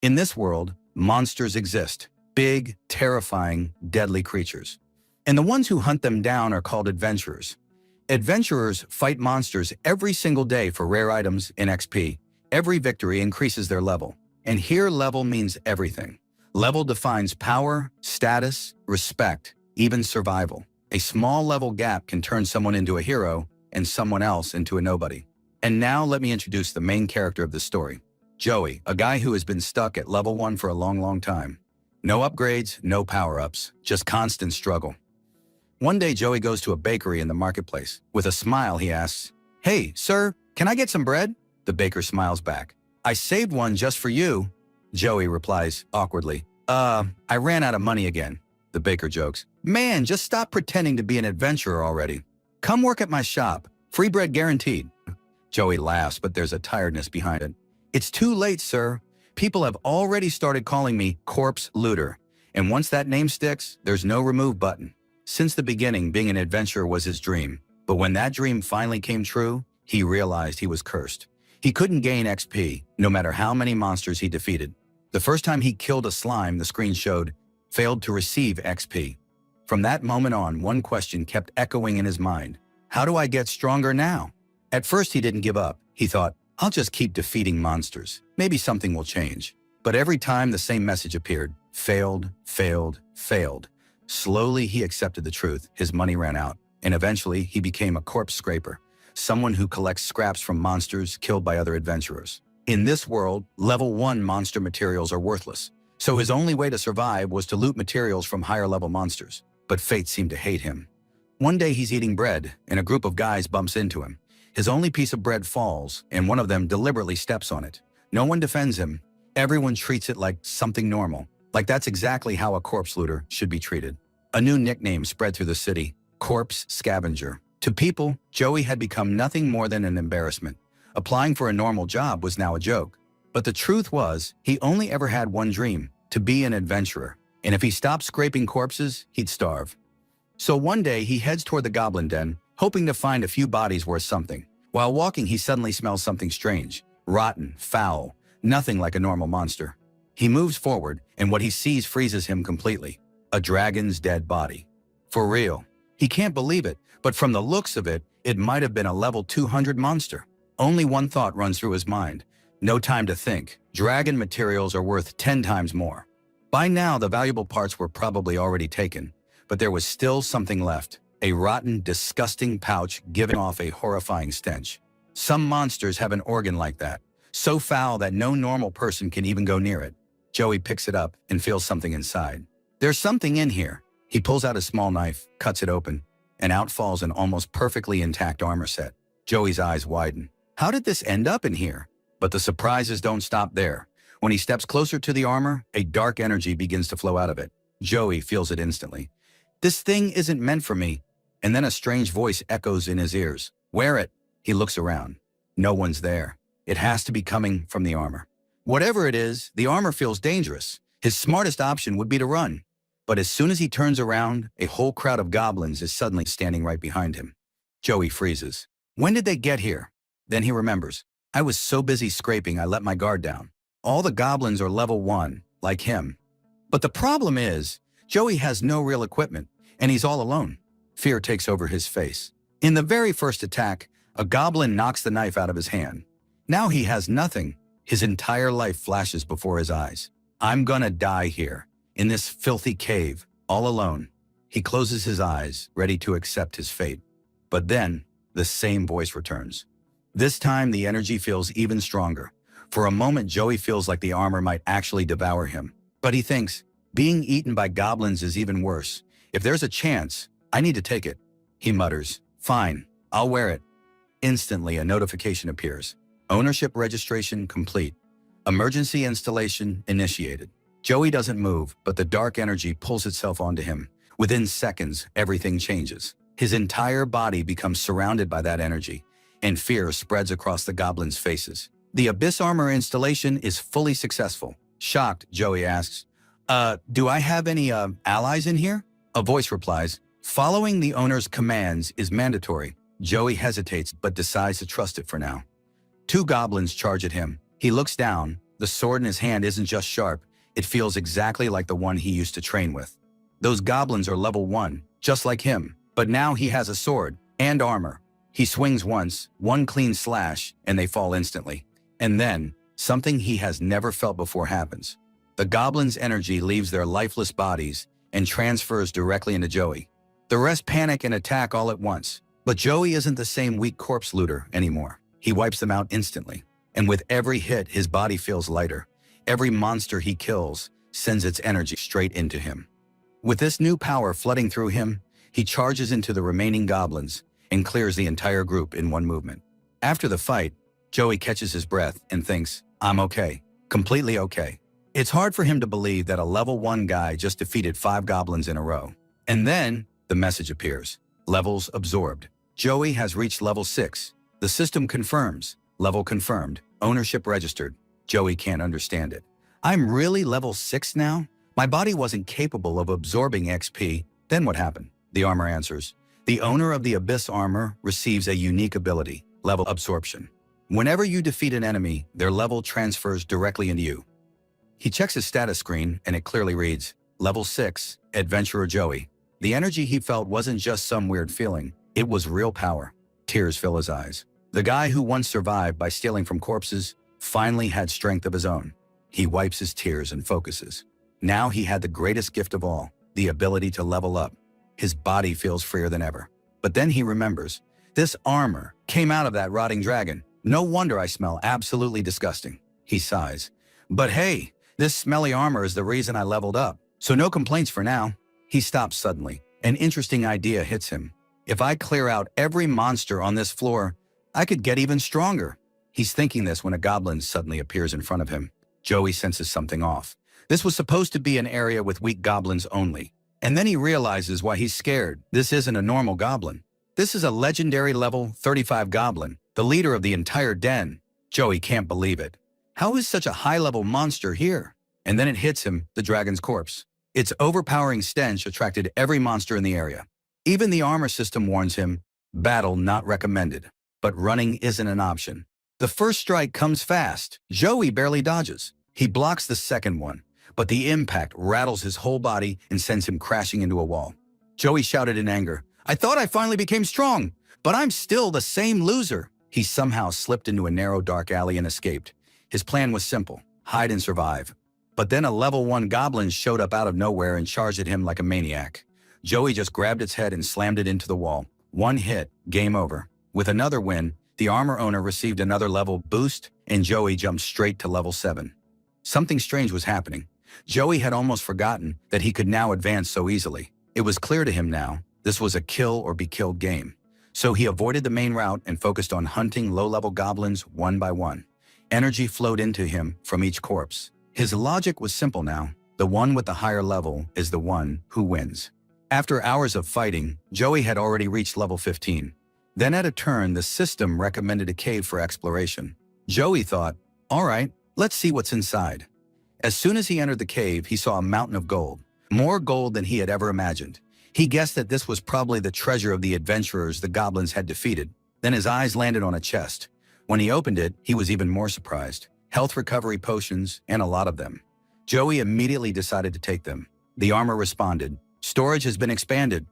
In this world, monsters exist. Big, terrifying, deadly creatures. And the ones who hunt them down are called adventurers. Adventurers fight monsters every single day for rare items and XP. Every victory increases their level. And here level means everything. Level defines power, status, respect, even survival. A small level gap can turn someone into a hero and someone else into a nobody. And now let me introduce the main character of the story. Joey, a guy who has been stuck at level 1 for a long time. No upgrades, no power-ups, just constant struggle. One day Joey goes to a bakery in the marketplace. With a smile he asks, "Hey, sir, can I get some bread?" The baker smiles back. "I saved one just for you." Joey replies awkwardly, I ran out of money again." The baker jokes, "Man, just stop pretending to be an adventurer already. Come work at my shop. Free bread guaranteed." Joey laughs, but there's a tiredness behind it. "It's too late, sir. People have already started calling me Corpse Looter. And once that name sticks, there's no remove button." Since the beginning, being an adventurer was his dream. But when that dream finally came true, he realized he was cursed. He couldn't gain XP, no matter how many monsters he defeated. The first time he killed a slime, the screen showed, "Failed to receive XP." From that moment on, one question kept echoing in his mind. How do I get stronger now? At first, he didn't give up. He thought, I'll just keep defeating monsters. Maybe something will change. But every time the same message appeared, failed, failed, failed. Slowly, he accepted the truth. His money ran out, and eventually he became a corpse scraper, someone who collects scraps from monsters killed by other adventurers. In this world, level 1 monster materials are worthless, so his only way to survive was to loot materials from higher level monsters. But fate seemed to hate him. One day he's eating bread, and a group of guys bumps into him. His only piece of bread falls, and one of them deliberately steps on it. No one defends him. Everyone treats it like something normal. Like that's exactly how a corpse looter should be treated. A new nickname spread through the city, Corpse Scavenger. To people, Joey had become nothing more than an embarrassment. Applying for a normal job was now a joke. But the truth was, he only ever had one dream, to be an adventurer. And if he stopped scraping corpses, he'd starve. So one day, he heads toward the goblin den, hoping to find a few bodies worth something. While walking, he suddenly smells something strange, rotten, foul, nothing like a normal monster. He moves forward, and what he sees freezes him completely. A dragon's dead body. For real. He can't believe it, but from the looks of it, it might have been a level 200 monster. Only one thought runs through his mind. No time to think. Dragon materials are worth 10 times more. By now, the valuable parts were probably already taken, but there was still something left. A rotten, disgusting pouch giving off a horrifying stench. Some monsters have an organ like that, so foul that no normal person can even go near it. Joey picks it up and feels something inside. There's something in here. He pulls out a small knife, cuts it open, and out falls an almost perfectly intact armor set. Joey's eyes widen. How did this end up in here? But the surprises don't stop there. When he steps closer to the armor, a dark energy begins to flow out of it. Joey feels it instantly. This thing isn't meant for me. And then a strange voice echoes in his ears. Wear it. He looks around. No one's there. It has to be coming from the armor. Whatever it is, the armor feels dangerous. His smartest option would be to run. But as soon as he turns around, a whole crowd of goblins is suddenly standing right behind him. Joey freezes. When did they get here? Then he remembers. I was so busy scraping I let my guard down. All the goblins are level 1, like him. But the problem is, Joey has no real equipment, and he's all alone. Fear takes over his face. In the very first attack, a goblin knocks the knife out of his hand. Now he has nothing. His entire life flashes before his eyes. I'm gonna die here, in this filthy cave, all alone. He closes his eyes, ready to accept his fate. But then, the same voice returns. This time, the energy feels even stronger. For a moment, Joey feels like the armor might actually devour him. But he thinks, being eaten by goblins is even worse. If there's a chance, I need to take it. He mutters, fine, I'll wear it. Instantly, a notification appears. Ownership registration complete. Emergency installation initiated. Joey doesn't move, but the dark energy pulls itself onto him. Within seconds, everything changes. His entire body becomes surrounded by that energy, and fear spreads across the goblins' faces. The Abyss Armor installation is fully successful. Shocked, Joey asks, do I have any allies in here? A voice replies, following the owner's commands is mandatory. Joey hesitates but decides to trust it for now. 2 goblins charge at him. He looks down, The sword in his hand isn't just sharp, it feels exactly like the one he used to train with. Those goblins are level 1, just like him, but now he has a sword and armor. He swings once, one clean slash, and they fall instantly. And then, something he has never felt before happens. The goblin's energy leaves their lifeless bodies and transfers directly into Joey. The rest panic and attack all at once, but Joey isn't the same weak corpse looter anymore. He wipes them out instantly, and with every hit, his body feels lighter. Every monster he kills sends its energy straight into him. With this new power flooding through him, he charges into the remaining goblins and clears the entire group in one movement. After the fight, Joey catches his breath and thinks, I'm okay, completely okay. It's hard for him to believe that a level 1 guy just defeated 5 goblins in a row. And then, the message appears. Levels absorbed. Joey has reached level 6. The system confirms. Level confirmed. Ownership registered. Joey can't understand it. I'm really level 6 now? My body wasn't capable of absorbing XP. Then what happened? The armor answers. The owner of the Abyss armor receives a unique ability, level absorption. Whenever you defeat an enemy, their level transfers directly into you. He checks his status screen and it clearly reads, Level 6, Adventurer Joey. The energy he felt wasn't just some weird feeling, it was real power. Tears fill his eyes. The guy who once survived by stealing from corpses finally had strength of his own. He wipes his tears and focuses. Now he had the greatest gift of all, the ability to level up. His body feels freer than ever. But then he remembers, this armor came out of that rotting dragon. No wonder I smell absolutely disgusting. He sighs. But hey, this smelly armor is the reason I leveled up, so no complaints for now. He stops suddenly. An interesting idea hits him. If I clear out every monster on this floor, I could get even stronger. He's thinking this when a goblin suddenly appears in front of him. Joey senses something off. This was supposed to be an area with weak goblins only. And then he realizes why he's scared. This isn't a normal goblin. This is a legendary level 35 goblin, the leader of the entire den. Joey can't believe it. How is such a high-level monster here? And then it hits him, the dragon's corpse. Its overpowering stench attracted every monster in the area. Even the armor system warns him, battle not recommended. But running isn't an option. The first strike comes fast. Joey barely dodges. He blocks the second one, but the impact rattles his whole body and sends him crashing into a wall. Joey shouted in anger, I thought I finally became strong, but I'm still the same loser. He somehow slipped into a narrow dark alley and escaped. His plan was simple, hide and survive. But then a level 1 goblin showed up out of nowhere and charged at him like a maniac. Joey just grabbed its head and slammed it into the wall. One hit, game over. With another win, the armor owner received another level boost and Joey jumped straight to level 7. Something strange was happening. Joey had almost forgotten that he could now advance so easily. It was clear to him now, this was a kill or be killed game. So he avoided the main route and focused on hunting low-level goblins one by one. Energy flowed into him from each corpse. His logic was simple now. The one with the higher level is the one who wins. After hours of fighting, Joey had already reached level 15. Then at a turn, the system recommended a cave for exploration. Joey thought, all right, let's see what's inside. As soon as he entered the cave, he saw a mountain of gold. More gold than he had ever imagined. He guessed that this was probably the treasure of the adventurers the goblins had defeated. Then his eyes landed on a chest. When he opened it, he was even more surprised. Health recovery potions, and a lot of them. Joey immediately decided to take them. The armor responded, storage has been expanded.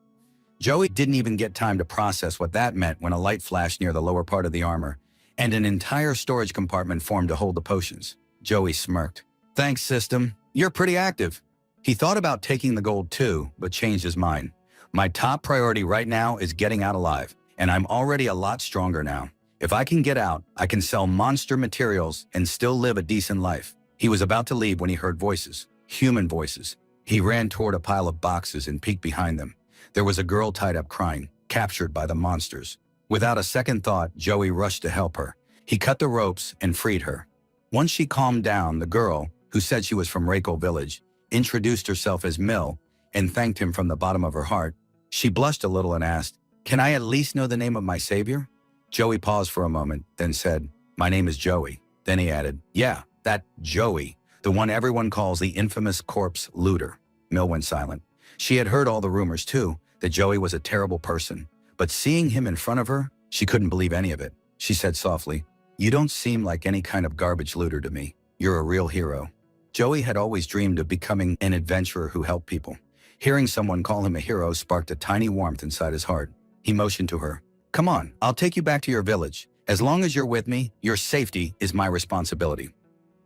Joey didn't even get time to process what that meant when a light flashed near the lower part of the armor, and an entire storage compartment formed to hold the potions. Joey smirked. Thanks, system. You're pretty active. He thought about taking the gold too, but changed his mind. My top priority right now is getting out alive, and I'm already a lot stronger now. If I can get out, I can sell monster materials and still live a decent life. He was about to leave when he heard voices, human voices. He ran toward a pile of boxes and peeked behind them. There was a girl tied up crying, captured by the monsters. Without a second thought, Joey rushed to help her. He cut the ropes and freed her. Once she calmed down, the girl, who said she was from Reiko Village, introduced herself as Mill and thanked him from the bottom of her heart. She blushed a little and asked, "Can I at least know the name of my savior?" Joey paused for a moment, then said, "My name is Joey." Then he added, "Yeah, that Joey, the one everyone calls the infamous corpse looter." Mill went silent. She had heard all the rumors too, that Joey was a terrible person. But seeing him in front of her, she couldn't believe any of it. She said softly, "You don't seem like any kind of garbage looter to me." You're a real hero. Joey had always dreamed of becoming an adventurer who helped people. Hearing someone call him a hero sparked a tiny warmth inside his heart. He motioned to her. Come on, I'll take you back to your village. As long as you're with me, your safety is my responsibility.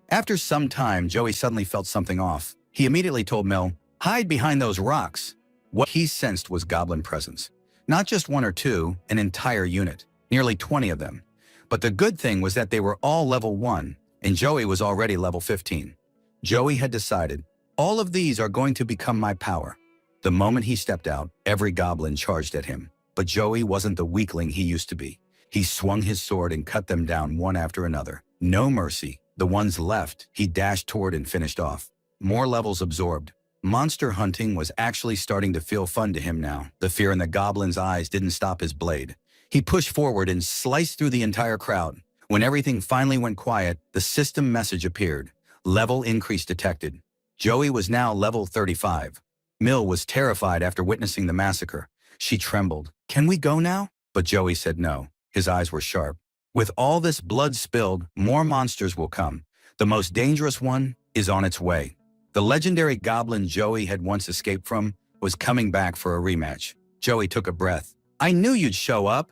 After some time, Joey suddenly felt something off. He immediately told Mil, hide behind those rocks. What he sensed was goblin presence. Not just one or two, an entire unit. Nearly 20 of them. But the good thing was that they were all level 1, and Joey was already level 15. Joey had decided, all of these are going to become my power. The moment he stepped out, every goblin charged at him. But Joey wasn't the weakling he used to be. He swung his sword and cut them down one after another. No mercy. The ones left, he dashed toward and finished off. More levels absorbed. Monster hunting was actually starting to feel fun to him now. The fear in the goblin's eyes didn't stop his blade. He pushed forward and sliced through the entire crowd. When everything finally went quiet, the system message appeared. Level increase detected. Joey was now level 35. Mil was terrified after witnessing the massacre. She trembled. Can we go now? But Joey said no. His eyes were sharp. With all this blood spilled, more monsters will come. The most dangerous one is on its way. The legendary goblin Joey had once escaped from was coming back for a rematch. Joey took a breath. I knew you'd show up.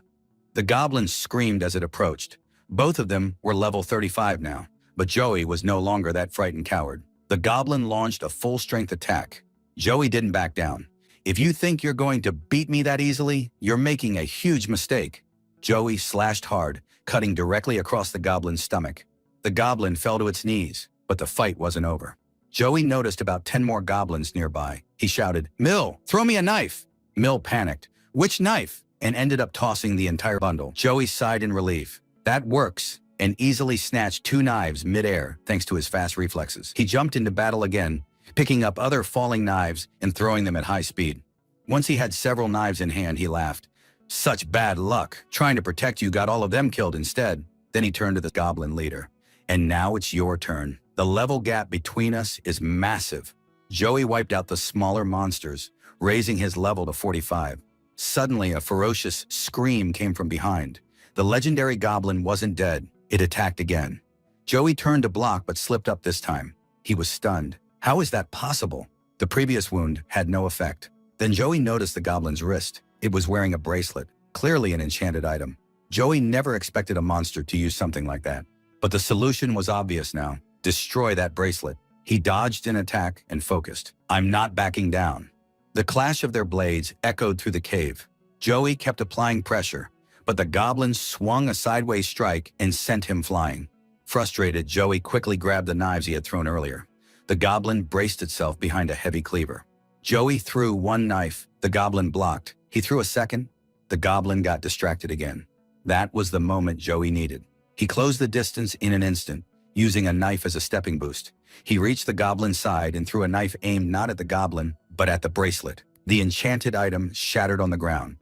The goblin screamed as it approached. Both of them were level 35 now, but Joey was no longer that frightened coward. The goblin launched a full-strength attack. Joey didn't back down. If you think you're going to beat me that easily, you're making a huge mistake. Joey slashed hard, cutting directly across the goblin's stomach. The goblin fell to its knees, but the fight wasn't over. Joey noticed about 10 more goblins nearby. He shouted, Mil, throw me a knife. Mil panicked. Which knife? And ended up tossing the entire bundle. Joey sighed in relief. That works, and easily snatched 2 knives mid-air thanks to his fast reflexes. He jumped into battle again, picking up other falling knives and throwing them at high speed. Once he had several knives in hand, he laughed. Such bad luck. Trying to protect you got all of them killed instead. Then he turned to the goblin leader. And now it's your turn. The level gap between us is massive. Joey wiped out the smaller monsters, raising his level to 45. Suddenly, a ferocious scream came from behind. The legendary goblin wasn't dead. It attacked again. Joey turned to block but slipped up this time. He was stunned. How is that possible? The previous wound had no effect. Then Joey noticed the goblin's wrist. It was wearing a bracelet, clearly an enchanted item. Joey never expected a monster to use something like that. But the solution was obvious now. Destroy that bracelet. He dodged an attack and focused. I'm not backing down. The clash of their blades echoed through the cave. Joey kept applying pressure, but the goblin swung a sideways strike and sent him flying. Frustrated, Joey quickly grabbed the knives he had thrown earlier. The goblin braced itself behind a heavy cleaver. Joey threw one knife. The goblin blocked. He threw a second. The goblin got distracted again. That was the moment Joey needed. He closed the distance in an instant, using a knife as a stepping boost. He reached the goblin's side and threw a knife aimed not at the goblin, but at the bracelet. The enchanted item shattered on the ground.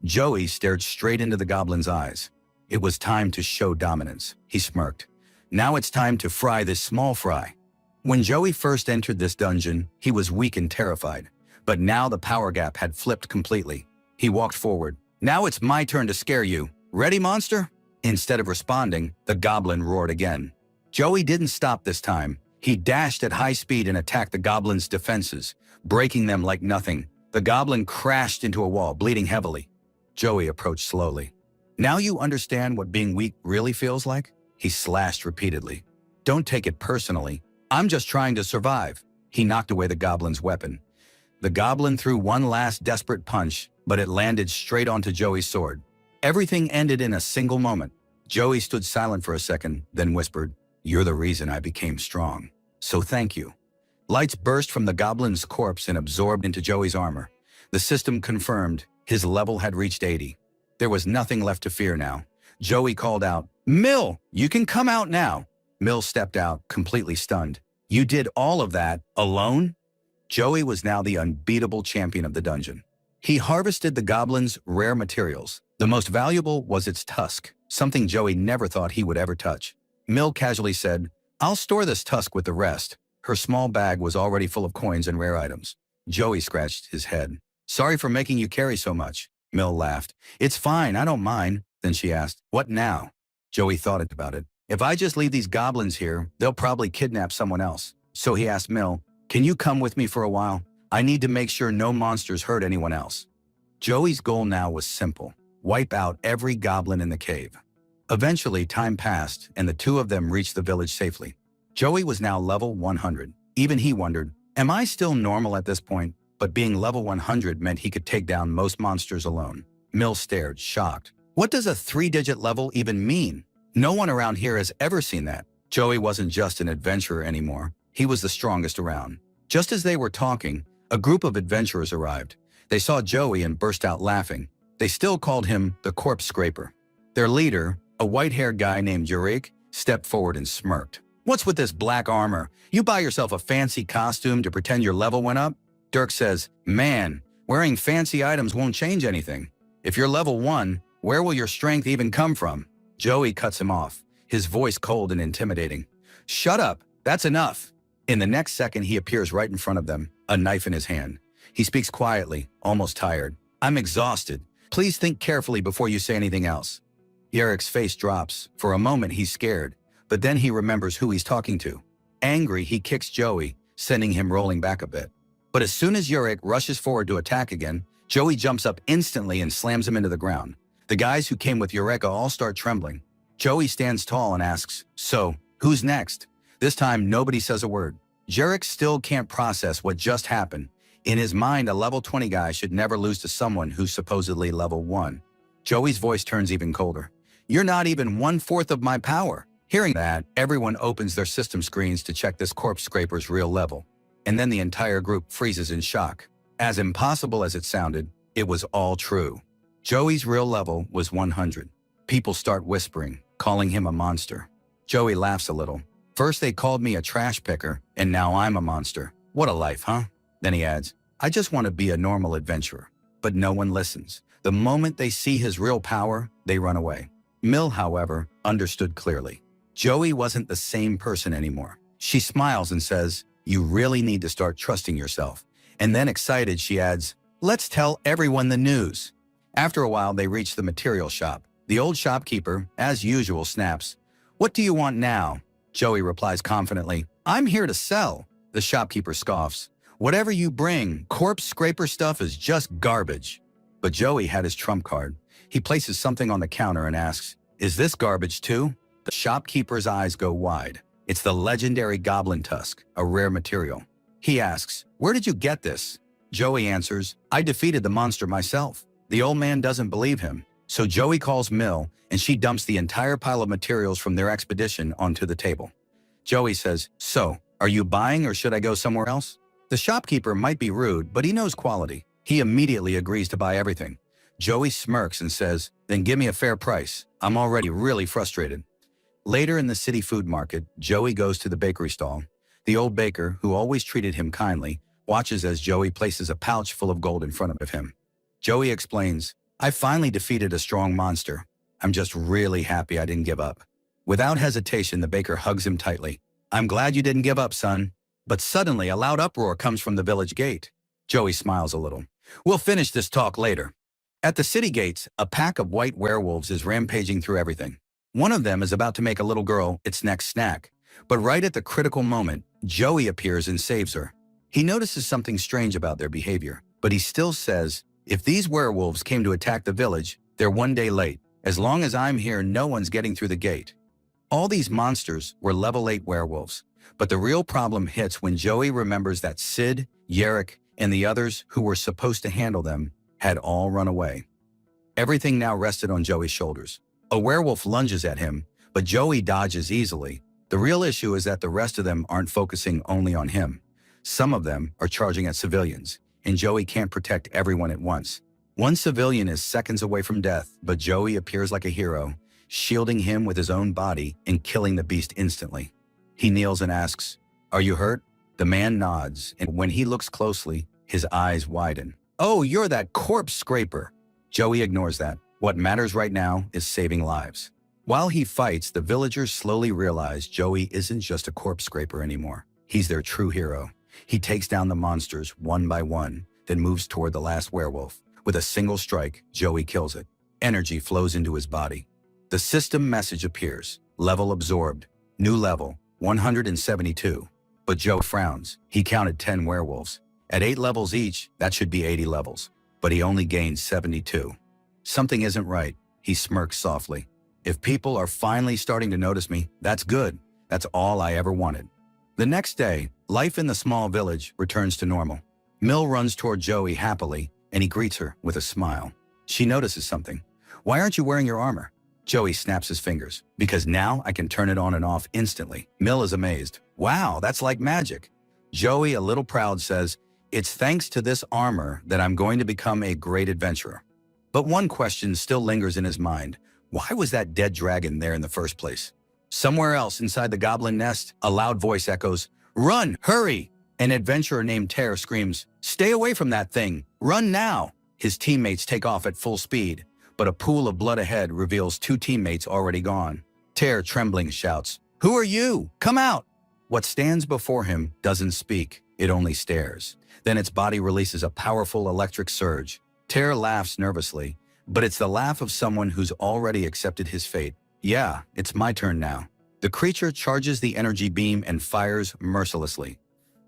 Joey stared straight into the goblin's eyes. It was time to show dominance. He smirked. Now it's time to fry this small fry. When Joey first entered this dungeon, he was weak and terrified. But now the power gap had flipped completely. He walked forward. Now it's my turn to scare you. Ready, monster? Instead of responding, the goblin roared again. Joey didn't stop this time. He dashed at high speed and attacked the goblin's defenses, breaking them like nothing. The goblin crashed into a wall, bleeding heavily. Joey approached slowly. Now you understand what being weak really feels like? He slashed repeatedly. Don't take it personally. I'm just trying to survive. He knocked away the goblin's weapon. The goblin threw one last desperate punch, but it landed straight onto Joey's sword. Everything ended in a single moment. Joey stood silent for a second, then whispered, You're the reason I became strong. So thank you. Lights burst from the goblin's corpse and absorbed into Joey's armor. The system confirmed his level had reached 80. There was nothing left to fear now. Joey called out, Mil, you can come out now. Mil stepped out, completely stunned. You did all of that alone? Joey was now the unbeatable champion of the dungeon. He harvested the goblin's rare materials. The most valuable was its tusk, something Joey never thought he would ever touch. Mil casually said, I'll store this tusk with the rest. Her small bag was already full of coins and rare items. Joey scratched his head. Sorry for making you carry so much. Mil laughed. It's fine, I don't mind. Then she asked, What now? Joey thought about it. If I just leave these goblins here, they'll probably kidnap someone else. So he asked Mill, can you come with me for a while? I need to make sure no monsters hurt anyone else. Joey's goal now was simple: wipe out every goblin in the cave. Eventually, time passed, and the two of them reached the village safely. Joey was now level 100. Even he wondered, am I still normal at this point? But being level 100 meant he could take down most monsters alone. Mill stared, shocked. What does a 3-digit level even mean? No one around here has ever seen that. Joey wasn't just an adventurer anymore. He was the strongest around. Just as they were talking, a group of adventurers arrived. They saw Joey and burst out laughing. They still called him the Corpse Scraper. Their leader, a white-haired guy named Yurik, stepped forward and smirked. What's with this black armor? You buy yourself a fancy costume to pretend your level went up? Dirk says, man, wearing fancy items won't change anything. If you're level 1, where will your strength even come from? Joey cuts him off, his voice cold and intimidating. Shut up, that's enough. In the next second, he appears right in front of them, a knife in his hand. He speaks quietly, almost tired. I'm exhausted. Please think carefully before you say anything else. Yurik's face drops. For a moment, he's scared, but then he remembers who he's talking to. Angry, he kicks Joey, sending him rolling back a bit. But as soon as Yurik rushes forward to attack again, Joey jumps up instantly and slams him into the ground. The guys who came with Eureka all start trembling. Joey stands tall and asks, so, who's next? This time, nobody says a word. Yurik still can't process what just happened. In his mind, a level 20 guy should never lose to someone who's supposedly level 1. Joey's voice turns even colder. You're not even 1/4 of my power. Hearing that, everyone opens their system screens to check this Corpse Scraper's real level. And then the entire group freezes in shock. As impossible as it sounded, it was all true. Joey's real level was 100. People start whispering, calling him a monster. Joey laughs a little. First they called me a trash picker, and now I'm a monster. What a life, huh? Then he adds, I just want to be a normal adventurer. But no one listens. The moment they see his real power, they run away. Mill, however, understood clearly. Joey wasn't the same person anymore. She smiles and says, you really need to start trusting yourself. And then excited, she adds, let's tell everyone the news. After a while, they reach the material shop. The old shopkeeper, as usual, snaps. What do you want now? Joey replies confidently, I'm here to sell. The shopkeeper scoffs. Whatever you bring, Corpse Scraper stuff is just garbage. But Joey had his trump card. He places something on the counter and asks, is this garbage too? The shopkeeper's eyes go wide. It's the legendary goblin tusk, a rare material. He asks, where did you get this? Joey answers, I defeated the monster myself. The old man doesn't believe him. So Joey calls Mill, and she dumps the entire pile of materials from their expedition onto the table. Joey says, so, are you buying or should I go somewhere else? The shopkeeper might be rude, but he knows quality. He immediately agrees to buy everything. Joey smirks and says, then give me a fair price. I'm already really frustrated. Later in the city food market, Joey goes to the bakery stall. The old baker, who always treated him kindly, watches as Joey places a pouch full of gold in front of him. Joey explains, I finally defeated a strong monster. I'm just really happy I didn't give up. Without hesitation, the baker hugs him tightly. I'm glad you didn't give up, son. But suddenly, a loud uproar comes from the village gate. Joey smiles a little. We'll finish this talk later. At the city gates, a pack of white werewolves is rampaging through everything. One of them is about to make a little girl its next snack. But right at the critical moment, Joey appears and saves her. He notices something strange about their behavior, but he still says, if these werewolves came to attack the village, they're one day late. As long as I'm here, no one's getting through the gate. All these monsters were level 8 werewolves, but the real problem hits when Joey remembers that Sid, Yerrick, and the others who were supposed to handle them had all run away. Everything now rested on Joey's shoulders. A werewolf lunges at him, but Joey dodges easily. The real issue is that the rest of them aren't focusing only on him. Some of them are charging at civilians, and Joey can't protect everyone at once. One civilian is seconds away from death, but Joey appears like a hero, shielding him with his own body and killing the beast instantly. He kneels and asks, are you hurt? The man nods, and when he looks closely, his eyes widen. Oh, you're that Corpse Scraper. Joey ignores that. What matters right now is saving lives. While he fights, the villagers slowly realize Joey isn't just a Corpse Scraper anymore. He's their true hero. He takes down the monsters one by one, then moves toward the last werewolf. With a single strike, Joey kills it. Energy flows into his body. The system message appears. Level absorbed. New level, 172. But Joe frowns. He counted 10 werewolves. At 8 levels each, that should be 80 levels. But he only gained 72. Something isn't right. He smirks softly. If people are finally starting to notice me, that's good. That's all I ever wanted. The next day, life in the small village returns to normal. Mill runs toward Joey happily, and he greets her with a smile. She notices something. Why aren't you wearing your armor? Joey snaps his fingers. Because now I can turn it on and off instantly. Mill is amazed. Wow, that's like magic. Joey, a little proud, says, it's thanks to this armor that I'm going to become a great adventurer. But one question still lingers in his mind. Why was that dead dragon there in the first place? Somewhere else inside the goblin nest, a loud voice echoes, run, hurry! An adventurer named Tare screams, stay away from that thing, run now! His teammates take off at full speed, but a pool of blood ahead reveals 2 teammates already gone. Tare, trembling, shouts, who are you? Come out! What stands before him doesn't speak, it only stares. Then its body releases a powerful electric surge. Tare laughs nervously, but it's the laugh of someone who's already accepted his fate. Yeah, it's my turn now. The creature charges the energy beam and fires mercilessly.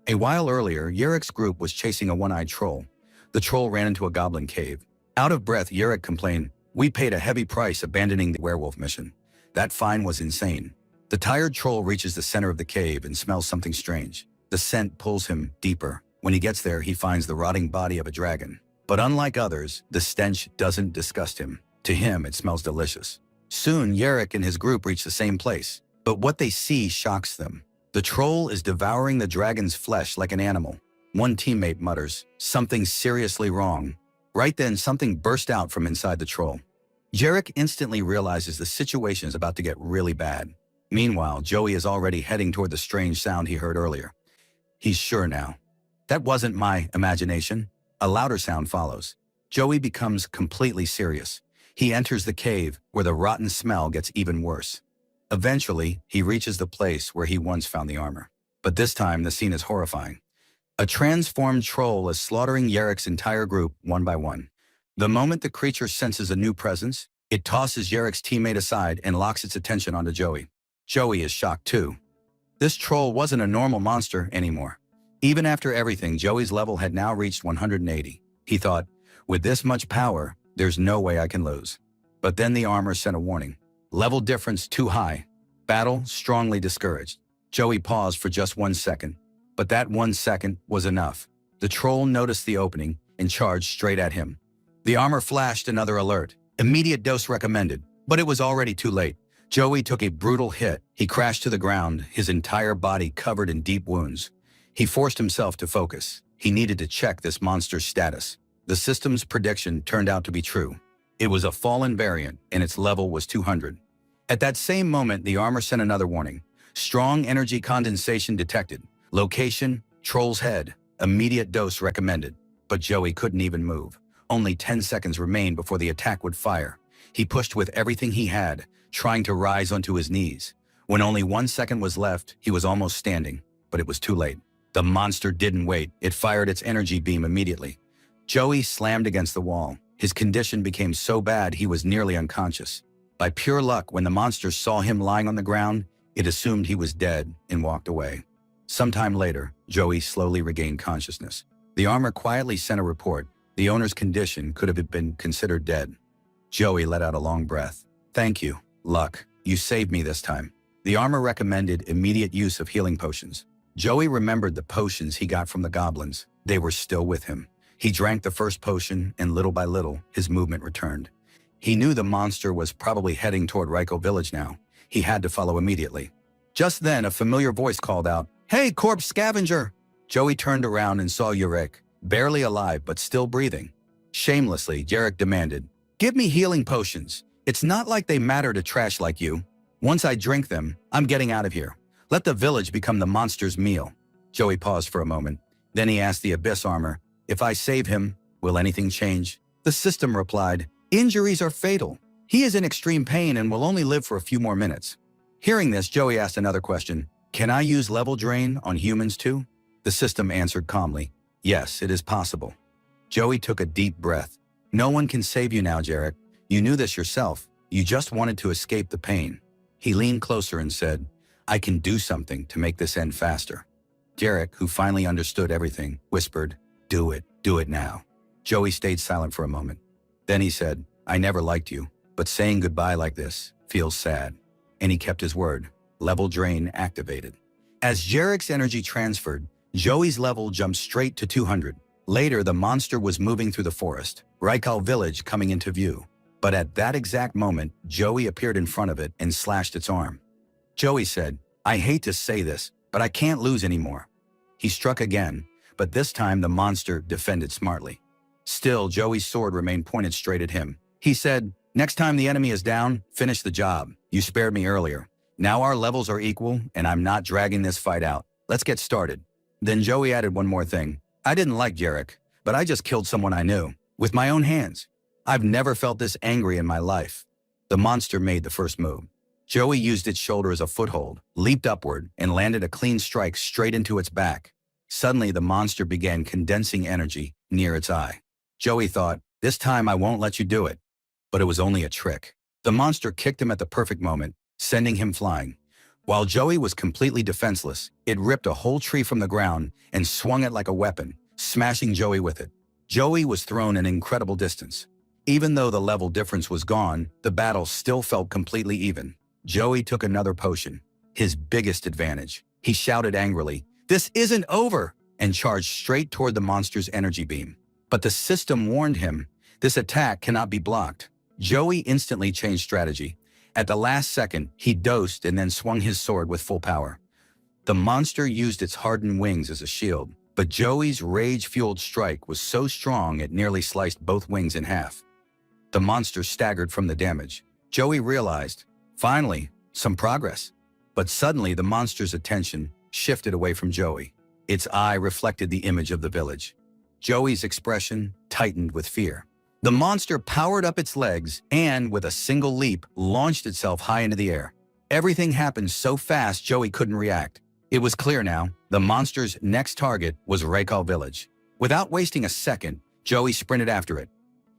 A while earlier, Yurek's group was chasing a one-eyed troll. The troll ran into a goblin cave. Out of breath, Yurek complained, we paid a heavy price abandoning the werewolf mission. That fine was insane. The tired troll reaches the center of the cave and smells something strange. The scent pulls him deeper. When he gets there, he finds the rotting body of a dragon. But unlike others, the stench doesn't disgust him. To him, it smells delicious. Soon, Yurek and his group reach the same place. But what they see shocks them. The troll is devouring the dragon's flesh like an animal. One teammate mutters, something's seriously wrong. Right then, something burst out from inside the troll. Yurek instantly realizes the situation is about to get really bad. Meanwhile, Joey is already heading toward the strange sound he heard earlier. He's sure now. That wasn't my imagination. A louder sound follows. Joey becomes completely serious. He enters the cave, where the rotten smell gets even worse. Eventually, he reaches the place where he once found the armor. But this time, the scene is horrifying. A transformed troll is slaughtering Yurek's entire group one by one. The moment the creature senses a new presence, it tosses Yurek's teammate aside and locks its attention onto Joey. Joey is shocked too. This troll wasn't a normal monster anymore. Even after everything, Joey's level had now reached 180. He thought, with this much power, there's no way I can lose. But then the armor sent a warning. Level difference too high. Battle strongly discouraged. Joey paused for just 1 second. But that 1 second was enough. The troll noticed the opening and charged straight at him. The armor flashed another alert. Immediate dose recommended. But it was already too late. Joey took a brutal hit. He crashed to the ground, his entire body covered in deep wounds. He forced himself to focus. He needed to check this monster's status. The system's prediction turned out to be true. It was a fallen variant, and its level was 200. At that same moment, the armor sent another warning. Strong energy condensation detected. Location, troll's head. Immediate dose recommended. But Joey couldn't even move. Only 10 seconds remained before the attack would fire. He pushed with everything he had, trying to rise onto his knees. When only 1 second was left, he was almost standing, but it was too late. The monster didn't wait. It fired its energy beam immediately. Joey slammed against the wall. His condition became so bad he was nearly unconscious. By pure luck, when the monster saw him lying on the ground, it assumed he was dead and walked away. Sometime later, Joey slowly regained consciousness. The armor quietly sent a report. The owner's condition could have been considered dead. Joey let out a long breath. Thank you, luck. You saved me this time. The armor recommended immediate use of healing potions. Joey remembered the potions he got from the goblins. They were still with him. He drank the first potion, and little by little, his movement returned. He knew the monster was probably heading toward Ryko village now. He had to follow immediately. Just then, a familiar voice called out, "Hey, corpse scavenger!" Joey turned around and saw Yurek, barely alive but still breathing. Shamelessly, Yurek demanded, "Give me healing potions. It's not like they matter to trash like you. Once I drink them, I'm getting out of here. Let the village become the monster's meal." Joey paused for a moment. Then he asked the Abyss armor, "If I save him, will anything change?" The system replied, "Injuries are fatal. He is in extreme pain and will only live for a few more minutes." Hearing this, Joey asked another question. "Can I use level drain on humans too?" The system answered calmly, "Yes, it is possible." Joey took a deep breath. "No one can save you now, Jarek. You knew this yourself. You just wanted to escape the pain." He leaned closer and said, I can do something to make this end faster. Jarek, who finally understood everything, whispered, do it now. Joey stayed silent for a moment. Then he said, I never liked you, but saying goodbye like this feels sad. And he kept his word. Level drain activated. As Jarek's energy transferred, Joey's level jumped straight to 200. Later, the monster was moving through the forest, Raikal village coming into view. But at that exact moment, Joey appeared in front of it and slashed its arm. Joey said, I hate to say this, but I can't lose anymore. He struck again, but this time the monster defended smartly. Still, Joey's sword remained pointed straight at him. He said, next time the enemy is down, finish the job. You spared me earlier. Now our levels are equal, and I'm not dragging this fight out. Let's get started. Then Joey added one more thing. I didn't like Jarek, but I just killed someone I knew, with my own hands. I've never felt this angry in my life. The monster made the first move. Joey used its shoulder as a foothold, leaped upward, and landed a clean strike straight into its back. Suddenly, the monster began condensing energy near its eye. Joey thought, this time I won't let you do it. But it was only a trick. The monster kicked him at the perfect moment, sending him flying. While Joey was completely defenseless, it ripped a whole tree from the ground and swung it like a weapon, smashing Joey with it. Joey was thrown an incredible distance. Even though the level difference was gone, the battle still felt completely even. Joey took another potion, his biggest advantage. He shouted angrily, this isn't over, and charged straight toward the monster's energy beam. But the system warned him, this attack cannot be blocked. Joey instantly changed strategy. At the last second, he dosed and then swung his sword with full power. The monster used its hardened wings as a shield, but Joey's rage-fueled strike was so strong it nearly sliced both wings in half. The monster staggered from the damage. Joey realized, finally, some progress. But suddenly the monster's attention shifted away from Joey. Its eye reflected the image of the village. Joey's expression tightened with fear. The monster powered up its legs and, with a single leap, launched itself high into the air. Everything happened so fast Joey couldn't react. It was clear now, the monster's next target was Raikal village. Without wasting a second, Joey sprinted after it.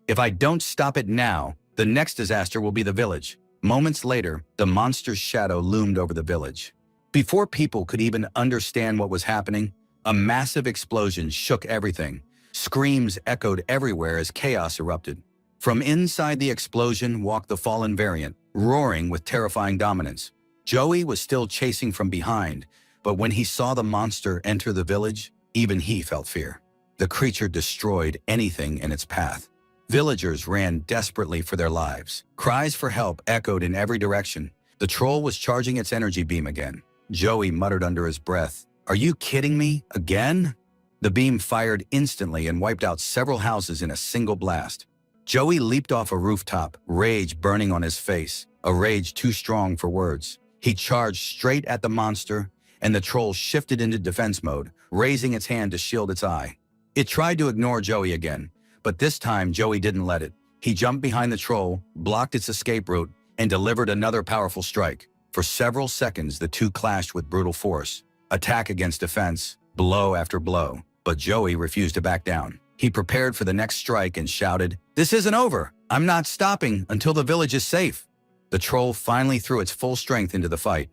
If I don't stop it now, the next disaster will be the village. Moments later, the monster's shadow loomed over the village. Before people could even understand what was happening, a massive explosion shook everything. Screams echoed everywhere as chaos erupted. From inside the explosion walked the fallen variant, roaring with terrifying dominance. Joey was still chasing from behind, but when he saw the monster enter the village, even he felt fear. The creature destroyed anything in its path. Villagers ran desperately for their lives. Cries for help echoed in every direction. The troll was charging its energy beam again. Joey muttered under his breath, "Are you kidding me? Again?" The beam fired instantly and wiped out several houses in a single blast. Joey leaped off a rooftop, rage burning on his face, a rage too strong for words. He charged straight at the monster, and the troll shifted into defense mode, raising its hand to shield its eye. It tried to ignore Joey again, but this time Joey didn't let it. He jumped behind the troll, blocked its escape route, and delivered another powerful strike. For several seconds, the two clashed with brutal force. Attack against defense, blow after blow. But Joey refused to back down. He prepared for the next strike and shouted, "This isn't over! I'm not stopping until the village is safe!" The troll finally threw its full strength into the fight.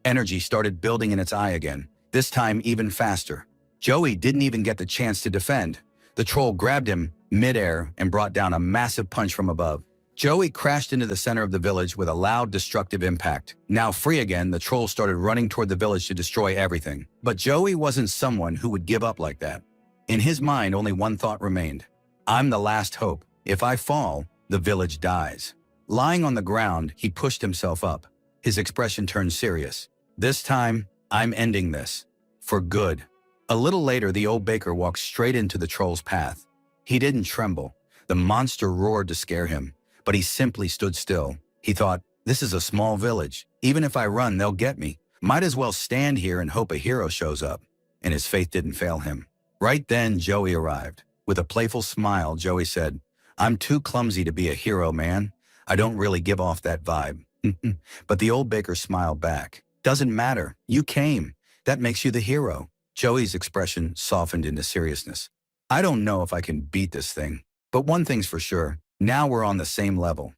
Energy started building in its eye again, this time even faster. Joey didn't even get the chance to defend. The troll grabbed him mid-air and brought down a massive punch from above. Joey crashed into the center of the village with a loud, destructive impact. Now free again, the troll started running toward the village to destroy everything. But Joey wasn't someone who would give up like that. In his mind, only one thought remained. I'm the last hope. If I fall, the village dies. Lying on the ground, he pushed himself up. His expression turned serious. This time, I'm ending this. For good. A little later, the old baker walked straight into the troll's path. He didn't tremble. The monster roared to scare him, but he simply stood still. He thought, this is a small village. Even if I run, they'll get me. Might as well stand here and hope a hero shows up. And his faith didn't fail him. Right then, Joey arrived. With a playful smile, Joey said, "I'm too clumsy to be a hero, man. I don't really give off that vibe." But the old baker smiled back. "Doesn't matter. You came. That makes you the hero." Joey's expression softened into seriousness. "I don't know if I can beat this thing. But one thing's for sure. Now we're on the same level."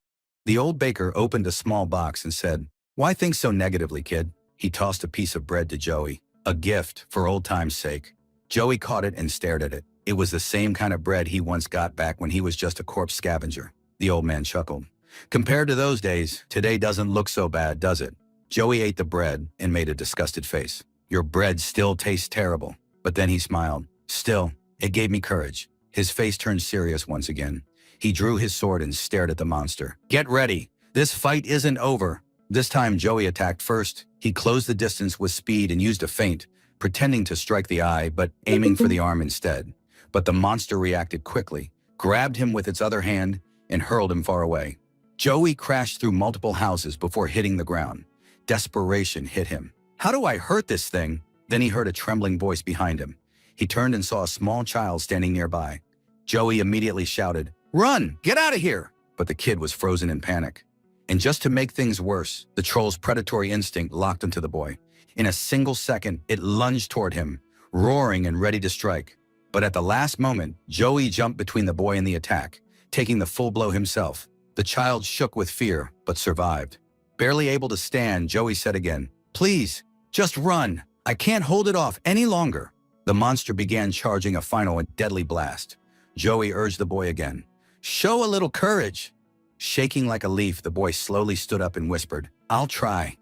The old baker opened a small box and said, Why think so negatively, kid? He tossed a piece of bread to Joey, a gift for old time's sake. Joey caught it and stared at it. It was the same kind of bread he once got back when he was just a corpse scavenger. The old man chuckled. Compared to those days, today doesn't look so bad, does it? Joey ate the bread and made a disgusted face. Your bread still tastes terrible. But then he smiled. Still, it gave me courage. His face turned serious once again. He drew his sword and stared at the monster. Get ready. This fight isn't over. This time Joey attacked first. He closed the distance with speed and used a feint, pretending to strike the eye but aiming for the arm instead. But the monster reacted quickly, grabbed him with its other hand, and hurled him far away. Joey crashed through multiple houses before hitting the ground. Desperation hit him. How do I hurt this thing? Then he heard a trembling voice behind him. He turned and saw a small child standing nearby. Joey immediately shouted, "Run! Get out of here!" But the kid was frozen in panic. And just to make things worse, the troll's predatory instinct locked onto the boy. In a single second, it lunged toward him, roaring and ready to strike. But at the last moment, Joey jumped between the boy and the attack, taking the full blow himself. The child shook with fear, but survived. Barely able to stand, Joey said again, "Please, just run. I can't hold it off any longer." The monster began charging a final and deadly blast. Joey urged the boy again, "Show a little courage." Shaking like a leaf, the boy slowly stood up and whispered, "I'll try."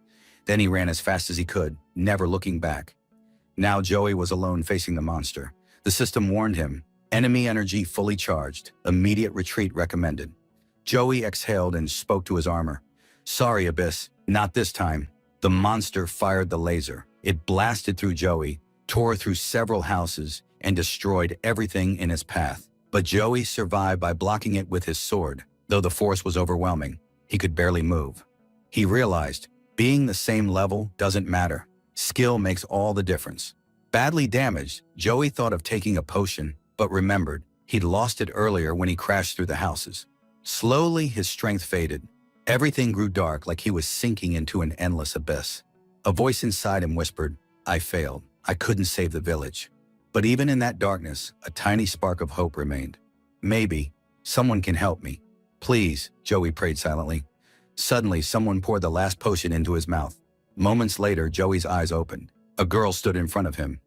Then he ran as fast as he could, never looking back. Now Joey was alone facing the monster. The system warned him, enemy energy fully charged, immediate retreat recommended. Joey exhaled and spoke to his armor. "Sorry, Abyss, not this time." The monster fired the laser. It blasted through Joey, tore through several houses, and destroyed everything in its path. But Joey survived by blocking it with his sword. Though the force was overwhelming, he could barely move. He realized, being the same level doesn't matter. Skill makes all the difference. Badly damaged, Joey thought of taking a potion, but remembered he'd lost it earlier when he crashed through the houses. Slowly, his strength faded. Everything grew dark, like he was sinking into an endless abyss. A voice inside him whispered, "I failed. I couldn't save the village." But even in that darkness, a tiny spark of hope remained. "Maybe someone can help me. Please," Joey prayed silently. Suddenly, someone poured the last potion into his mouth. Moments later, Joey's eyes opened. A girl stood in front of him.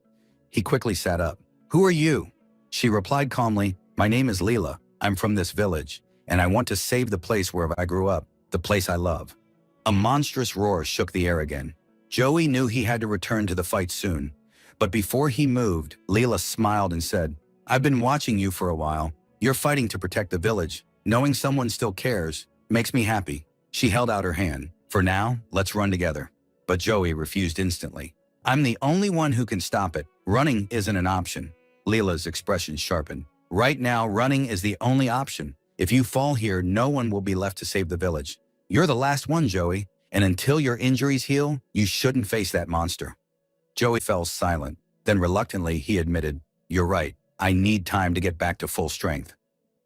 He quickly sat up. "Who are you?" She replied calmly, "My name is Leela. I'm from this village, and I want to save the place where I grew up, the place I love." A monstrous roar shook the air again. Joey knew he had to return to the fight soon. But before he moved, Leela smiled and said, "I've been watching you for a while. You're fighting to protect the village. Knowing someone still cares makes me happy." She held out her hand. "For now, let's run together." But Joey refused instantly. "I'm the only one who can stop it. Running isn't an option." Leela's expression sharpened. "Right now, running is the only option. If you fall here, no one will be left to save the village. You're the last one, Joey, and until your injuries heal, you shouldn't face that monster." Joey fell silent. Then reluctantly, he admitted, "You're right. I need time to get back to full strength."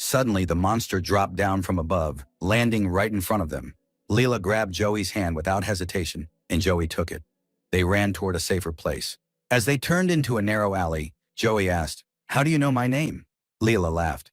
Suddenly, the monster dropped down from above, landing right in front of them. Leela grabbed Joey's hand without hesitation, and Joey took it. They ran toward a safer place. As they turned into a narrow alley, Joey asked, "How do you know my name?" Leela laughed.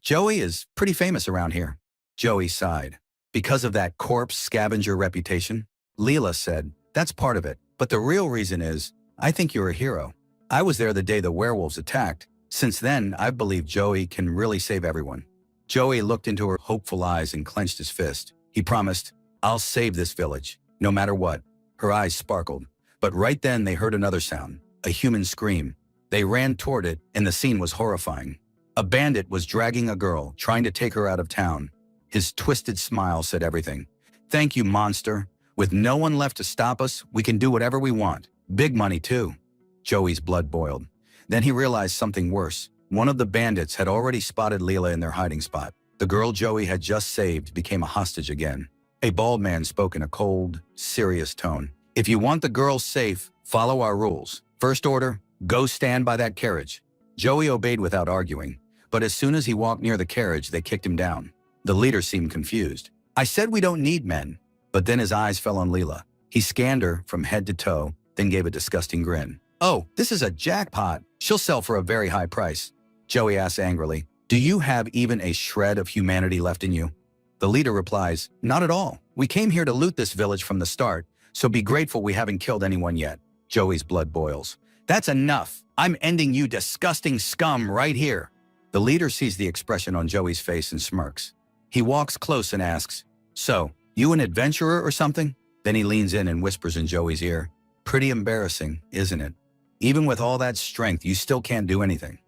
"Joey is pretty famous around here." Joey sighed. "Because of that corpse scavenger reputation?" Leela said, "That's part of it, but the real reason is, I think you're a hero. I was there the day the werewolves attacked. Since then, I've believed Joey can really save everyone." Joey looked into her hopeful eyes and clenched his fist. He promised, "I'll save this village, no matter what." Her eyes sparkled. But right then they heard another sound, a human scream. They ran toward it, and the scene was horrifying. A bandit was dragging a girl, trying to take her out of town. His twisted smile said everything. "Thank you, monster. With no one left to stop us, we can do whatever we want. Big money, too." Joey's blood boiled. Then he realized something worse. One of the bandits had already spotted Leela in their hiding spot. The girl Joey had just saved became a hostage again. A bald man spoke in a cold, serious tone. "If you want the girl safe, follow our rules. First order, go stand by that carriage." Joey obeyed without arguing, but as soon as he walked near the carriage, they kicked him down. The leader seemed confused. "I said we don't need men." But then his eyes fell on Leela. He scanned her from head to toe, then gave a disgusting grin. "Oh, this is a jackpot. She'll sell for a very high price." Joey asked angrily, "Do you have even a shred of humanity left in you?" The leader replies, "Not at all. We came here to loot this village from the start, so be grateful we haven't killed anyone yet. Joey's blood boils. That's enough. I'm ending you disgusting scum right here. The leader sees the expression on Joey's face and smirks. He walks close and asks, "So, you an adventurer or something?" Then he leans in and whispers in Joey's ear, "Pretty embarrassing, isn't it? Even with all that strength, you still can't do anything."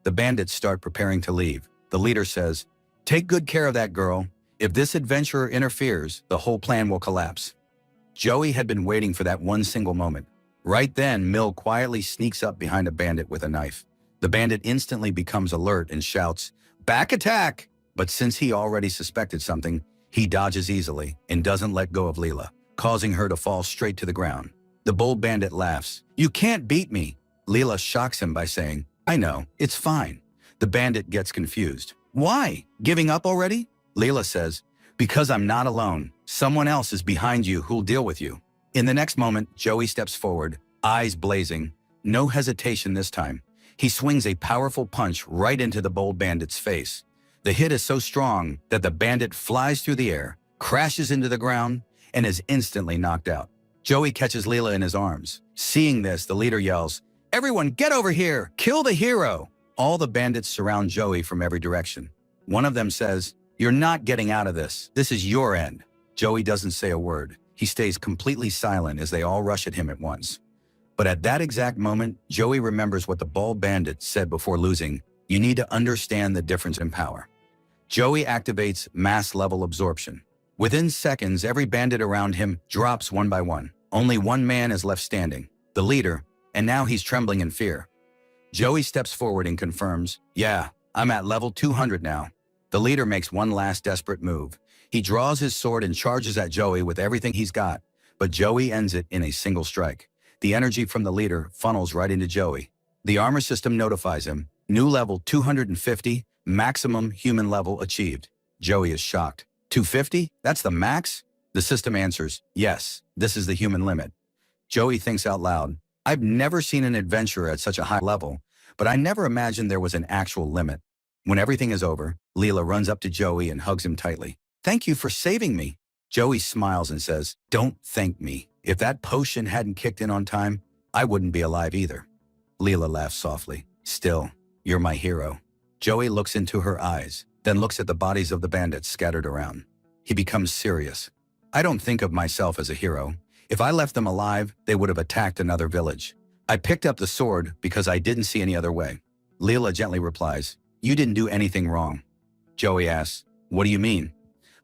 The bandits start preparing to leave. The leader says, "Take good care of that girl. If this adventurer interferes, the whole plan will collapse." Joey had been waiting for that one single moment. Right then, Mill quietly sneaks up behind a bandit with a knife. The bandit instantly becomes alert and shouts, "Back attack!" But since he already suspected something, he dodges easily and doesn't let go of Leela, causing her to fall straight to the ground. The bold bandit laughs. "You can't beat me." Leela shocks him by saying, "I know, it's fine." The bandit gets confused. "Why? Giving up already?" Leela says, "Because I'm not alone. Someone else is behind you who'll deal with you." In the next moment, Joey steps forward, eyes blazing. No hesitation this time. He swings a powerful punch right into the bold bandit's face. The hit is so strong that the bandit flies through the air, crashes into the ground, and is instantly knocked out. Joey catches Leela in his arms. Seeing this, the leader yells, "Everyone get over here! Kill the hero!" All the bandits surround Joey from every direction. One of them says, "You're not getting out of this. This is your end." Joey doesn't say a word. He stays completely silent as they all rush at him at once. But at that exact moment, Joey remembers what the bald bandit said before losing. You need to understand the difference in power. Joey activates mass level absorption. Within seconds, every bandit around him drops one by one. Only one man is left standing, the leader, and now he's trembling in fear. Joey steps forward and confirms, "Yeah, I'm at level 200 now." The leader makes one last desperate move. He draws his sword and charges at Joey with everything he's got, but Joey ends it in a single strike. The energy from the leader funnels right into Joey. The armor system notifies him, new level 250, maximum human level achieved. Joey is shocked. 250? That's the max? The system answers, yes, this is the human limit. Joey thinks out loud, I've never seen an adventurer at such a high level, but I never imagined there was an actual limit. When everything is over, Leela runs up to Joey and hugs him tightly. "Thank you for saving me." Joey smiles and says, "Don't thank me. If that potion hadn't kicked in on time, I wouldn't be alive either." Leela laughs softly. "Still, you're my hero." Joey looks into her eyes, then looks at the bodies of the bandits scattered around. He becomes serious. "I don't think of myself as a hero. If I left them alive, they would have attacked another village. I picked up the sword because I didn't see any other way." Leela gently replies, "You didn't do anything wrong." Joey asks, "What do you mean?"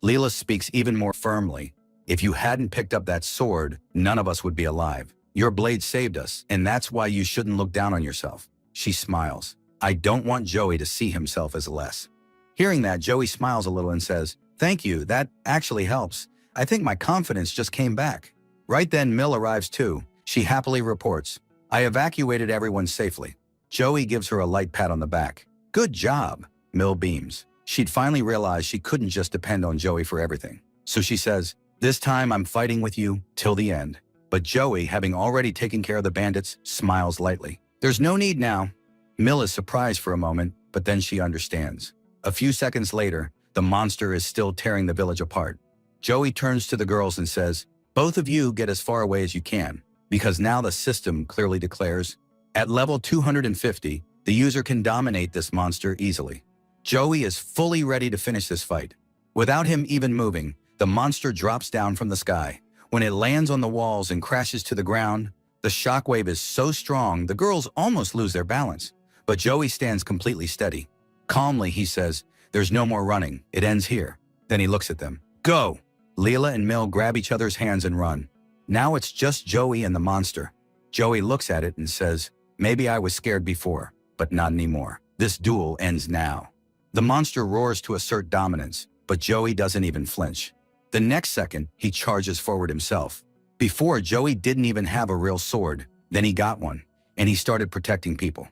Leela speaks even more firmly. "If you hadn't picked up that sword, none of us would be alive. Your blade saved us, and that's why you shouldn't look down on yourself." She smiles. "I don't want Joey to see himself as less." Hearing that, Joey smiles a little and says, "Thank you, that actually helps. I think my confidence just came back." Right then, Mill arrives too. She happily reports, "I evacuated everyone safely." Joey gives her a light pat on the back. "Good job." Mill beams. She'd finally realized she couldn't just depend on Joey for everything. So she says, "This time I'm fighting with you till the end." But Joey, having already taken care of the bandits, smiles lightly. "There's no need now." Mill is surprised for a moment, but then she understands. A few seconds later, the monster is still tearing the village apart. Joey turns to the girls and says, "Both of you get as far away as you can, because now the system clearly declares, at level 250, the user can dominate this monster easily." Joey is fully ready to finish this fight. Without him even moving, the monster drops down from the sky. When it lands on the walls and crashes to the ground, the shockwave is so strong the girls almost lose their balance. But Joey stands completely steady. Calmly, he says, "There's no more running. It ends here." Then he looks at them. "Go!" Leela and Mill grab each other's hands and run. Now it's just Joey and the monster. Joey looks at it and says, "Maybe I was scared before, but not anymore. This duel ends now." The monster roars to assert dominance, but Joey doesn't even flinch. The next second, he charges forward himself. Before, Joey didn't even have a real sword. Then he got one, and he started protecting people.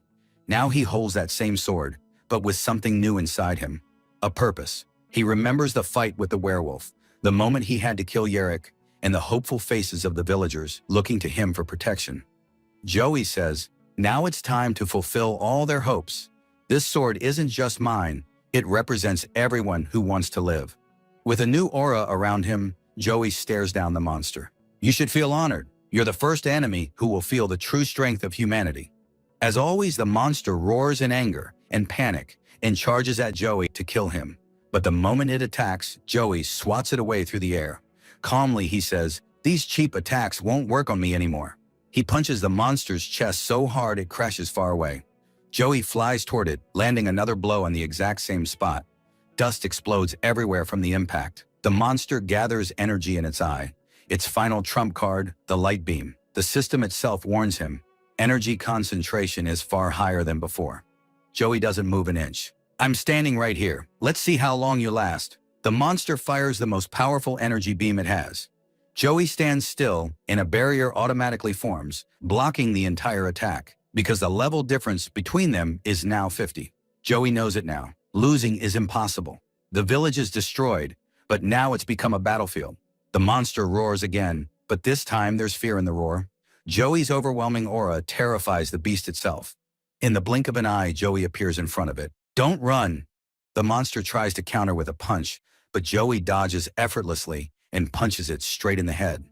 Now he holds that same sword, but with something new inside him. A purpose. He remembers the fight with the werewolf, the moment he had to kill Yerrick, and the hopeful faces of the villagers looking to him for protection. Joey says, "Now it's time to fulfill all their hopes. This sword isn't just mine, it represents everyone who wants to live." With a new aura around him, Joey stares down the monster. You should feel honored. You're the first enemy who will feel the true strength of humanity. As always, the monster roars in anger and panic and charges at Joey to kill him. But the moment it attacks, Joey swats it away through the air. Calmly, he says, "These cheap attacks won't work on me anymore." He punches the monster's chest so hard it crashes far away. Joey flies toward it, landing another blow on the exact same spot. Dust explodes everywhere from the impact. The monster gathers energy in its eye. Its final trump card, the light beam. The system itself warns him. Energy concentration is far higher than before. Joey doesn't move an inch. "I'm standing right here. Let's see how long you last." The monster fires the most powerful energy beam it has. Joey stands still, and a barrier automatically forms, blocking the entire attack, because the level difference between them is now 50. Joey knows it now. Losing is impossible. The village is destroyed, but now it's become a battlefield. The monster roars again, but this time there's fear in the roar. Joey's overwhelming aura terrifies the beast itself. In the blink of an eye, Joey appears in front of it. "Don't run!" The monster tries to counter with a punch, but Joey dodges effortlessly and punches it straight in the head.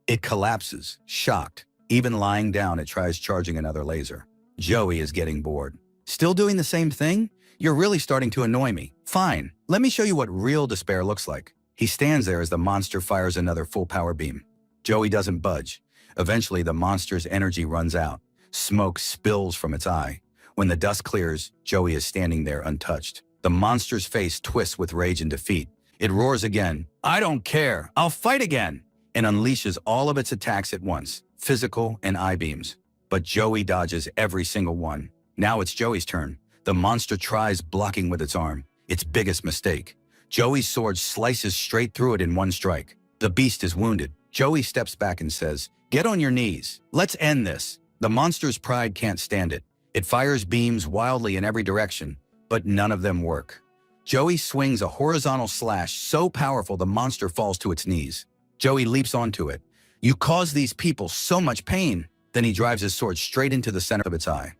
It collapses, shocked. Even lying down, it tries charging another laser. Joey is getting bored. "Still doing the same thing? You're really starting to annoy me. Fine, let me show you what real despair looks like." He stands there as the monster fires another full power beam. Joey doesn't budge. Eventually, the monster's energy runs out. Smoke spills from its eye. When the dust clears, Joey is standing there untouched. The monster's face twists with rage and defeat. It roars again, "I don't care, I'll fight again," and unleashes all of its attacks at once, physical and eye beams. But Joey dodges every single one. Now it's Joey's turn. The monster tries blocking with its arm, its biggest mistake. Joey's sword slices straight through it in one strike. The beast is wounded. Joey steps back and says, "Get on your knees. Let's end this." The monster's pride can't stand it. It fires beams wildly in every direction, but none of them work. Joey swings a horizontal slash so powerful the monster falls to its knees. Joey leaps onto it. "You caused these people so much pain." Then he drives his sword straight into the center of its eye.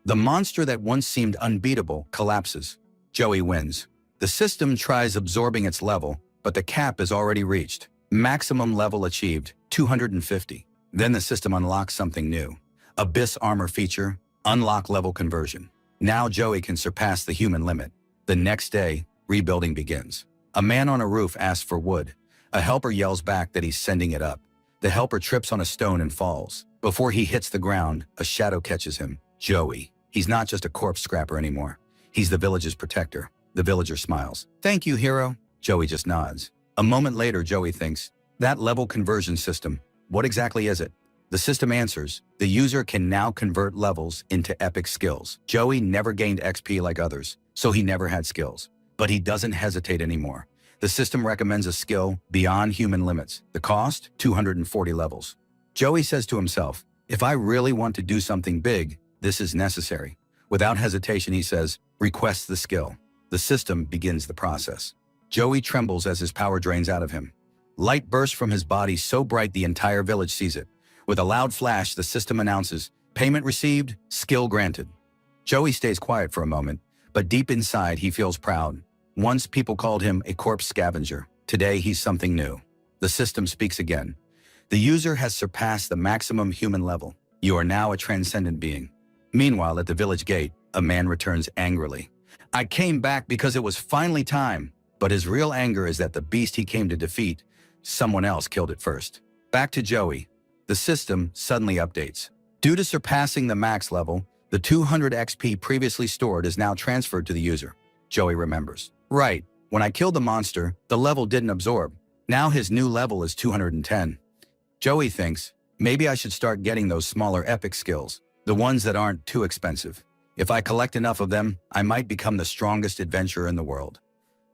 The monster that once seemed unbeatable collapses. Joey wins. The system tries absorbing its level, but the cap is already reached. Maximum level achieved, 250. Then the system unlocks something new. Abyss armor feature, unlock level conversion. Now Joey can surpass the human limit. The next day, rebuilding begins. A man on a roof asks for wood. A helper yells back that he's sending it up. The helper trips on a stone and falls. Before he hits the ground, a shadow catches him. Joey. He's not just a corpse scrapper anymore. He's the village's protector. The villager smiles. "Thank you, hero." Joey just nods. A moment later, Joey thinks, "That level conversion system, what exactly is it?" The system answers, "The user can now convert levels into epic skills." Joey never gained XP like others, so he never had skills. But he doesn't hesitate anymore. The system recommends a skill beyond human limits. The cost, 240 levels. Joey says to himself, "If I really want to do something big, this is necessary." Without hesitation, he says, "Request the skill." The system begins the process. Joey trembles as his power drains out of him. Light bursts from his body so bright the entire village sees it. With a loud flash, the system announces, "Payment received, skill granted." Joey stays quiet for a moment, but deep inside he feels proud. Once people called him a corpse scavenger. Today he's something new. The system speaks again. "The user has surpassed the maximum human level. You are now a transcendent being." Meanwhile, at the village gate, a man returns angrily. "I came back because it was finally time." But his real anger is that the beast he came to defeat, someone else killed it first. Back to Joey. The system suddenly updates. Due to surpassing the max level, the 200 XP previously stored is now transferred to the user. Joey remembers. "Right, when I killed the monster, the level didn't absorb. Now his new level is 210. Joey thinks, maybe I should start getting those smaller epic skills, the ones that aren't too expensive. If I collect enough of them, I might become the strongest adventurer in the world.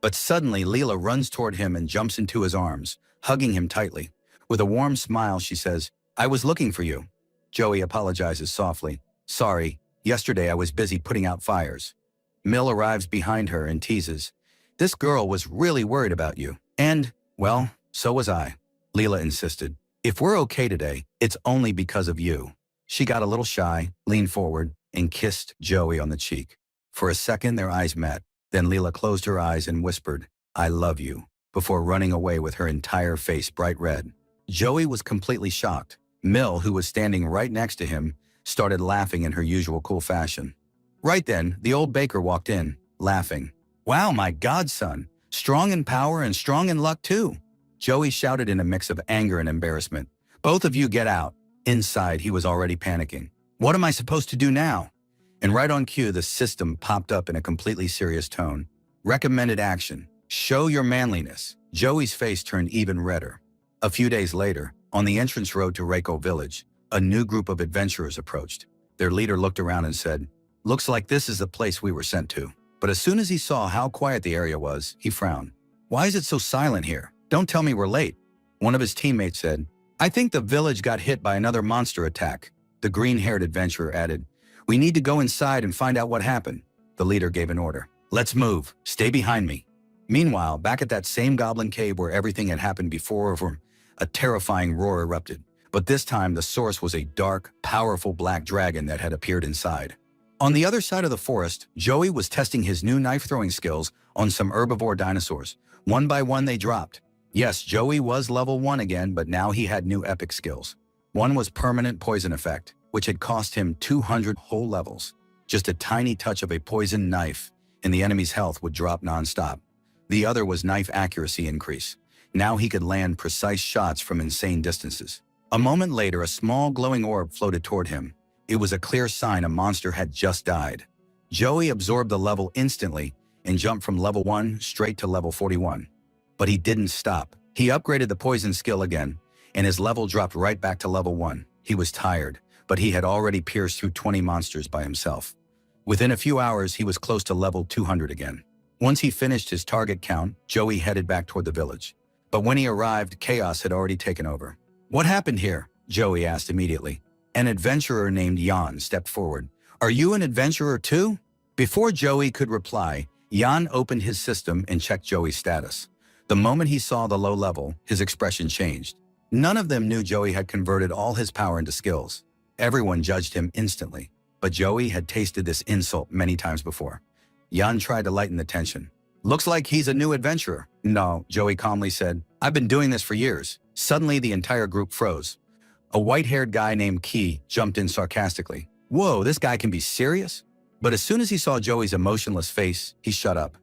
But suddenly, Leela runs toward him and jumps into his arms, hugging him tightly. With a warm smile, she says, "I was looking for you." Joey apologizes softly. "Sorry, yesterday I was busy putting out fires." Mill arrives behind her and teases, "This girl was really worried about you. And, well, so was I." Leela insisted, "If we're okay today, it's only because of you." She got a little shy, leaned forward, and kissed Joey on the cheek. For a second, their eyes met. Then Leela closed her eyes and whispered, "I love you," before running away with her entire face bright red. Joey was completely shocked. Mill, who was standing right next to him, started laughing in her usual cool fashion. Right then, the old baker walked in, laughing. "Wow, my godson! Strong in power and strong in luck too!" Joey shouted in a mix of anger and embarrassment. "Both of you get out." Inside, he was already panicking. "What am I supposed to do now?" And right on cue, the system popped up in a completely serious tone. "Recommended action. Show your manliness." Joey's face turned even redder. A few days later, on the entrance road to Reiko village, a new group of adventurers approached. Their leader looked around and said, "Looks like this is the place we were sent to." But as soon as he saw how quiet the area was, he frowned. "Why is it so silent here? Don't tell me we're late." One of his teammates said, "I think the village got hit by another monster attack." The green-haired adventurer added, "We need to go inside and find out what happened." The leader gave an order. "Let's move. Stay behind me." Meanwhile, back at that same goblin cave where everything had happened before, a terrifying roar erupted. But this time, the source was a dark, powerful black dragon that had appeared inside. On the other side of the forest, Joey was testing his new knife-throwing skills on some herbivore dinosaurs. One by one, they dropped. Yes, Joey was level 1 again, but now he had new epic skills. One was permanent poison effect, which had cost him 200 whole levels. Just a tiny touch of a poisoned knife, and the enemy's health would drop non-stop. The other was knife accuracy increase. Now he could land precise shots from insane distances. A moment later, a small glowing orb floated toward him. It was a clear sign a monster had just died. Joey absorbed the level instantly and jumped from level 1 straight to level 41. But he didn't stop. He upgraded the poison skill again, and his level dropped right back to level 1. He was tired, but he had already pierced through 20 monsters by himself. Within a few hours, he was close to level 200 again. Once he finished his target count, Joey headed back toward the village. But when he arrived, chaos had already taken over. "What happened here?" Joey asked immediately. An adventurer named Jan stepped forward. "Are you an adventurer too?" Before Joey could reply, Jan opened his system and checked Joey's status. The moment he saw the low level, his expression changed. None of them knew Joey had converted all his power into skills. Everyone judged him instantly, but Joey had tasted this insult many times before. Jan tried to lighten the tension. "Looks like he's a new adventurer." "No," Joey calmly said. "I've been doing this for years." Suddenly, the entire group froze. A white-haired guy named Key jumped in sarcastically. "Whoa, this guy can be serious?" But as soon as he saw Joey's emotionless face, he shut up.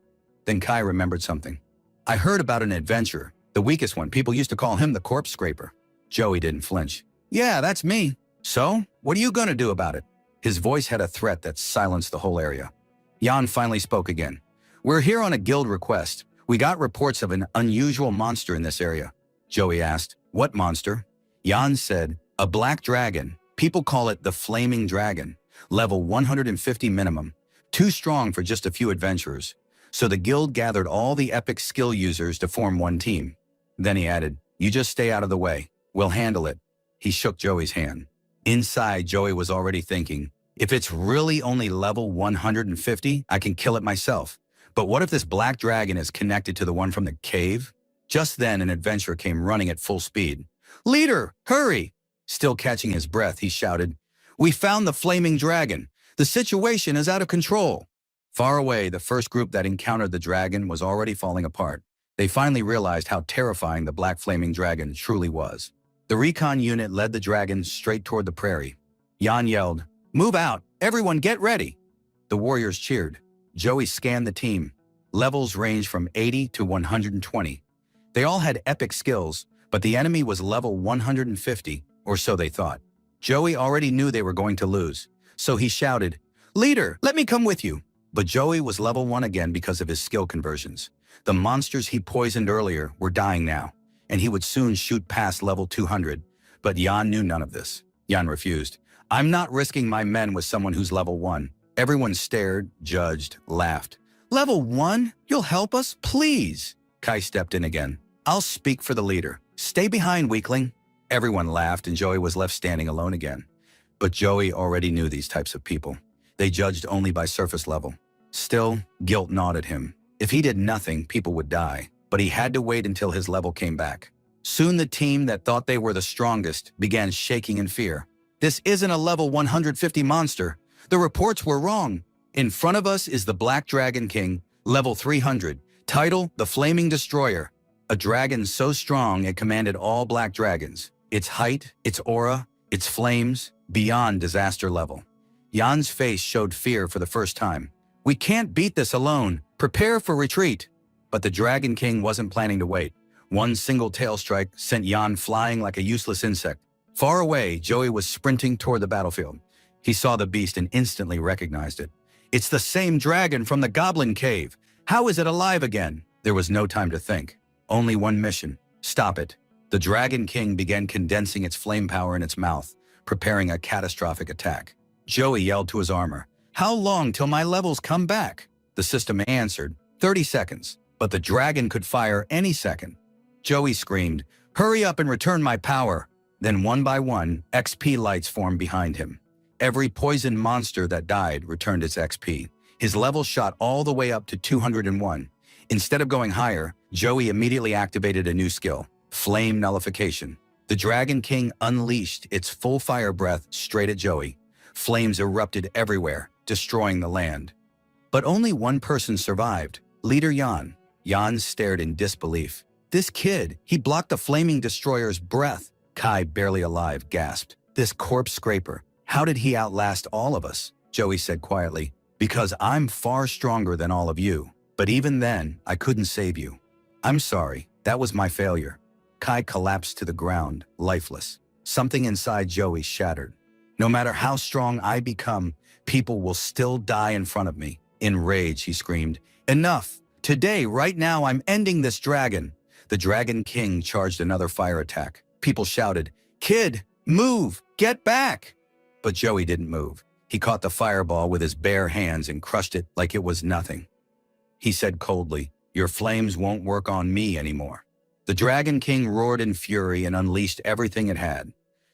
Then Kai remembered something. "I heard about an adventurer, the weakest one. People used to call him the corpse scraper." Joey didn't flinch. "Yeah, that's me." "So, what are you gonna do about it?" His voice had a threat that silenced the whole area. Jan finally spoke again. "We're here on a guild request. We got reports of an unusual monster in this area." Joey asked, "What monster?" Jan said, "A black dragon. People call it the Flaming Dragon. Level 150 minimum. Too strong for just a few adventurers. So the guild gathered all the epic skill users to form one team." Then he added, "You just stay out of the way. We'll handle it." He shook Joey's hand. Inside, Joey was already thinking, if it's really only level 150, I can kill it myself. But what if this black dragon is connected to the one from the cave? Just then, an adventurer came running at full speed. "Leader, hurry!" Still catching his breath, he shouted, "We found the Flaming Dragon. The situation is out of control." Far away, the first group that encountered the dragon was already falling apart. They finally realized how terrifying the black flaming dragon truly was. The recon unit led the dragon straight toward the prairie. Jan yelled, "Move out! Everyone get ready!" The warriors cheered. Joey scanned the team. Levels ranged from 80 to 120. They all had epic skills, but the enemy was level 150, or so they thought. Joey already knew they were going to lose, so he shouted, "Leader, let me come with you." But Joey was level 1 again because of his skill conversions. The monsters he poisoned earlier were dying now, and he would soon shoot past level 200. But Jan knew none of this. Jan refused. "I'm not risking my men with someone who's level 1. Everyone stared, judged, laughed. "Level 1? You'll help us? Please!" Kai stepped in again. "I'll speak for the leader. Stay behind, weakling." Everyone laughed, and Joey was left standing alone again. But Joey already knew these types of people. They judged only by surface level. Still, guilt gnawed at him. If he did nothing, people would die. But he had to wait until his level came back. Soon the team that thought they were the strongest began shaking in fear. "This isn't a level 150 monster. The reports were wrong. In front of us is the Black Dragon King, level 300. Title, the Flaming Destroyer." A dragon so strong it commanded all black dragons. Its height, its aura, its flames, beyond disaster level. Jan's face showed fear for the first time. "We can't beat this alone. Prepare for retreat." But the Dragon King wasn't planning to wait. One single tail strike sent Jan flying like a useless insect. Far away, Joey was sprinting toward the battlefield. He saw the beast and instantly recognized it. "It's the same dragon from the Goblin Cave. How is it alive again?" There was no time to think. Only one mission: stop it. The Dragon King began condensing its flame power in its mouth, preparing a catastrophic attack. Joey yelled to his armor, "How long till my levels come back?" The system answered, 30 seconds, but the dragon could fire any second. Joey screamed, "Hurry up and return my power." Then one by one, XP lights formed behind him. Every poisoned monster that died returned its XP. His level shot all the way up to 201. Instead of going higher, Joey immediately activated a new skill, Flame Nullification. The Dragon King unleashed its full fire breath straight at Joey. Flames erupted everywhere, destroying the land. But only one person survived, Leader Jan. Jan stared in disbelief. "This kid, he blocked the flaming destroyer's breath." Kai, barely alive, gasped. "This corpse scraper, how did he outlast all of us?" Joey said quietly, "Because I'm far stronger than all of you. But even then, I couldn't save you. I'm sorry, that was my failure." Kai collapsed to the ground, lifeless. Something inside Joey shattered. "No matter how strong I become, people will still die in front of me." In rage, he screamed, "Enough! Today, right now, I'm ending this dragon." The Dragon King charged another fire attack. People shouted, "Kid, move! Get back!" But Joey didn't move. He caught the fireball with his bare hands and crushed it like it was nothing. He said coldly, "Your flames won't work on me anymore." The Dragon King roared in fury and unleashed everything it had.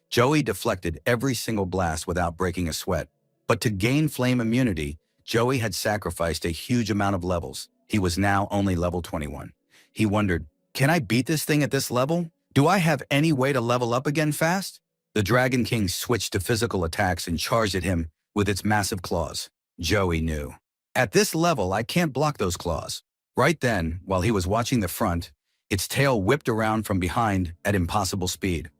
Joey deflected every single blast without breaking a sweat. But to gain flame immunity, Joey had sacrificed a huge amount of levels. He was now only level 21. He wondered, "Can I beat this thing at this level? Do I have any way to level up again fast?" The Dragon King switched to physical attacks and charged at him with its massive claws. Joey knew, "At this level, I can't block those claws." Right then, while he was watching the front, its tail whipped around from behind at impossible speed.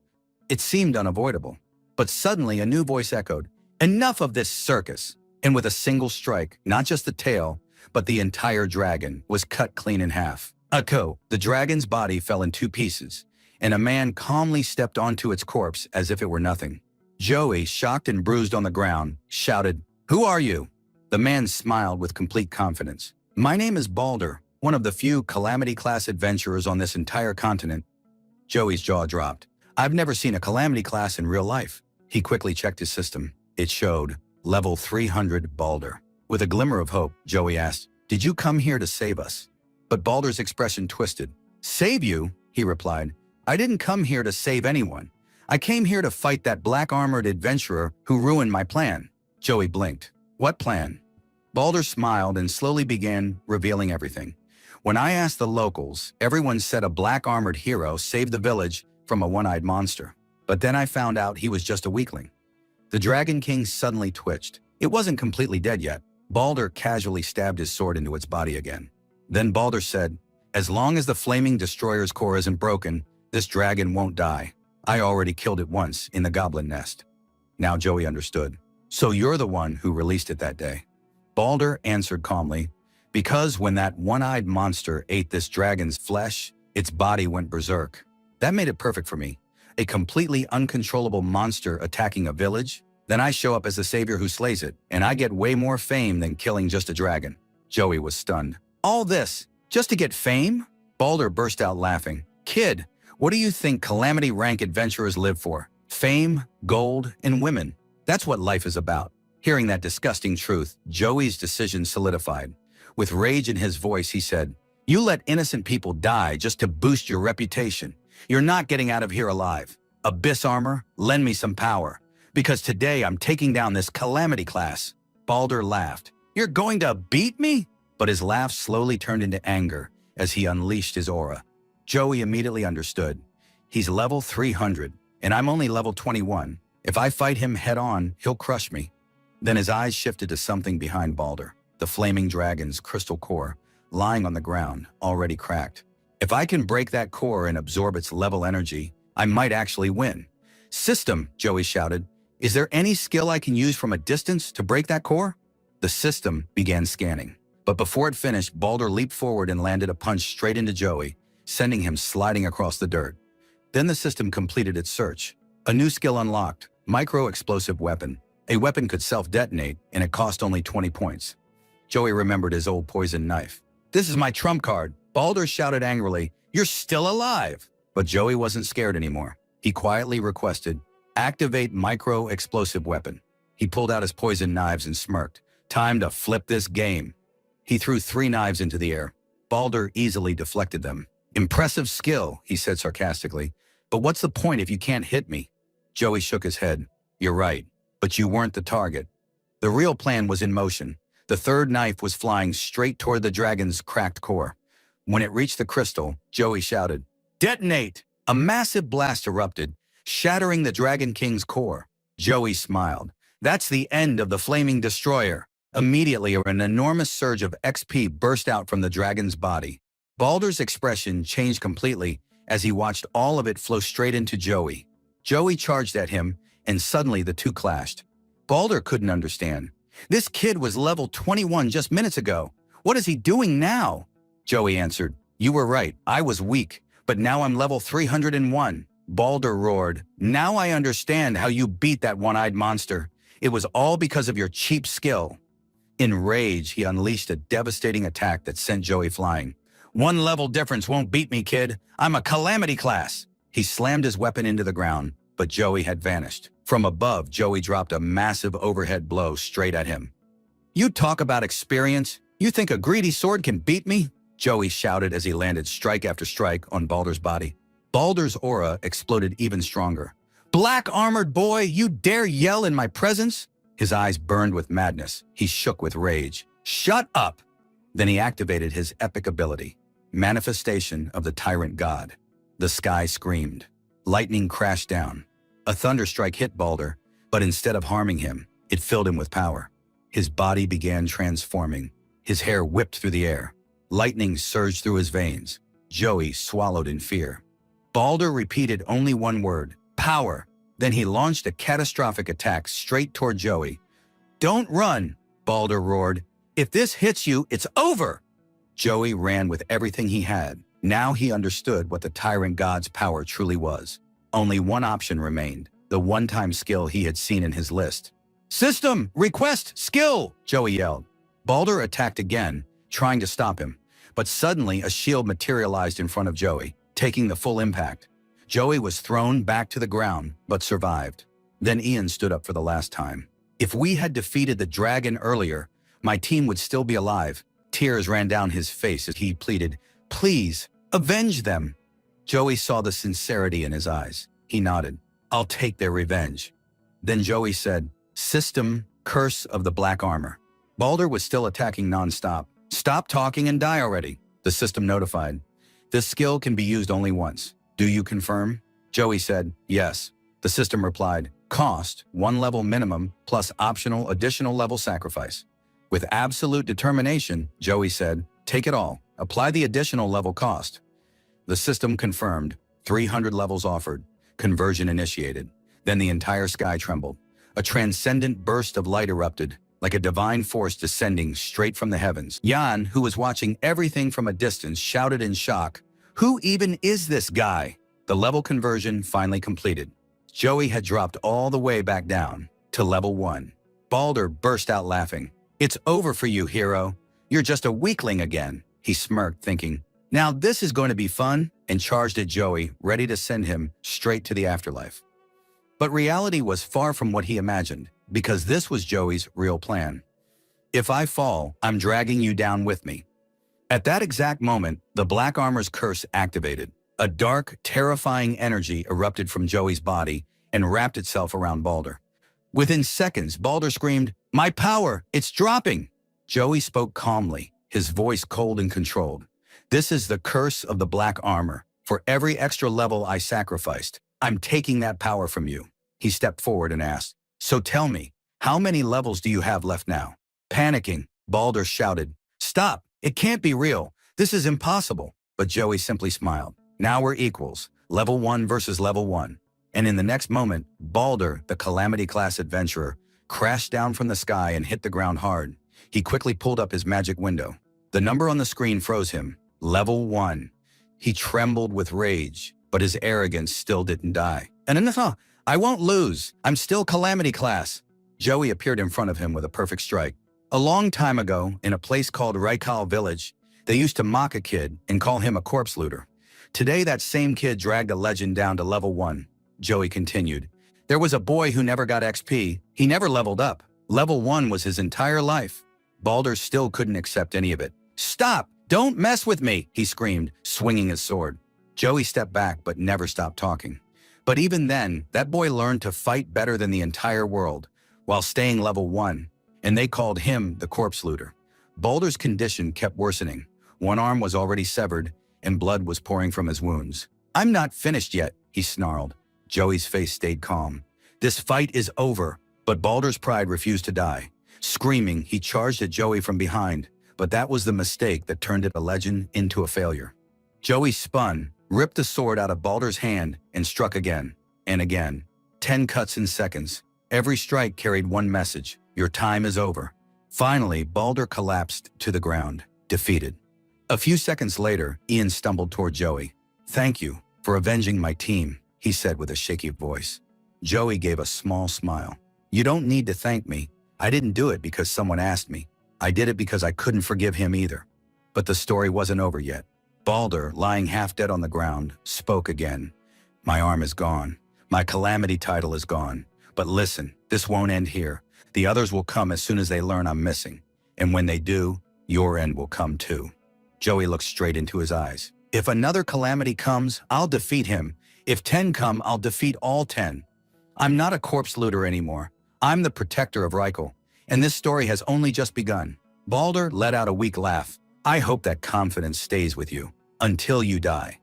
It seemed unavoidable. But suddenly a new voice echoed, "Enough of this circus!" And with a single strike, not just the tail, but the entire dragon was cut clean in half. The dragon's body fell in two pieces, and a man calmly stepped onto its corpse as if it were nothing. Joey, shocked and bruised on the ground, shouted, "Who are you?" The man smiled with complete confidence. "My name is Balder, one of the few Calamity-class adventurers on this entire continent." Joey's jaw dropped. "I've never seen a Calamity class in real life." He quickly checked his system. It showed, level 300 Balder. With a glimmer of hope, Joey asked, "Did you come here to save us?" But Balder's expression twisted. "Save you?" he replied. "I didn't come here to save anyone. I came here to fight that black-armored adventurer who ruined my plan." Joey blinked. "What plan?" Balder smiled and slowly began revealing everything. "When I asked the locals, everyone said a black-armored hero saved the village from a one-eyed monster. But then I found out he was just a weakling." The Dragon King suddenly twitched. It wasn't completely dead yet. Balder casually stabbed his sword into its body again. Then Balder said, "As long as the flaming destroyer's core isn't broken, this dragon won't die. I already killed it once in the goblin nest." Now Joey understood. "So you're the one who released it that day?" Balder answered calmly, "Because when that one-eyed monster ate this dragon's flesh, its body went berserk. That made it perfect for me. A completely uncontrollable monster attacking a village, then I show up as the savior who slays it, and I get way more fame than killing just a dragon." Joey was stunned. "All this, just to get fame?" Balder burst out laughing. "Kid, what do you think Calamity rank adventurers live for? Fame, gold, and women. That's what life is about." Hearing that disgusting truth, Joey's decision solidified. With rage in his voice, he said, "You let innocent people die just to boost your reputation. You're not getting out of here alive. Abyss armor, lend me some power. Because today I'm taking down this Calamity class." Balder laughed. "You're going to beat me?" But his laugh slowly turned into anger as he unleashed his aura. Joey immediately understood. He's level 300, and I'm only level 21. If I fight him head-on, he'll crush me. Then his eyes shifted to something behind Balder, the flaming dragon's crystal core, lying on the ground, already cracked. If I can break that core and absorb its level energy, I might actually win. System, Joey shouted. Is there any skill I can use from a distance to break that core? The system began scanning. But before it finished, Balder leaped forward and landed a punch straight into Joey, sending him sliding across the dirt. Then the system completed its search. A new skill unlocked, micro-explosive weapon. A weapon could self-detonate, and it cost only 20 points. Joey remembered his old poison knife. This is my trump card. Balder shouted angrily, You're still alive! But Joey wasn't scared anymore. He quietly requested, Activate micro-explosive weapon. He pulled out his poison knives and smirked. Time to flip this game. He threw 3 knives into the air. Balder easily deflected them. Impressive skill, he said sarcastically. But what's the point if you can't hit me? Joey shook his head. You're right, but you weren't the target. The real plan was in motion. The third knife was flying straight toward the dragon's cracked core. When it reached the crystal, Joey shouted, Detonate! A massive blast erupted, shattering the Dragon King's core. Joey smiled. That's the end of the flaming destroyer. Immediately, an enormous surge of XP burst out from the dragon's body. Balder's expression changed completely as he watched all of it flow straight into Joey. Joey charged at him, and suddenly the two clashed. Balder couldn't understand. This kid was level 21 just minutes ago. What is he doing now? Joey answered, You were right, I was weak, but now I'm level 301. Balder roared, Now I understand how you beat that one-eyed monster. It was all because of your cheap skill. In rage, he unleashed a devastating attack that sent Joey flying. One level difference won't beat me, kid. I'm a calamity class. He slammed his weapon into the ground, but Joey had vanished. From above, Joey dropped a massive overhead blow straight at him. You talk about experience? You think a greedy sword can beat me? Joey shouted as he landed strike after strike on Balder's body. Balder's aura exploded even stronger. Black-armored boy, you dare yell in my presence? His eyes burned with madness. He shook with rage. Shut up! Then he activated his epic ability, Manifestation of the Tyrant God. The sky screamed. Lightning crashed down. A thunderstrike hit Balder, but instead of harming him, it filled him with power. His body began transforming. His hair whipped through the air. Lightning surged through his veins. Joey swallowed in fear. Balder repeated only one word, power. Then he launched a catastrophic attack straight toward Joey. Don't run, Balder roared. If this hits you, it's over. Joey ran with everything he had. Now he understood what the Tyrant God's power truly was. Only one option remained, the one-time skill he had seen in his list. System, request, skill, Joey yelled. Balder attacked again, trying to stop him. But suddenly a shield materialized in front of Joey, taking the full impact. Joey was thrown back to the ground, but survived. Then Ian stood up for the last time. If we had defeated the dragon earlier, my team would still be alive. Tears ran down his face as he pleaded, Please, avenge them. Joey saw the sincerity in his eyes. He nodded. I'll take their revenge. Then Joey said, System, curse of the black armor. Balder was still attacking nonstop. Stop talking and die already, the system notified. This skill can be used only once. Do you confirm? Joey said, yes. The system replied, cost, 1 level minimum, plus optional additional level sacrifice. With absolute determination, Joey said, take it all. Apply the additional level cost. The system confirmed, 300 levels offered. Conversion initiated. Then the entire sky trembled. A transcendent burst of light erupted, like a divine force descending straight from the heavens. Jan, who was watching everything from a distance, shouted in shock, Who even is this guy? The level conversion finally completed. Joey had dropped all the way back down to level 1. Balder burst out laughing. It's over for you, hero. You're just a weakling again. He smirked, thinking, now this is going to be fun, and charged at Joey, ready to send him straight to the afterlife. But reality was far from what he imagined, because this was Joey's real plan. If I fall, I'm dragging you down with me. At that exact moment, the Black Armor's curse activated. A dark, terrifying energy erupted from Joey's body and wrapped itself around Balder. Within seconds, Balder screamed, My power! It's dropping! Joey spoke calmly, his voice cold and controlled. This is the curse of the Black Armor. For every extra level I sacrificed, I'm taking that power from you. He stepped forward and asked, So tell me, how many levels do you have left now? Panicking, Balder shouted, Stop! It can't be real. This is impossible. but Joey simply smiled. Now we're equals, level 1 versus level 1. And in the next moment, Balder, the Calamity-class adventurer, crashed down from the sky and hit the ground hard. He quickly pulled up his magic window. The number on the screen froze him. Level 1. He trembled with rage, but his arrogance still didn't die. And I won't lose. I'm still Calamity class. Joey appeared in front of him with a perfect strike. A long time ago, in a place called Raikal Village, they used to mock a kid and call him a corpse looter. Today, that same kid dragged a legend down to level 1. Joey continued. There was a boy who never got XP. He never leveled up. Level 1 was his entire life. Balder still couldn't accept any of it. Stop! Don't mess with me, he screamed, swinging his sword. Joey stepped back but never stopped talking. But even then, that boy learned to fight better than the entire world, while staying level 1, and they called him the corpse looter. Balder's condition kept worsening. One arm was already severed, and blood was pouring from his wounds. I'm not finished yet, he snarled. Joey's face stayed calm. This fight is over, but Balder's pride refused to die. Screaming, he charged at Joey from behind, but that was the mistake that turned a legend into a failure. Joey spun, ripped the sword out of Balder's hand, and struck again, and again. 10 cuts in seconds. Every strike carried one message: your time is over. Finally, Balder collapsed to the ground, defeated. A few seconds later, Ian stumbled toward Joey. Thank you for avenging my team, he said with a shaky voice. Joey gave a small smile. You don't need to thank me. I didn't do it because someone asked me. I did it because I couldn't forgive him either. But the story wasn't over yet. Balder, lying half dead on the ground, spoke again. My arm is gone. My Calamity title is gone. But listen, this won't end here. The others will come as soon as they learn I'm missing. And when they do, your end will come too. Joey looked straight into his eyes. If another Calamity comes, I'll defeat him. If 10 come, I'll defeat all 10. I'm not a corpse looter anymore. I'm the protector of Raikal. And this story has only just begun. Balder let out a weak laugh. I hope that confidence stays with you until you die.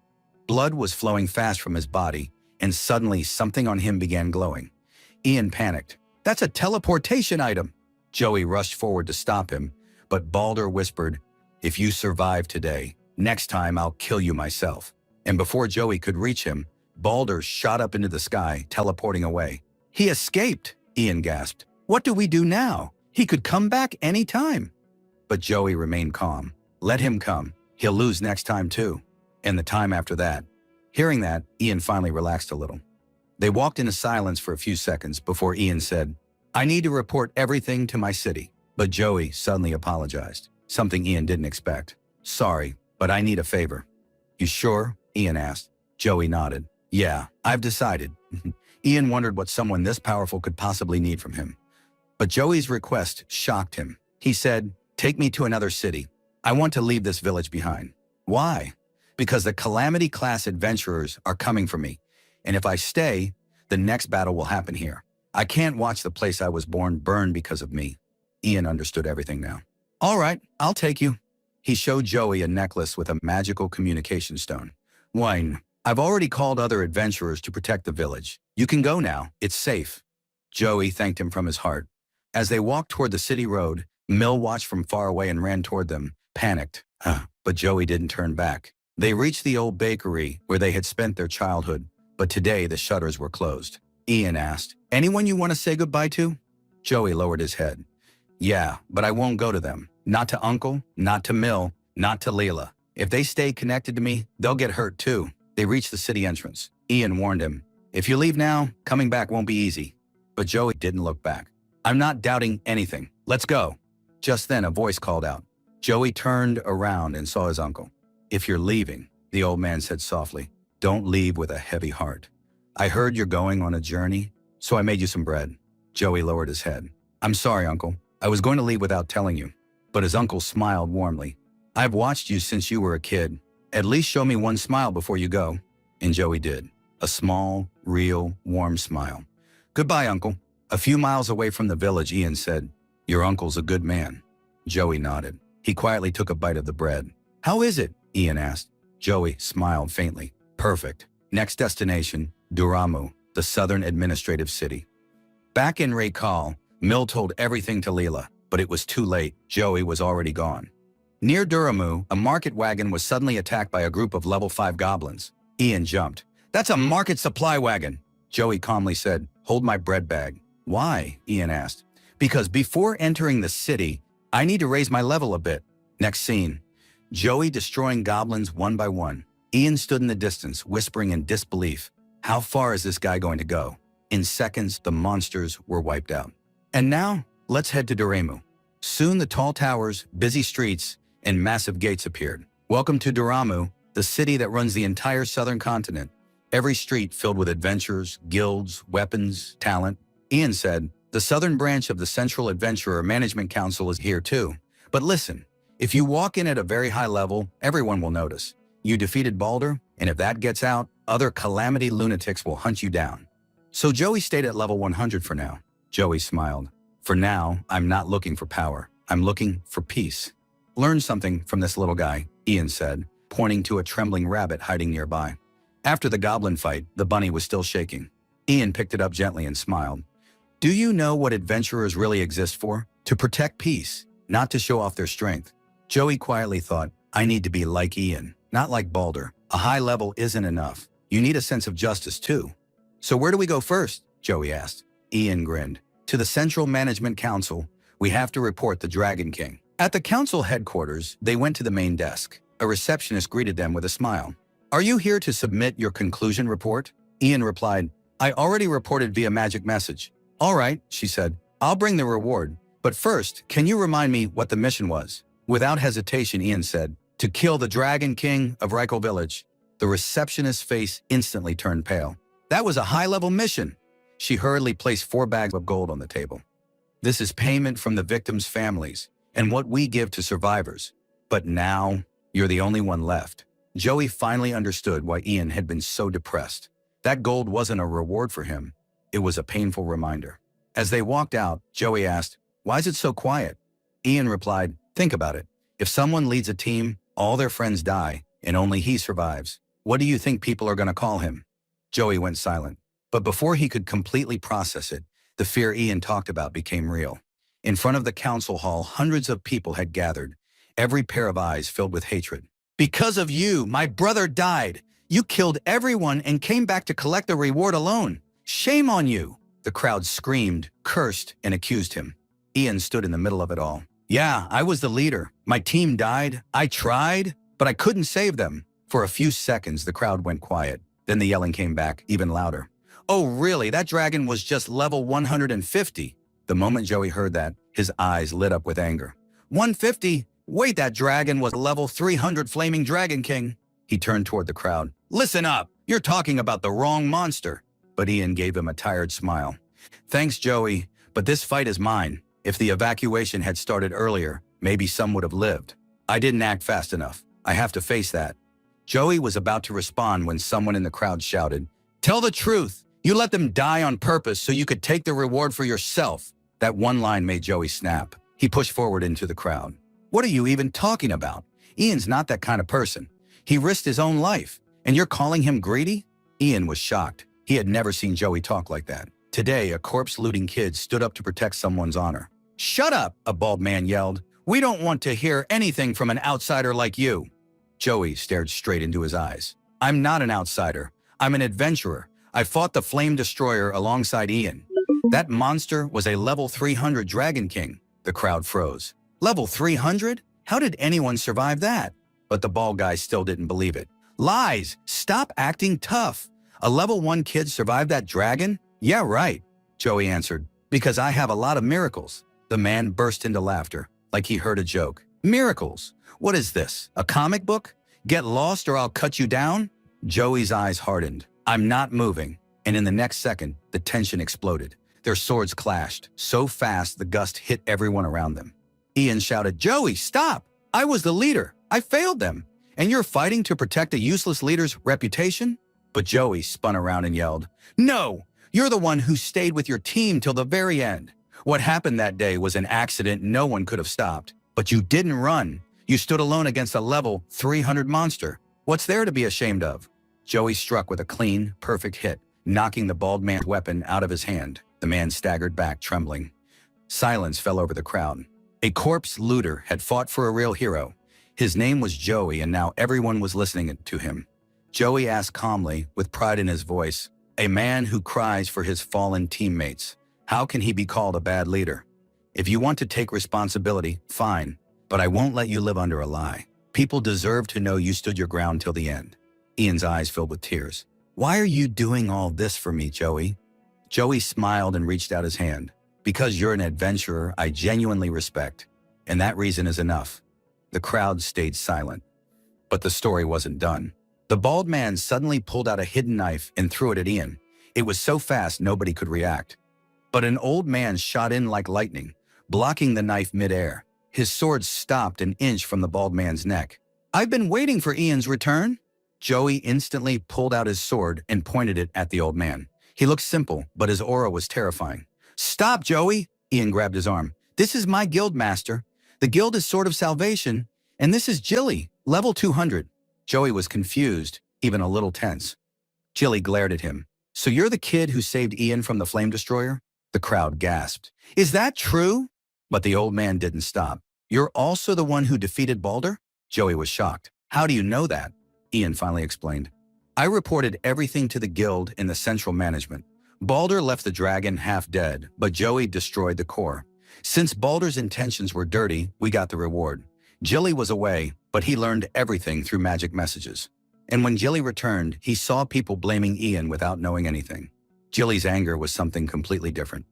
Blood was flowing fast from his body, and suddenly something on him began glowing. Ian panicked. That's a teleportation item. Joey rushed forward to stop him, but Balder whispered, if you survive today, next time I'll kill you myself. And before Joey could reach him, Balder shot up into the sky, teleporting away. He escaped, Ian gasped. What do we do now? He could come back any time. But Joey remained calm. Let him come. He'll lose next time too. And the time after that. Hearing that, Ian finally relaxed a little. They walked into silence for a few seconds before Ian said, I need to report everything to my city. But Joey suddenly apologized, something Ian didn't expect. Sorry, but I need a favor. You sure? Ian asked. Joey nodded. Yeah, I've decided. Ian wondered what someone this powerful could possibly need from him. But Joey's request shocked him. He said, take me to another city. I want to leave this village behind. Why? Because the Calamity-class adventurers are coming for me. And if I stay, the next battle will happen here. I can't watch the place I was born burn because of me. Ian understood everything now. All right, I'll take you. He showed Joey a necklace with a magical communication stone. Wine, I've already called other adventurers to protect the village. You can go now. It's safe. Joey thanked him from his heart. As they walked toward the city road, Mill watched from far away and ran toward them, panicked. But Joey didn't turn back. They reached the old bakery where they had spent their childhood, but today the shutters were closed. Ian asked, anyone you want to say goodbye to? Joey lowered his head. Yeah, but I won't go to them. Not to Uncle, not to Mill, not to Leela. If they stay connected to me, they'll get hurt too. They reached the city entrance. Ian warned him, if you leave now, coming back won't be easy. But Joey didn't look back. I'm not doubting anything. Let's go. Just then a voice called out. Joey turned around and saw his uncle. If you're leaving, the old man said softly, don't leave with a heavy heart. I heard you're going on a journey, so I made you some bread. Joey lowered his head. I'm sorry, Uncle. I was going to leave without telling you. But his uncle smiled warmly. I've watched you since you were a kid. At least show me one smile before you go. And Joey did. A small, real, warm smile. Goodbye, Uncle. A few miles away from the village, Ian said, your uncle's a good man. Joey nodded. He quietly took a bite of the bread. How is it? Ian asked. Joey smiled faintly. Perfect. Next destination, Duramu, the southern administrative city. Back in Raikal, Mill told everything to Leela, but it was too late. Joey was already gone. Near Duramu, a market wagon was suddenly attacked by a group of level 5 goblins. Ian jumped. "That's a market supply wagon," Joey calmly said. "Hold my bread bag." "Why?" Ian asked. "Because before entering the city, I need to raise my level a bit." Next scene. Joey destroying goblins one by one. Ian stood in the distance, whispering in disbelief. How far is this guy going to go? In seconds, the monsters were wiped out. And now, let's head to Duramu. Soon the tall towers, busy streets, and massive gates appeared. Welcome to Duramu, the city that runs the entire southern continent. Every street filled with adventurers, guilds, weapons, talent. Ian said, "The southern branch of the Central Adventurer Management Council is here too. But listen, if you walk in at a very high level, everyone will notice. You defeated Baldur, and if that gets out, other calamity lunatics will hunt you down." So Joey stayed at level 100 for now. Joey smiled. "For now, I'm not looking for power. I'm looking for peace." "Learn something from this little guy," Ian said, pointing to a trembling rabbit hiding nearby. After the goblin fight, the bunny was still shaking. Ian picked it up gently and smiled. "Do you know what adventurers really exist for? To protect peace, not to show off their strength." Joey quietly thought, "I need to be like Ian, not like Baldur. A high level isn't enough. You need a sense of justice too." "So where do we go first?" Joey asked. Ian grinned. "To the Central Management Council. We have to report the Dragon King." At the council headquarters, they went to the main desk. A receptionist greeted them with a smile. "Are you here to submit your conclusion report?" Ian replied, "I already reported via magic message." "All right," she said. "I'll bring the reward. But first, can you remind me what the mission was?" Without hesitation, Ian said, "To kill the Dragon King of Reichel Village." The receptionist's face instantly turned pale. "That was a high-level mission." She hurriedly placed 4 bags of gold on the table. "This is payment from the victims' families and what we give to survivors. But now, you're the only one left." Joey finally understood why Ian had been so depressed. That gold wasn't a reward for him. It was a painful reminder. As they walked out, Joey asked, "Why is it so quiet?" Ian replied, "Think about it. If someone leads a team, all their friends die, and only he survives. What do you think people are going to call him?" Joey went silent. But before he could completely process it, the fear Ian talked about became real. In front of the council hall, hundreds of people had gathered, every pair of eyes filled with hatred. "Because of you, my brother died. You killed everyone and came back to collect the reward alone. Shame on you!" The crowd screamed, cursed, and accused him. Ian stood in the middle of it all. "Yeah, I was the leader. My team died. I tried, but I couldn't save them." For a few seconds, the crowd went quiet. Then the yelling came back, even louder. "Oh, really? That dragon was just level 150. The moment Joey heard that, his eyes lit up with anger. 150? Wait, that dragon was level 300 Flaming Dragon King." He turned toward the crowd. "Listen up. You're talking about the wrong monster." But Ian gave him a tired smile. "Thanks, Joey, but this fight is mine. If the evacuation had started earlier, maybe some would have lived. I didn't act fast enough. I have to face that." Joey was about to respond when someone in the crowd shouted, "Tell the truth. You let them die on purpose so you could take the reward for yourself." That one line made Joey snap. He pushed forward into the crowd. "What are you even talking about? Ian's not that kind of person. He risked his own life, and you're calling him greedy?" Ian was shocked. He had never seen Joey talk like that. Today, a corpse-looting kid stood up to protect someone's honor. "Shut up," a bald man yelled. "We don't want to hear anything from an outsider like you." Joey stared straight into his eyes. "I'm not an outsider. I'm an adventurer. I fought the Flame Destroyer alongside Ian. That monster was a level 300 Dragon King." The crowd froze. "Level 300? How did anyone survive that?" But the bald guy still didn't believe it. "Lies! Stop acting tough. A level 1 kid survived that dragon?" "Yeah, right," Joey answered. "Because I have a lot of miracles." The man burst into laughter, like he heard a joke. "Miracles? What is this, a comic book? Get lost or I'll cut you down?" Joey's eyes hardened. "I'm not moving." And in the next second, the tension exploded. Their swords clashed, so fast the gust hit everyone around them. Ian shouted, "Joey, stop! I was the leader. I failed them. And you're fighting to protect a useless leader's reputation?" But Joey spun around and yelled, "No! You're the one who stayed with your team till the very end. What happened that day was an accident no one could have stopped. But you didn't run. You stood alone against a level 300 monster. What's there to be ashamed of?" Joey struck with a clean, perfect hit, knocking the bald man's weapon out of his hand. The man staggered back, trembling. Silence fell over the crowd. A corpse looter had fought for a real hero, His name was Joey, and now everyone was listening to him. Joey asked calmly, with pride in his voice, "A man who cries for his fallen teammates, how can he be called a bad leader? If you want to take responsibility, fine, but I won't let you live under a lie. People deserve to know you stood your ground till the end." Ian's eyes filled with tears. "Why are you doing all this for me, Joey?" Joey smiled and reached out his hand. "Because you're an adventurer I genuinely respect, and that reason is enough." The crowd stayed silent. But the story wasn't done. The bald man suddenly pulled out a hidden knife and threw it at Ian. It was so fast nobody could react. But an old man shot in like lightning, blocking the knife midair. His sword stopped an inch from the bald man's neck. "I've been waiting for Ian's return." Joey instantly pulled out his sword and pointed it at the old man. He looked simple, but his aura was terrifying. "Stop, Joey!" Ian grabbed his arm. "This is my guild, master. The guild is Sword of Salvation, and this is Jilly, level 200. Joey was confused, even a little tense. Jilly glared at him. "So you're the kid who saved Ian from the flame destroyer?" The crowd gasped. "Is that true?" But the old man didn't stop. "You're also the one who defeated Balder?" Joey was shocked. "How do you know that?" Ian finally explained. "I reported everything to the guild in the central management. Balder left the dragon half dead, but Joey destroyed the core. Since Balder's intentions were dirty, we got the reward. Jilly was away, but he learned everything through magic messages. And when Jilly returned, he saw people blaming Ian without knowing anything. Jilly's anger was something completely different.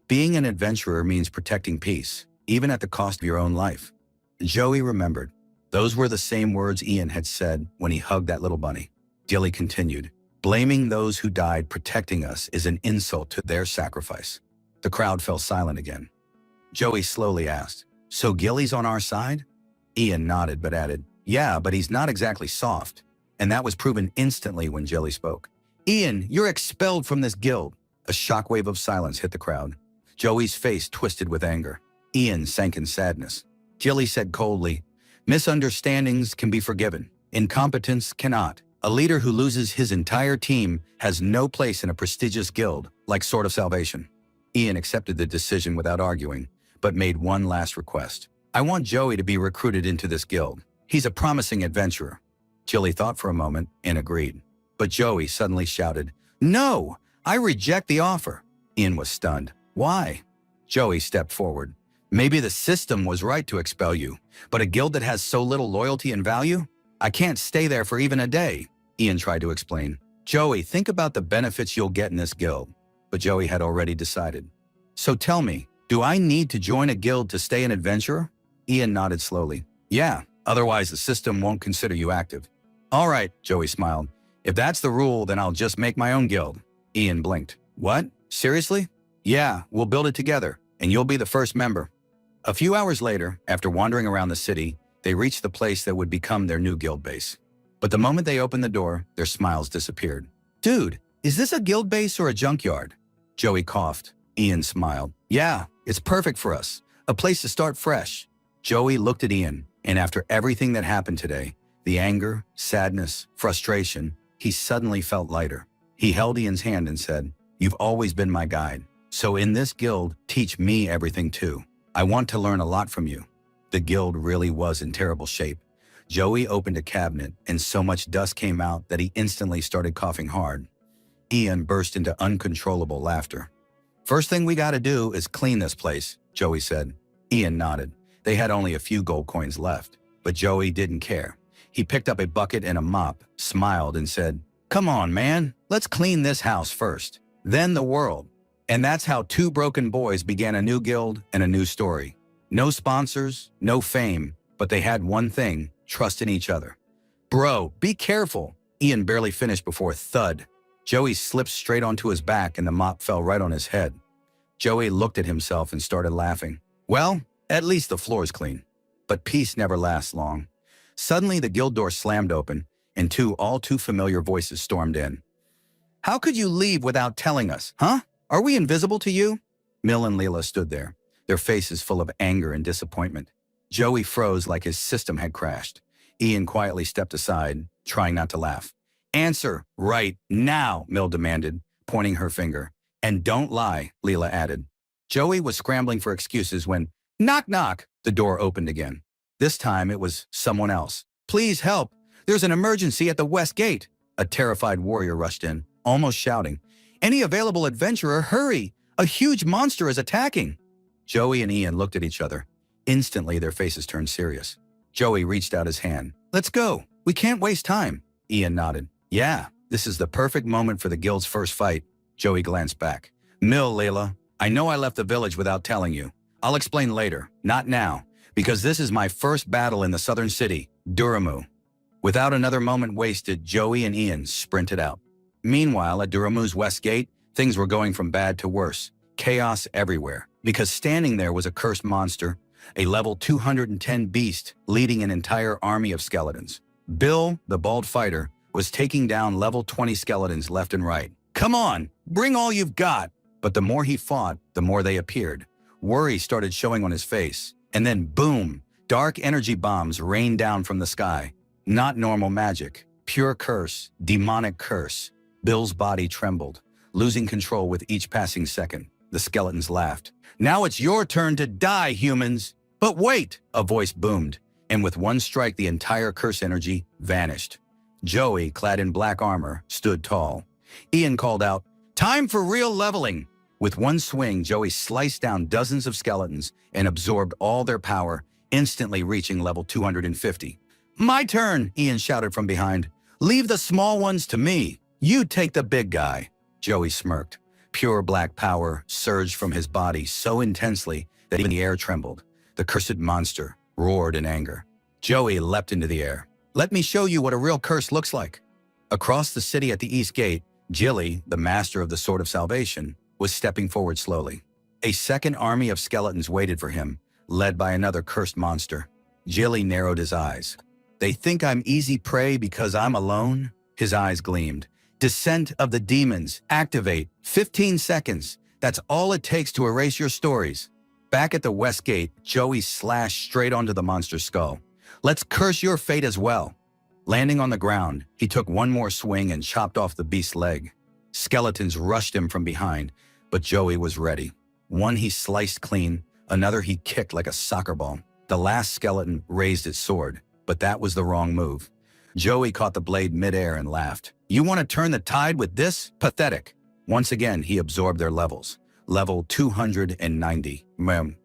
Being an adventurer means protecting peace, even at the cost of your own life." Joey remembered. Those were the same words Ian had said when he hugged that little bunny. Jilly continued, "Blaming those who died protecting us is an insult to their sacrifice." The crowd fell silent again. Joey slowly asked, "So Gilly's on our side?" Ian nodded but added, "Yeah, but he's not exactly soft." And that was proven instantly when Jilly spoke. "Ian, you're expelled from this guild." A shockwave of silence hit the crowd. Joey's face twisted with anger. Ian sank in sadness. Jilly said coldly, "Misunderstandings can be forgiven. Incompetence cannot. A leader who loses his entire team has no place in a prestigious guild like Sword of Salvation." Ian accepted the decision without arguing, but made one last request. "I want Joey to be recruited into this guild. He's a promising adventurer." Jilly thought for a moment and agreed. But Joey suddenly shouted, "No! I reject the offer." Ian was stunned. "Why?" Joey stepped forward. "Maybe the system was right to expel you, but a guild that has so little loyalty and value? I can't stay there for even a day." Ian tried to explain. "Joey, think about the benefits you'll get in this guild." But Joey had already decided. "So tell me, do I need to join a guild to stay an adventurer?" Ian nodded slowly. "Yeah, otherwise the system won't consider you active." "All right," Joey smiled. "If that's the rule, then I'll just make my own guild." Ian blinked. "What? Seriously?" "Yeah, we'll build it together, and you'll be the first member." A few hours later, after wandering around the city, they reached the place that would become their new guild base. But the moment they opened the door, their smiles disappeared. "Dude, is this a guild base or a junkyard?" Joey coughed. Ian smiled. "Yeah, it's perfect for us. A place to start fresh." Joey looked at Ian, and after everything that happened today, the anger, sadness, frustration, he suddenly felt lighter. He held Ian's hand and said, "You've always been my guide. So in this guild, teach me everything too. I want to learn a lot from you." The guild really was in terrible shape. Joey opened a cabinet, and so much dust came out that he instantly started coughing hard. Ian burst into uncontrollable laughter. "First thing we gotta do is clean this place," Joey said. Ian nodded. They had only a few gold coins left, but Joey didn't care. He picked up a bucket and a mop, smiled, and said, "Come on, man, let's clean this house first, then the world." And that's how two broken boys began a new guild and a new story. No sponsors, no fame, but they had one thing: trust in each other. "Bro, be careful." Ian barely finished before thud. Joey slipped straight onto his back and the mop fell right on his head. Joey looked at himself and started laughing. Well, at least the floor's clean. But peace never lasts long. Suddenly the guild door slammed open and two all too familiar voices stormed in. "How could you leave without telling us, huh? Are we invisible to you?" Mill and Leela stood there, their faces full of anger and disappointment. Joey froze like his system had crashed. Ian quietly stepped aside, trying not to laugh. "Answer right now," Mill demanded, pointing her finger. "And don't lie," Leela added. Joey was scrambling for excuses when, knock knock, the door opened again. This time it was someone else. "Please help! There's an emergency at the west gate!" A terrified warrior rushed in, almost shouting, "Any available adventurer, hurry! A huge monster is attacking!" Joey and Ian looked at each other. Instantly, their faces turned serious. Joey reached out his hand. "Let's go! We can't waste time!" Ian nodded. "Yeah, this is the perfect moment for the guild's first fight." Joey glanced back. Layla, I know I left the village without telling you. I'll explain later, not now, because this is my first battle in the southern city, Duramu." Without another moment wasted, Joey and Ian sprinted out. Meanwhile, at Duramu's west gate, things were going from bad to worse. Chaos everywhere, because standing there was a cursed monster, a level 210 beast leading an entire army of skeletons. Bill, the bald fighter, was taking down level 20 skeletons left and right. "Come on, bring all you've got!" But the more he fought, the more they appeared. Worry started showing on his face. And then boom, dark energy bombs rained down from the sky. Not normal magic, pure curse, demonic curse. Bill's body trembled, losing control with each passing second. The skeletons laughed. "Now it's your turn to die, humans!" "But wait!" a voice boomed, and with one strike the entire curse energy vanished. Joey, clad in black armor, stood tall. Ian called out, "Time for real leveling!" With one swing, Joey sliced down dozens of skeletons and absorbed all their power, instantly reaching level 250. "My turn!" Ian shouted from behind. "Leave the small ones to me. You take the big guy." Joey smirked. Pure black power surged from his body so intensely that even the air trembled. The cursed monster roared in anger. Joey leapt into the air. "Let me show you what a real curse looks like." Across the city at the east gate, Jilly, the master of the Sword of Salvation, was stepping forward slowly. A second army of skeletons waited for him, led by another cursed monster. Jilly narrowed his eyes. "They think I'm easy prey because I'm alone?" His eyes gleamed. "Descent of the demons. Activate. 15 seconds. That's all it takes to erase your stories." Back at the west gate, Joey slashed straight onto the monster's skull. "Let's curse your fate as well." Landing on the ground, he took one more swing and chopped off the beast's leg. Skeletons rushed him from behind, but Joey was ready. One he sliced clean, another he kicked like a soccer ball. The last skeleton raised its sword, but that was the wrong move. Joey caught the blade midair and laughed. "You want to turn the tide with this? Pathetic." Once again, he absorbed their levels. Level 290.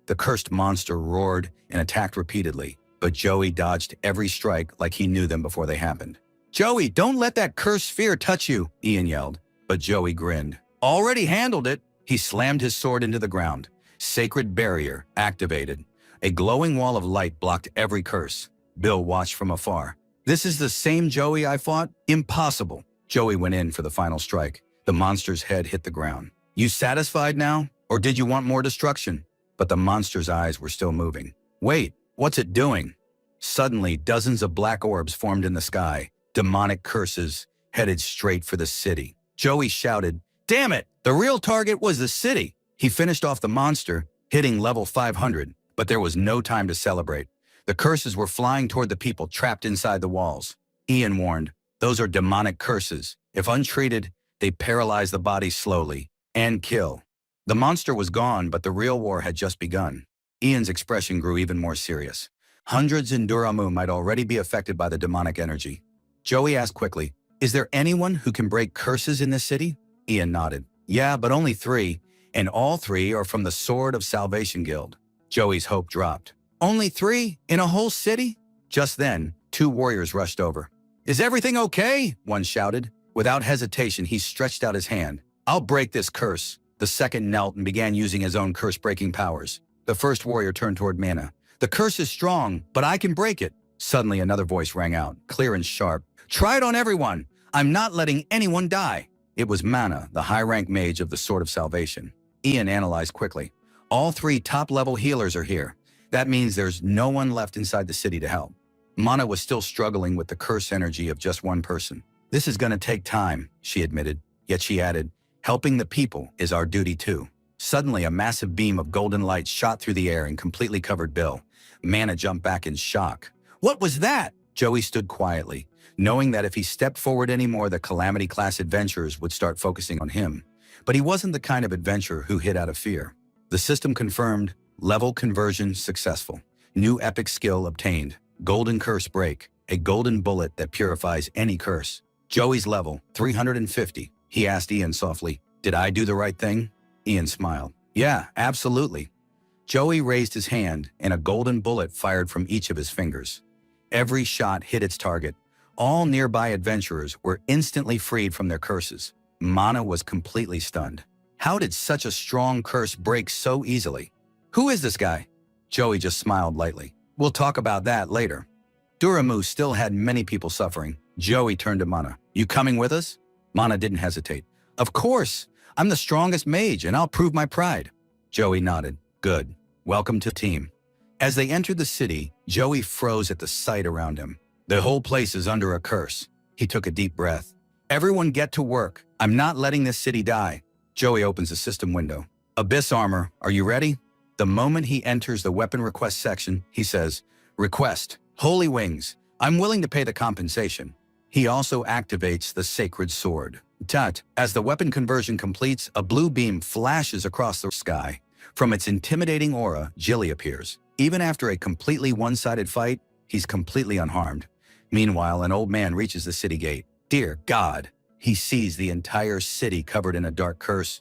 The cursed monster roared and attacked repeatedly, but Joey dodged every strike like he knew them before they happened. "Joey, don't let that cursed sphere touch you," Ian yelled, but Joey grinned. "Already handled it." He slammed his sword into the ground. Sacred barrier activated. A glowing wall of light blocked every curse. Bill watched from afar. "This is the same Joey I fought? Impossible." Joey went in for the final strike. The monster's head hit the ground. "You satisfied now? Or did you want more destruction?" But the monster's eyes were still moving. "Wait, what's it doing?" Suddenly, dozens of black orbs formed in the sky. Demonic curses headed straight for the city. Joey shouted, "Damn it! The real target was the city!" He finished off the monster, hitting level 500, but there was no time to celebrate. The curses were flying toward the people trapped inside the walls. Ian warned, "Those are demonic curses. If untreated, they paralyze the body slowly and kill." The monster was gone, but the real war had just begun. Ian's expression grew even more serious. Hundreds in Duramu might already be affected by the demonic energy. Joey asked quickly, "Is there anyone who can break curses in this city?" Ian nodded. "Yeah, but only 3, and all 3 are from the Sword of Salvation Guild." Joey's hope dropped. "Only 3? In a whole city?" Just then, 2 warriors rushed over. "Is everything okay?" one shouted. Without hesitation, he stretched out his hand. "I'll break this curse." The second knelt and began using his own curse-breaking powers. The first warrior turned toward Mana. "The curse is strong, but I can break it." Suddenly, another voice rang out, clear and sharp. "Try it on everyone. I'm not letting anyone die." It was Mana, the high-rank mage of the Sword of Salvation. Ian analyzed quickly. "All 3 top-level healers are here. That means there's no one left inside the city to help." Mana was still struggling with the curse energy of just one person. "This is going to take time," she admitted. Yet she added, "Helping the people is our duty too." Suddenly, a massive beam of golden light shot through the air and completely covered Bill. Mana jumped back in shock. "What was that?" Joey stood quietly, knowing that if he stepped forward anymore, the Calamity-class adventurers would start focusing on him. But he wasn't the kind of adventurer who hid out of fear. The system confirmed, level conversion successful. New epic skill obtained. Golden curse break. A golden bullet that purifies any curse. Joey's level, 350. He asked Ian softly, "Did I do the right thing?" Ian smiled. "Yeah, absolutely." Joey raised his hand, and a golden bullet fired from each of his fingers. Every shot hit its target. All nearby adventurers were instantly freed from their curses. Mana was completely stunned. How did such a strong curse break so easily? "Who is this guy?" Joey just smiled lightly. "We'll talk about that later." Duramu still had many people suffering. Joey turned to Mana. "You coming with us?" Mana didn't hesitate. "Of course! I'm the strongest mage, and I'll prove my pride." Joey nodded. "Good. Welcome to the team." As they entered the city, Joey froze at the sight around him. The whole place is under a curse. He took a deep breath. "Everyone get to work. I'm not letting this city die." Joey opens the system window. "Abyss armor, are you ready?" The moment he enters the weapon request section, he says, "Request, Holy Wings. I'm willing to pay the compensation." He also activates the Sacred Sword. As the weapon conversion completes, a blue beam flashes across the sky. From its intimidating aura, Jilly appears. Even after a completely one-sided fight, he's completely unharmed. Meanwhile, an old man reaches the city gate. Dear God, he sees the entire city covered in a dark curse.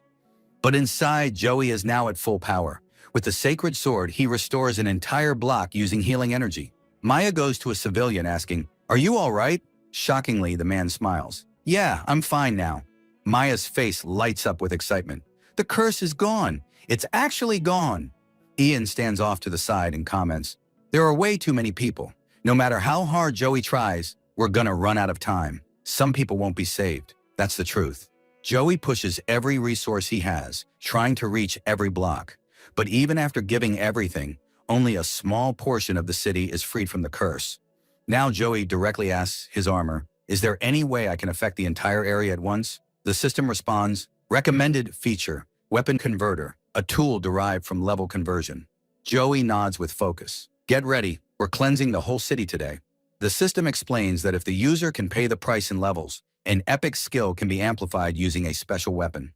But inside, Joey is now at full power. With the Sacred Sword, he restores an entire block using healing energy. Maya goes to a civilian asking, "Are you all right?" Shockingly, the man smiles. "Yeah, I'm fine now." Maya's face lights up with excitement. "The curse is gone. It's actually gone." Ian stands off to the side and comments, "There are way too many people. No matter how hard Joey tries, we're gonna run out of time. Some people won't be saved. That's the truth." Joey pushes every resource he has, trying to reach every block. But even after giving everything, only a small portion of the city is freed from the curse. Now Joey directly asks his armor, "Is there any way I can affect the entire area at once?" The system responds, "Recommended feature, Weapon Converter, a tool derived from level conversion." Joey nods with focus. "Get ready, we're cleansing the whole city today." The system explains that if the user can pay the price in levels, an epic skill can be amplified using a special weapon.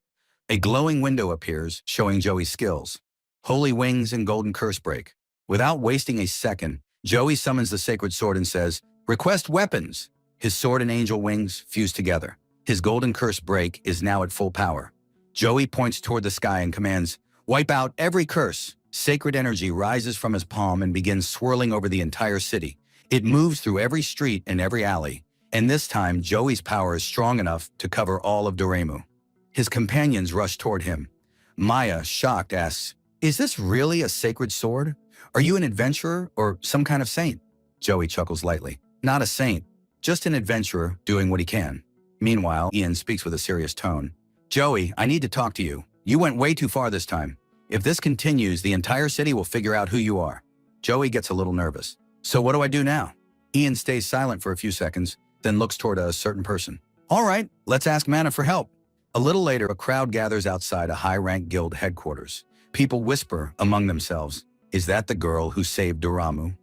A glowing window appears, showing Joey's skills. Holy Wings and Golden Curse Break. Without wasting a second, Joey summons the Sacred Sword and says, "Request weapons." His sword and angel wings fuse together. His Golden Curse Break is now at full power. Joey points toward the sky and commands, "Wipe out every curse." Sacred energy rises from his palm and begins swirling over the entire city. It moves through every street and every alley, and this time Joey's power is strong enough to cover all of Doremu. His companions rush toward him. Maya, shocked, asks, "Is this really a sacred sword? Are you an adventurer or some kind of saint?" Joey chuckles lightly. "Not a saint, just an adventurer doing what he can." Meanwhile, Ian speaks with a serious tone. "Joey, I need to talk to you. You went way too far this time. If this continues, the entire city will figure out who you are." Joey gets a little nervous. "So what do I do now?" Ian stays silent for a few seconds, then looks toward a certain person. "All right, let's ask MANHW for help." A little later, a crowd gathers outside a high-rank guild headquarters. People whisper among themselves, "Is that the girl who saved Doremu?"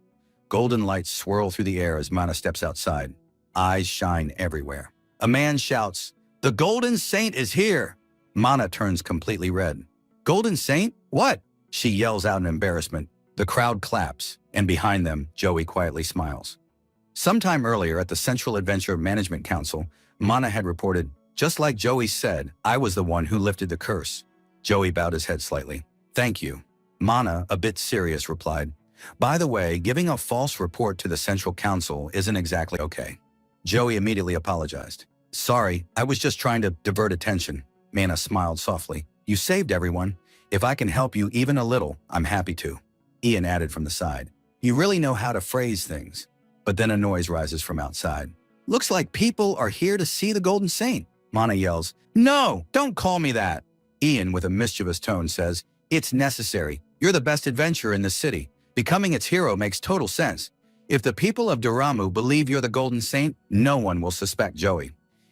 Golden lights swirl through the air as Mana steps outside. Eyes shine everywhere. A man shouts, "The Golden Saint is here!" Mana turns completely red. "Golden Saint? What?" She yells out in embarrassment. The crowd claps, and behind them, Joey quietly smiles. Sometime earlier at the Central Adventure Management Council, Mana had reported, "Just like Joey said, I was the one who lifted the curse." Joey bowed his head slightly. "Thank you." Mana, a bit serious, replied, "By the way, giving a false report to the Central Council isn't exactly okay." Joey immediately apologized. "Sorry, I was just trying to divert attention." Mana smiled softly. "You saved everyone. If I can help you even a little, I'm happy to." Ian added from the side, "You really know how to phrase things." But then a noise rises from outside. "Looks like people are here to see the Golden Saint." Mana yells, "No, don't call me that." Ian, with a mischievous tone, says, "It's necessary. You're the best adventurer in the city. Becoming its hero makes total sense. If the people of Doremu believe you're the Golden Saint, no one will suspect Joey."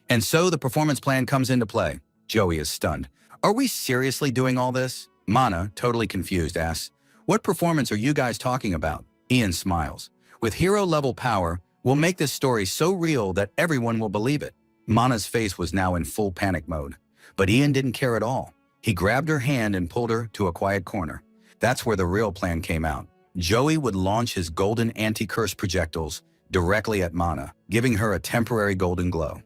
And so the performance plan comes into play. Joey is stunned. "Are we seriously doing all this?" Mana, totally confused, asks, "What performance are you guys talking about?" Ian smiles. "With hero-level power, we'll make this story so real that everyone will believe it." Mana's face was now in full panic mode. But Ian didn't care at all. He grabbed her hand and pulled her to a quiet corner. That's where the real plan came out. Joey would launch his golden anti-curse projectiles directly at Mana, giving her a temporary golden glow.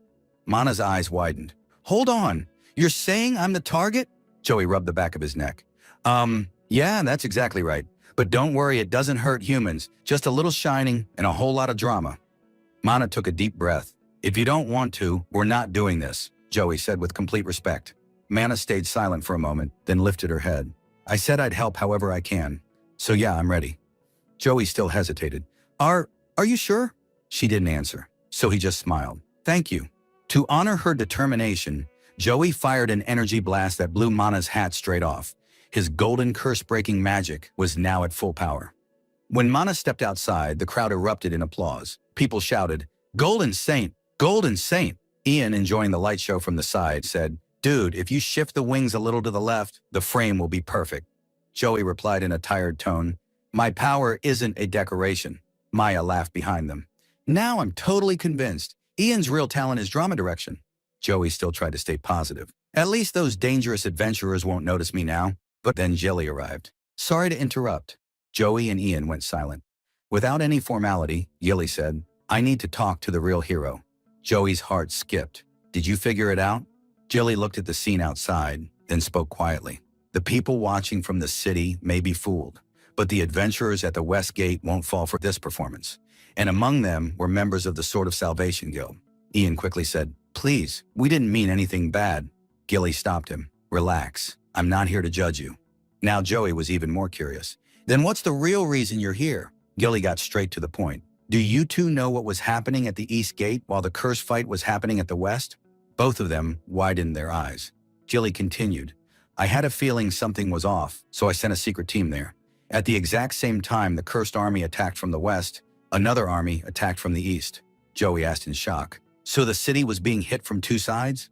Mana's eyes widened. Hold on, you're saying I'm the target? Joey rubbed the back of his neck. Yeah, that's exactly right. But don't worry, it doesn't hurt humans, just a little shining and a whole lot of drama. Mana took a deep breath. If you don't want to, we're not doing this, Joey said with complete respect. Mana stayed silent for a moment, then lifted her head. I said I'd help however I can. So yeah, I'm ready. Joey still hesitated. Are you sure? She didn't answer, so he just smiled. Thank you. To honor her determination, Joey fired an energy blast that blew Mana's hat straight off. His golden curse-breaking magic was now at full power. When Mana stepped outside, the crowd erupted in applause. People shouted, Golden Saint! Golden Saint! Ian, enjoying the light show from the side, said, Dude, if you shift the wings a little to the left, the frame will be perfect. Joey replied in a tired tone, My power isn't a decoration. Maya laughed behind them. Now I'm totally convinced. Ian's real talent is drama direction. Joey still tried to stay positive. At least those dangerous adventurers won't notice me now. But then Jilly arrived. Sorry to interrupt. Joey and Ian went silent. Without any formality, Jilly said, I need to talk to the real hero. Joey's heart skipped. Did you figure it out? Jilly looked at the scene outside, then spoke quietly. The people watching from the city may be fooled, but the adventurers at the West Gate won't fall for this performance. And among them were members of the Sword of Salvation Guild. Ian quickly said, Please, we didn't mean anything bad. Jilly stopped him. Relax. I'm not here to judge you. Now Joey was even more curious. Then what's the real reason you're here? Jilly got straight to the point. Do you two know what was happening at the East Gate while the curse fight was happening at the West? Both of them widened their eyes. Jilly continued. I had a feeling something was off, so I sent a secret team there. At the exact same time the cursed army attacked from the West, another army attacked from the East. Joey asked in shock. So the city was being hit from two sides?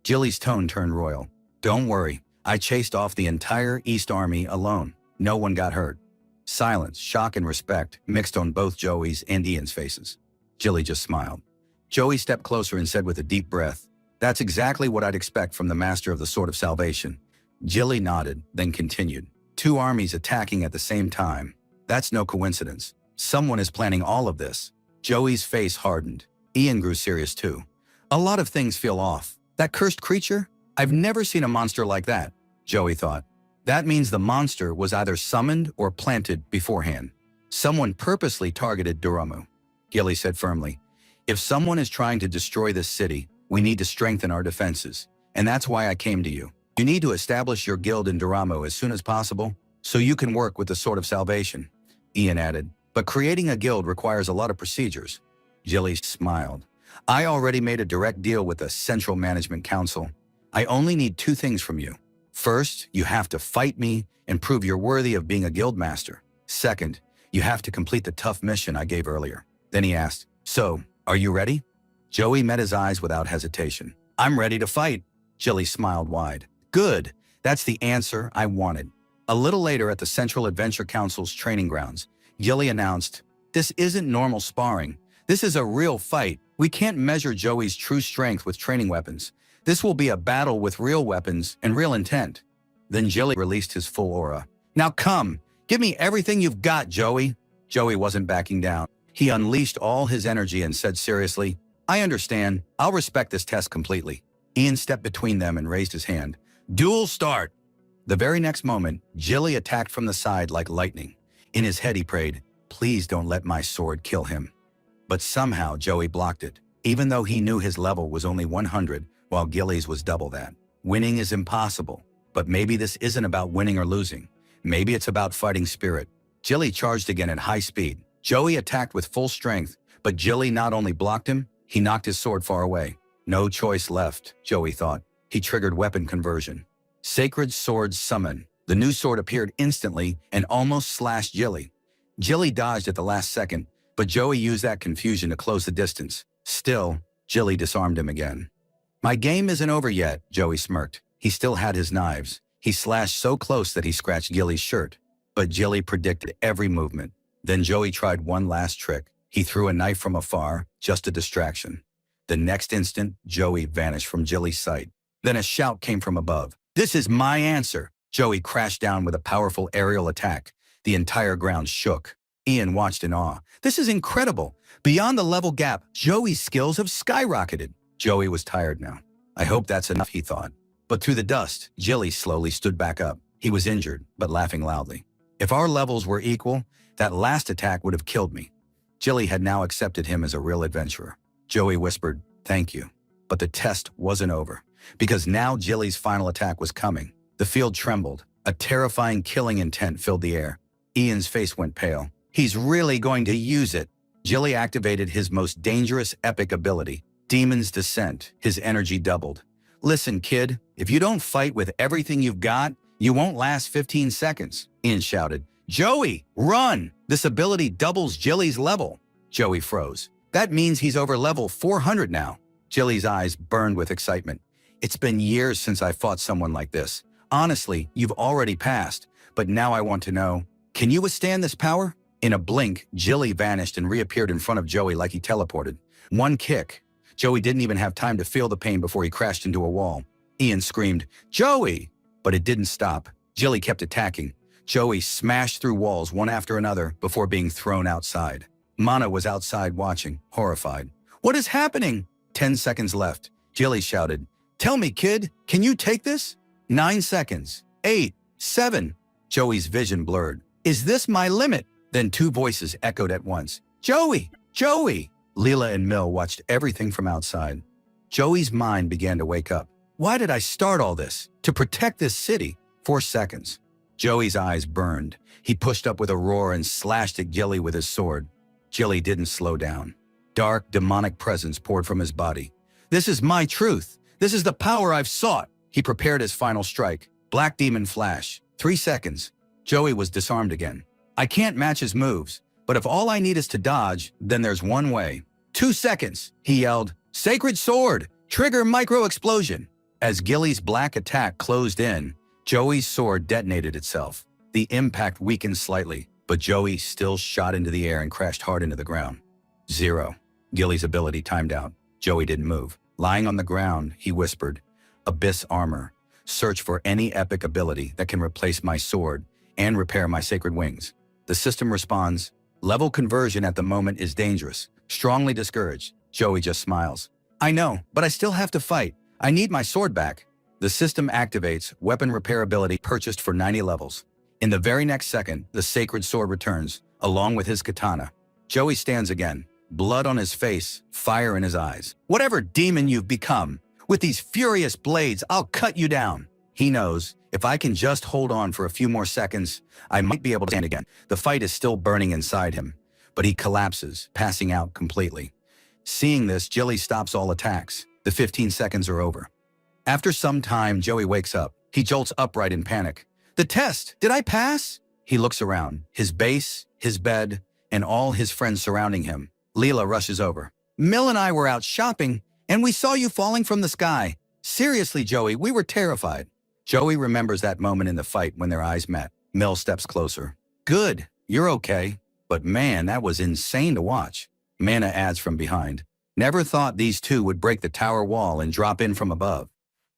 Jilly's tone turned royal. Don't worry. I chased off the entire East Army alone. No one got hurt. Silence, shock, and respect mixed on both Joey's and Ian's faces. Jilly just smiled. Joey stepped closer and said with a deep breath, That's exactly what I'd expect from the master of the Sword of Salvation. Jilly nodded, then continued. Two armies attacking at the same time. That's no coincidence. Someone is planning all of this. Joey's face hardened. Ian grew serious too. A lot of things feel off. That cursed creature? I've never seen a monster like that, Joey thought. That means the monster was either summoned or planted beforehand. Someone purposely targeted Duramu. Jilly said firmly, If someone is trying to destroy this city, we need to strengthen our defenses. And that's why I came to you. You need to establish your guild in Duramu as soon as possible, so you can work with the Sword of Salvation. Ian added, But creating a guild requires a lot of procedures. Jilly smiled. I already made a direct deal with the Central Management Council. I only need two things from you. First, you have to fight me and prove you're worthy of being a guild master. Second, you have to complete the tough mission I gave earlier. Then he asked, So, are you ready? Joey met his eyes without hesitation. I'm ready to fight. Jilly smiled wide. Good. That's the answer I wanted. A little later at the Central Adventure Council's training grounds, Jilly announced, This isn't normal sparring. This is a real fight. We can't measure Joey's true strength with training weapons. This will be a battle with real weapons and real intent. Then Jilly released his full aura. Now come, give me everything you've got, Joey. Joey wasn't backing down. He unleashed all his energy and said seriously, I understand. I'll respect this test completely. Ian stepped between them and raised his hand. Duel start. The very next moment, Jilly attacked from the side like lightning. In his head he prayed, Please don't let my sword kill him. But somehow Joey blocked it, even though he knew his level was only 100, while Jilly's was double that. Winning is impossible, but maybe this isn't about winning or losing. Maybe it's about fighting spirit. Jilly charged again at high speed. Joey attacked with full strength, but Jilly not only blocked him, he knocked his sword far away. No choice left, Joey thought. He triggered weapon conversion. Sacred Sword Summon. The new sword appeared instantly and almost slashed Jilly. Jilly dodged at the last second, but Joey used that confusion to close the distance. Still, Jilly disarmed him again. My game isn't over yet, Joey smirked. He still had his knives. He slashed so close that he scratched Jilly's shirt. But Jilly predicted every movement. Then Joey tried one last trick. He threw a knife from afar, just a distraction. The next instant, Joey vanished from Jilly's sight. Then a shout came from above. This is my answer. Joey crashed down with a powerful aerial attack. The entire ground shook. Ian watched in awe. This is incredible. Beyond the level gap, Joey's skills have skyrocketed. Joey was tired now. I hope that's enough, he thought. But through the dust, Jilly slowly stood back up. He was injured, but laughing loudly. If our levels were equal, that last attack would have killed me. Jilly had now accepted him as a real adventurer. Joey whispered, "Thank you." But the test wasn't over, because now Jilly's final attack was coming. The field trembled. A terrifying killing intent filled the air. Ian's face went pale. He's really going to use it. Jilly activated his most dangerous epic ability, Demon's Descent. His energy doubled. "Listen, kid, if you don't fight with everything you've got, you won't last 15 seconds, Ian shouted. "Joey, run! This ability doubles Jilly's level." Joey froze. "That means he's over level 400 now." Jilly's eyes burned with excitement. "It's been years since I fought someone like this. Honestly, you've already passed, but now I want to know, can you withstand this power?" In a blink, Jilly vanished and reappeared in front of Joey like he teleported. One kick. Joey didn't even have time to feel the pain before he crashed into a wall. Ian screamed, "Joey!" But it didn't stop. Jilly kept attacking. Joey smashed through walls one after another before being thrown outside. MANHW was outside watching, horrified. "What is happening?" 10 seconds left. Jilly shouted, "Tell me, kid, can you take this?" 9 seconds. 8, 7. Joey's vision blurred. "Is this my limit?" Then two voices echoed at once. "Joey! Joey!" Leela and Mill watched everything from outside. Joey's mind began to wake up. Why did I start all this? To protect this city. 4 seconds. Joey's eyes burned. He pushed up with a roar and slashed at Jilly with his sword. Jilly didn't slow down. Dark, demonic presence poured from his body. "This is my truth. This is the power I've sought." He prepared his final strike. Black Demon Flash. 3 seconds. Joey was disarmed again. "I can't match his moves, but if all I need is to dodge, then there's one way." 2 seconds. He yelled, "Sacred Sword! Trigger Micro Explosion!" As Gilly's black attack closed in, Joey's sword detonated itself. The impact weakened slightly, but Joey still shot into the air and crashed hard into the ground. 0. Gilly's ability timed out. Joey didn't move. Lying on the ground, he whispered, "Abyss Armor. Search for any epic ability that can replace my sword and repair my sacred wings." The system responds, "Level conversion at the moment is dangerous. Strongly discouraged." Joey just smiles. "I know, but I still have to fight. I need my sword back." The system activates weapon repairability purchased for 90 levels. In the very next second, the sacred sword returns, along with his katana. Joey stands again, blood on his face, fire in his eyes. "Whatever demon you've become, with these furious blades, I'll cut you down." He knows, if I can just hold on for a few more seconds, I might be able to stand again. The fight is still burning inside him, but he collapses, passing out completely. Seeing this, Jilly stops all attacks. The 15 seconds are over. After some time, Joey wakes up. He jolts upright in panic. "The test! Did I pass?" He looks around. His base, his bed, and all his friends surrounding him. Leela rushes over. "Mill and I were out shopping, and we saw you falling from the sky. Seriously, Joey, we were terrified." Joey remembers that moment in the fight when their eyes met. Mill steps closer. "Good, you're okay. But man, that was insane to watch." Mana adds from behind. "Never thought these two would break the tower wall and drop in from above."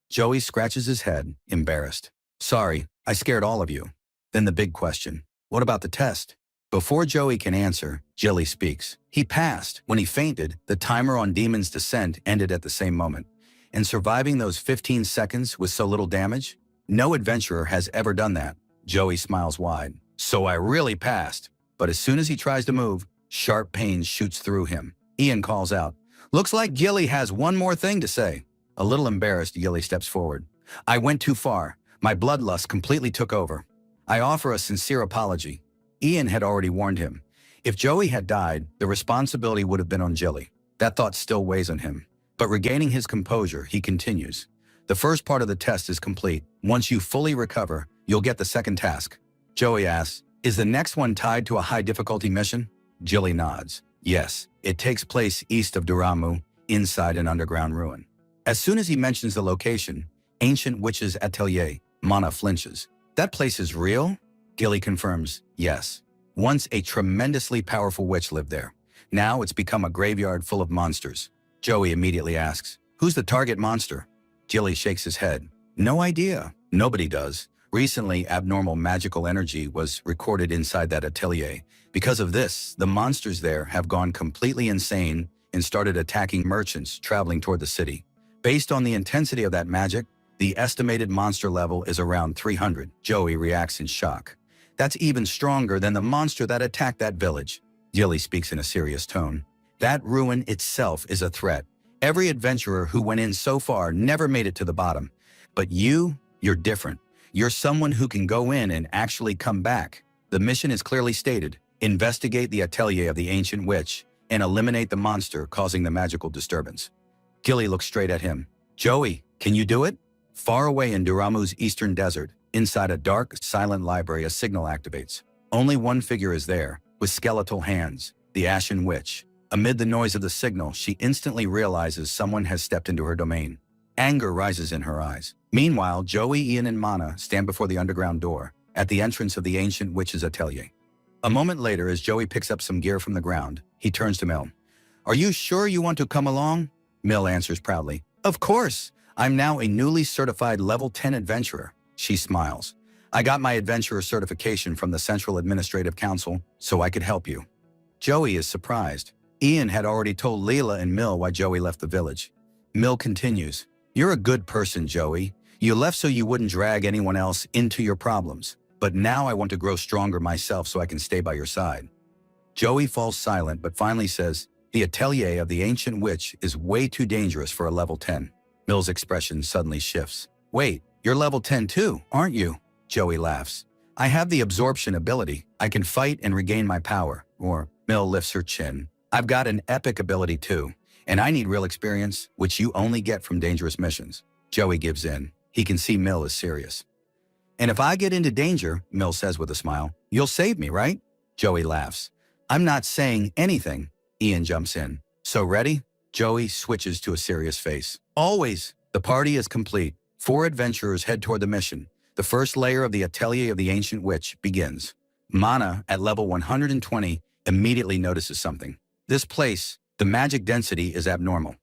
Joey scratches his head, embarrassed. "Sorry, I scared all of you." Then the big question, what about the test? Before Joey can answer, Jilly speaks. He passed. When he fainted, the timer on Demon's Descent ended at the same moment. And surviving those 15 seconds with so little damage? No adventurer has ever done that. Joey smiles wide. "So I really passed." But as soon as he tries to move, sharp pain shoots through him. Ian calls out, "Looks like Gilly has one more thing to say." A little embarrassed, Gilly steps forward. "I went too far. My bloodlust completely took over. I offer a sincere apology." Ian had already warned him. If Joey had died, the responsibility would have been on Jilly. That thought still weighs on him. But regaining his composure, he continues. "The first part of the test is complete. Once you fully recover, you'll get the second task." Joey asks, "Is the next one tied to a high difficulty mission?" Jilly nods. "Yes, it takes place east of Duramu, inside an underground ruin." As soon as he mentions the location, Ancient Witch's Atelier, Mana flinches. "That place is real?" Gilly confirms, "Yes. Once a tremendously powerful witch lived there. Now it's become a graveyard full of monsters." Joey immediately asks, "Who's the target monster?" Jilly shakes his head. "No idea. Nobody does. Recently, abnormal magical energy was recorded inside that atelier. Because of this, the monsters there have gone completely insane and started attacking merchants traveling toward the city. Based on the intensity of that magic, the estimated monster level is around 300. Joey reacts in shock. That's even stronger than the monster that attacked that village. Gilly speaks in a serious tone. That ruin itself is a threat. Every adventurer who went in so far never made it to the bottom. But you're different. You're someone who can go in and actually come back. The mission is clearly stated. Investigate the atelier of the ancient witch and eliminate the monster causing the magical disturbance. Gilly looks straight at him. Joey, can you do it? Far away in Duramu's eastern desert, inside a dark, silent library, a signal activates. Only one figure is there, with skeletal hands, the Ashen Witch. Amid the noise of the signal, she instantly realizes someone has stepped into her domain. Anger rises in her eyes. Meanwhile, Joey, Ian, and Mana stand before the underground door, at the entrance of the ancient witch's atelier. A moment later, as Joey picks up some gear from the ground, he turns to Mil. Are you sure you want to come along? Mil answers proudly. Of course! I'm now a newly certified level 10 adventurer. She smiles. I got my adventurer certification from the Central Administrative Council, so I could help you. Joey is surprised. Ian had already told Leela and Mil why Joey left the village. Mil continues. You're a good person, Joey. You left so you wouldn't drag anyone else into your problems. But now I want to grow stronger myself so I can stay by your side. Joey falls silent but finally says, the atelier of the ancient witch is way too dangerous for a level 10. Mil's expression suddenly shifts. Wait, you're level 10 too, aren't you? Joey laughs. I have the absorption ability. I can fight and regain my power. Or, Mil lifts her chin. I've got an epic ability too, and I need real experience, which you only get from dangerous missions. Joey gives in. He can see Mil is serious. And if I get into danger, Mil says with a smile, you'll save me, right? Joey laughs. I'm not saying anything. Ian jumps in. So ready? Joey switches to a serious face. Always. The party is complete. 4 adventurers head toward the mission. The first layer of the atelier of the ancient witch begins. Mana, at level 120, immediately notices something. This place, the magic density is abnormal.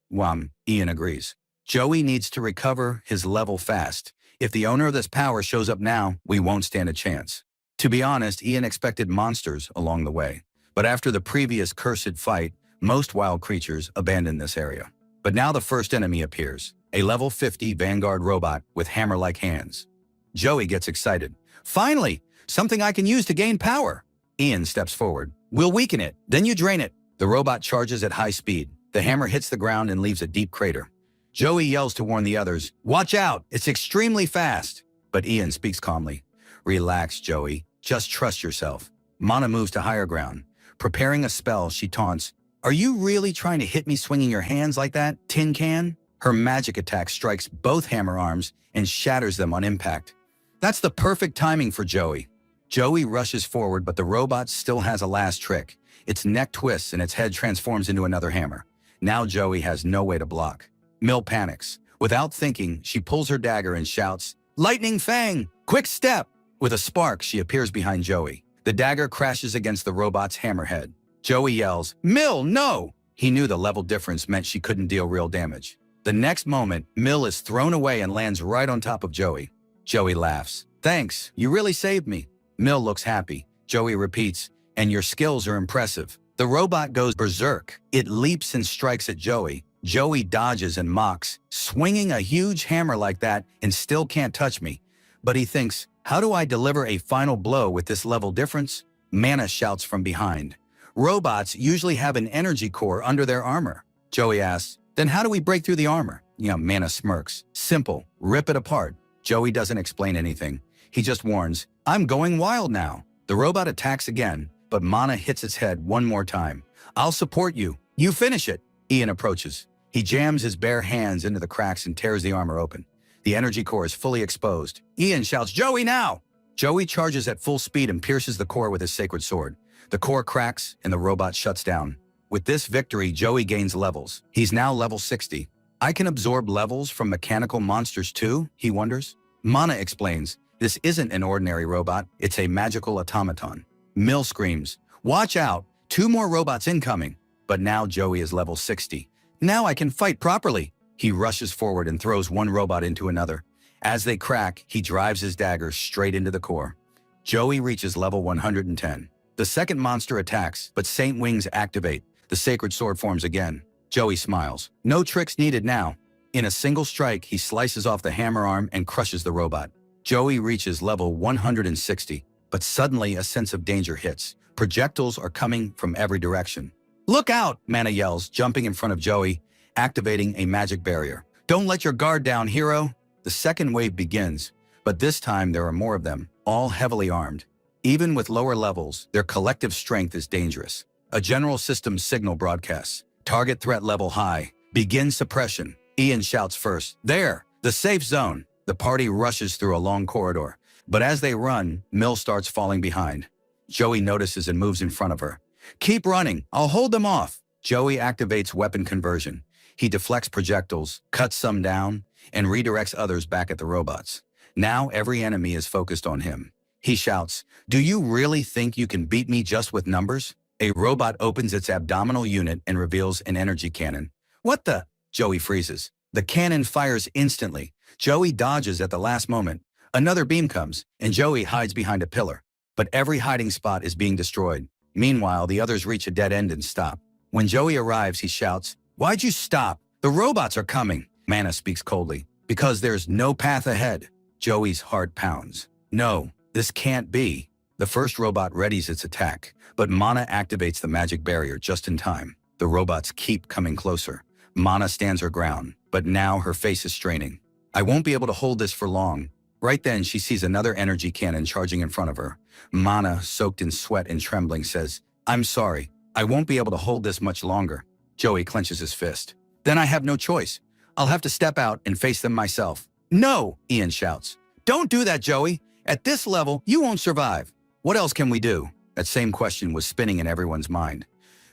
Ian agrees. Joey needs to recover his level fast. If the owner of this power shows up now, we won't stand a chance. To be honest, Ian expected monsters along the way. But after the previous cursed fight, most wild creatures abandoned this area. But now the first enemy appears, a level 50 Vanguard robot with hammer-like hands. Joey gets excited. Finally, something I can use to gain power. Ian steps forward. We'll weaken it, then you drain it. The robot charges at high speed. The hammer hits the ground and leaves a deep crater. Joey yells to warn the others, watch out, it's extremely fast. But Ian speaks calmly. Relax, Joey, just trust yourself. Mana moves to higher ground. Preparing a spell, she taunts, are you really trying to hit me swinging your hands like that, tin can? Her magic attack strikes both hammer arms and shatters them on impact. That's the perfect timing for Joey. Joey rushes forward, but the robot still has a last trick. Its neck twists and its head transforms into another hammer. Now Joey has no way to block. Mil panics. Without thinking, she pulls her dagger and shouts, Lightning Fang! Quick step! With a spark, she appears behind Joey. The dagger crashes against the robot's hammerhead. Joey yells, Mil, no! He knew the level difference meant she couldn't deal real damage. The next moment, Mil is thrown away and lands right on top of Joey. Joey laughs. Thanks, you really saved me. Mil looks happy. Joey repeats, and your skills are impressive. The robot goes berserk. It leaps and strikes at Joey. Joey dodges and mocks, swinging a huge hammer like that and still can't touch me. But he thinks, how do I deliver a final blow with this level difference? Mana shouts from behind. Robots usually have an energy core under their armor. Joey asks, then how do we break through the armor? Mana smirks. Simple, rip it apart. Joey doesn't explain anything. He just warns, I'm going wild now. The robot attacks again, but Mana hits its head one more time. I'll support you. You finish it. Ian approaches. He jams his bare hands into the cracks and tears the armor open. The energy core is fully exposed. Ian shouts, Joey now! Joey charges at full speed and pierces the core with his sacred sword. The core cracks and the robot shuts down. With this victory, Joey gains levels. He's now level 60. I can absorb levels from mechanical monsters too, he wonders. Mana explains, this isn't an ordinary robot, it's a magical automaton. Mil screams, watch out, 2 more robots incoming. But now Joey is level 60. Now I can fight properly. He rushes forward and throws one robot into another. As they crack, he drives his dagger straight into the core. Joey reaches level 110. The second monster attacks, but Saint Wings activate. The sacred sword forms again. Joey smiles. No tricks needed now. In a single strike, he slices off the hammer arm and crushes the robot. Joey reaches level 160, but suddenly a sense of danger hits. Projectiles are coming from every direction. Look out, MANHW yells, jumping in front of Joey, activating a magic barrier. Don't let your guard down, hero. The second wave begins, but this time there are more of them, all heavily armed. Even with lower levels, their collective strength is dangerous. A general systems signal broadcasts. Target threat level high. Begin suppression. Ian shouts first. There, the safe zone. The party rushes through a long corridor. But as they run, Mill starts falling behind. Joey notices and moves in front of her. Keep running. I'll hold them off. Joey activates weapon conversion. He deflects projectiles, cuts some down, and redirects others back at the robots. Now every enemy is focused on him. He shouts, "Do you really think you can beat me just with numbers?" A robot opens its abdominal unit and reveals an energy cannon. What the? Joey freezes. The cannon fires instantly. Joey dodges at the last moment. Another beam comes, and Joey hides behind a pillar. But every hiding spot is being destroyed. Meanwhile, the others reach a dead end and stop. When Joey arrives, he shouts, "Why'd you stop? The robots are coming." MANHW speaks coldly. Because there's no path ahead. Joey's heart pounds. No, this can't be. The first robot readies its attack, but MANHW activates the magic barrier just in time. The robots keep coming closer. MANHW stands her ground, but now her face is straining. I won't be able to hold this for long. Right then, she sees another energy cannon charging in front of her. MANHW, soaked in sweat and trembling, says, "I'm sorry. I won't be able to hold this much longer." Joey clenches his fist. "Then I have no choice. I'll have to step out and face them myself." "No!" Ian shouts. "Don't do that, Joey. At this level, you won't survive." What else can we do? That same question was spinning in everyone's mind.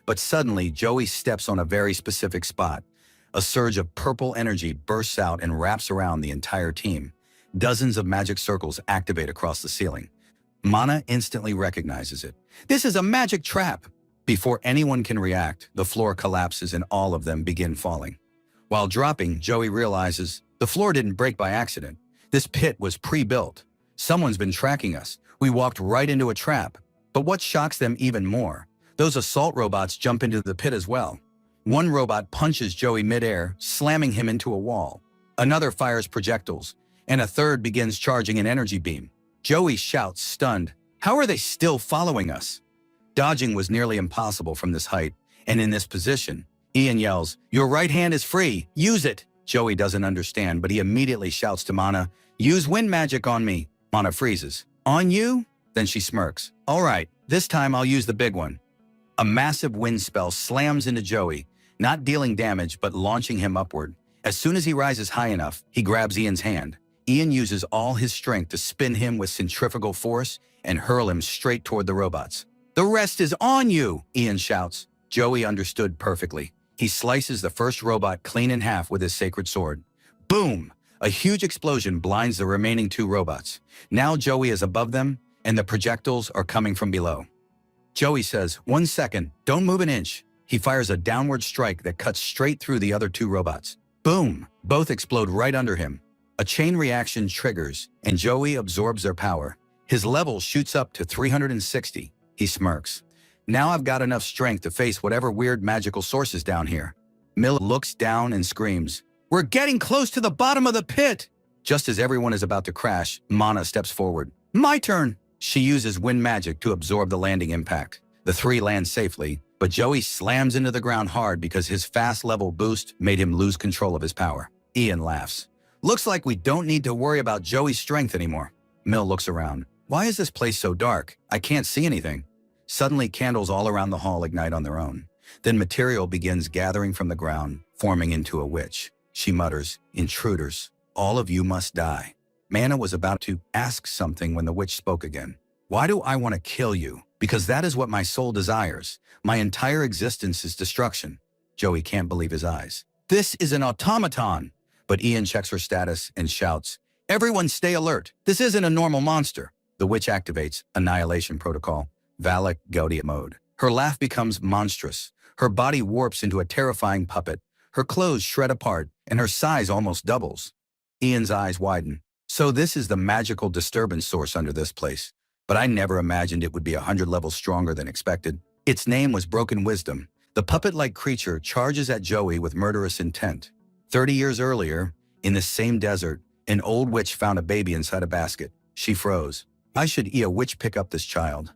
But suddenly, Joey steps on a very specific spot. A surge of purple energy bursts out and wraps around the entire team. Dozens of magic circles activate across the ceiling. MANHW instantly recognizes it. This is a magic trap. Before anyone can react, the floor collapses and all of them begin falling. While dropping, Joey realizes the floor didn't break by accident. This pit was pre-built. Someone's been tracking us. We walked right into a trap. But what shocks them even more? Those assault robots jump into the pit as well. One robot punches Joey midair, slamming him into a wall. Another fires projectiles, and a third begins charging an energy beam. Joey shouts, stunned, "How are they still following us?" Dodging was nearly impossible from this height, and in this position. Ian yells, "Your right hand is free. Use it." Joey doesn't understand, but he immediately shouts to MANHW, "Use wind magic on me." MANHW freezes. "On you?" Then she smirks. "All right, this time I'll use the big one." A massive wind spell slams into Joey, not dealing damage but launching him upward. As soon as he rises high enough, he grabs Ian's hand. Ian uses all his strength to spin him with centrifugal force and hurl him straight toward the robots. "The rest is on you!" Ian shouts. Joey understood perfectly. He slices the first robot clean in half with his sacred sword. Boom! A huge explosion blinds the remaining two robots. Now Joey is above them, and the projectiles are coming from below. Joey says, "1 second, don't move an inch." He fires a downward strike that cuts straight through the other two robots. Boom! Both explode right under him. A chain reaction triggers, and Joey absorbs their power. His level shoots up to 360. He smirks. "Now I've got enough strength to face whatever weird magical source is down here." Mill looks down and screams, "We're getting close to the bottom of the pit!" Just as everyone is about to crash, MANHW steps forward. "My turn!" She uses wind magic to absorb the landing impact. The three land safely, but Joey slams into the ground hard because his fast level boost made him lose control of his power. Ian laughs. "Looks like we don't need to worry about Joey's strength anymore." Mill looks around. "Why is this place so dark? I can't see anything." Suddenly, candles all around the hall ignite on their own. Then material begins gathering from the ground, forming into a witch. She mutters, "Intruders, all of you must die." MANHW was about to ask something when the witch spoke again. "Why do I want to kill you? Because that is what my soul desires. My entire existence is destruction." Joey can't believe his eyes. "This is an automaton." But Ian checks her status and shouts, "Everyone stay alert. This isn't a normal monster." The witch activates Annihilation Protocol, Valak Gaudia mode. Her laugh becomes monstrous. Her body warps into a terrifying puppet. Her clothes shred apart, and her size almost doubles. Ian's eyes widen. So this is the magical disturbance source under this place. But I never imagined it would be 100 levels stronger than expected. Its name was Broken Wisdom. The puppet-like creature charges at Joey with murderous intent. 30 years earlier, in the same desert, an old witch found a baby inside a basket. She froze. I should a witch pick up this child.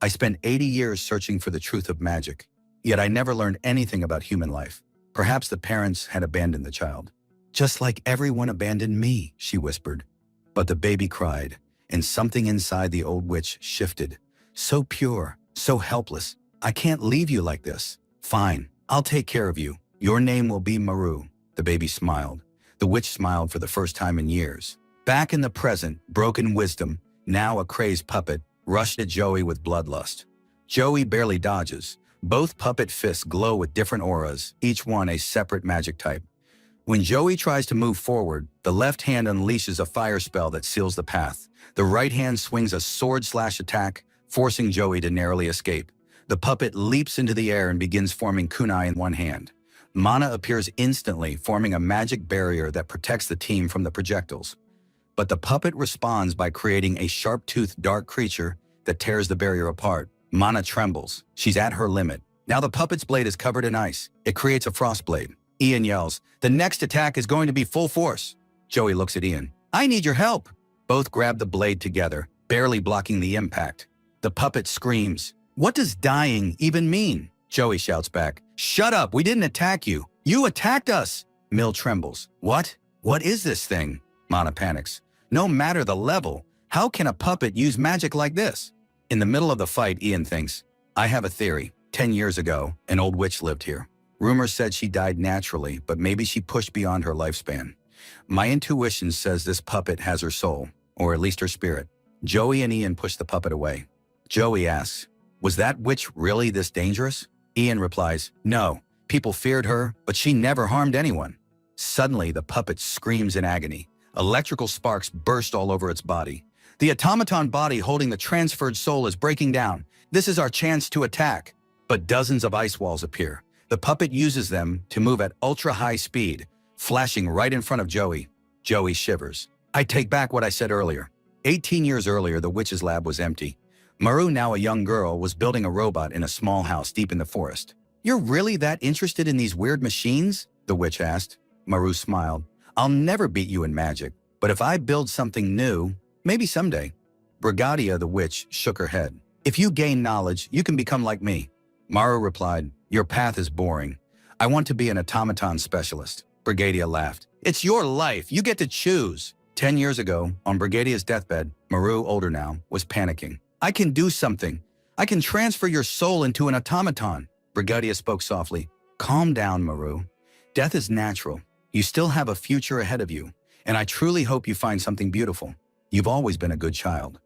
I spent 80 years searching for the truth of magic, yet I never learned anything about human life. Perhaps the parents had abandoned the child. Just like everyone abandoned me, she whispered. But the baby cried, and something inside the old witch shifted. So pure, so helpless. I can't leave you like this. Fine, I'll take care of you. Your name will be Maru. The baby smiled. The witch smiled for the first time in years. Back in the present, Broken Wisdom, now a crazed puppet, rushed at Joey with bloodlust. Joey barely dodges. Both puppet fists glow with different auras, each one a separate magic type. When Joey tries to move forward, the left hand unleashes a fire spell that seals the path. The right hand swings a sword-slash attack, forcing Joey to narrowly escape. The puppet leaps into the air and begins forming kunai in one hand. Mana appears instantly, forming a magic barrier that protects the team from the projectiles. But the puppet responds by creating a sharp-toothed dark creature that tears the barrier apart. Mana trembles. She's at her limit. Now the puppet's blade is covered in ice. It creates a frost blade. Ian yells, "The next attack is going to be full force." Joey looks at Ian. "I need your help." Both grab the blade together, barely blocking the impact. The puppet screams. "What does dying even mean?" Joey shouts back. "Shut up, we didn't attack you. You attacked us." Mill trembles. "What? What is this thing?" Mana panics. "No matter the level, how can a puppet use magic like this?" In the middle of the fight, Ian thinks, "I have a theory. 10 years ago, an old witch lived here. Rumors said she died naturally, but maybe she pushed beyond her lifespan. My intuition says this puppet has her soul, or at least her spirit." Joey and Ian push the puppet away. Joey asks, "Was that witch really this dangerous?" Ian replies, "No, people feared her, but she never harmed anyone." Suddenly, the puppet screams in agony. Electrical sparks burst all over its body. The automaton body holding the transferred soul is breaking down. This is our chance to attack. But dozens of ice walls appear. The puppet uses them to move at ultra-high speed, flashing right in front of Joey. Joey shivers. "I take back what I said earlier. 18 years earlier, the witch's lab was empty. Maru, now a young girl, was building a robot in a small house deep in the forest." "You're really that interested in these weird machines?" the witch asked. Maru smiled. "I'll never beat you in magic, but if I build something new, maybe someday." Brigadia, the witch, shook her head. "If you gain knowledge, you can become like me." Maru replied, "Your path is boring. I want to be an automaton specialist." Brigadia laughed. "It's your life. You get to choose." 10 years ago, on Brigadia's deathbed, Maru, older now, was panicking. "I can do something. I can transfer your soul into an automaton." Brigadia spoke softly. "Calm down, Maru. Death is natural. You still have a future ahead of you, and I truly hope you find something beautiful. You've always been a good child."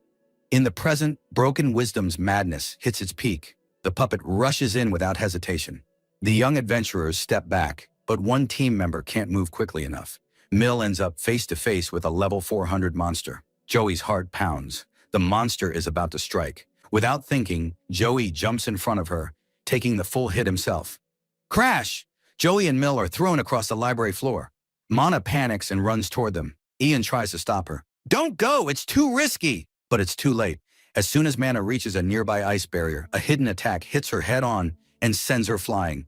In the present, Broken Wisdom's madness hits its peak. The puppet rushes in without hesitation. The young adventurers step back, but one team member can't move quickly enough. Mill ends up face-to-face with a level 400 monster. Joey's heart pounds. The monster is about to strike. Without thinking, Joey jumps in front of her, taking the full hit himself. Crash! Joey and Mill are thrown across the library floor. Mana panics and runs toward them. Ian tries to stop her. "Don't go! It's too risky!" But it's too late. As soon as Mana reaches a nearby ice barrier, a hidden attack hits her head-on and sends her flying.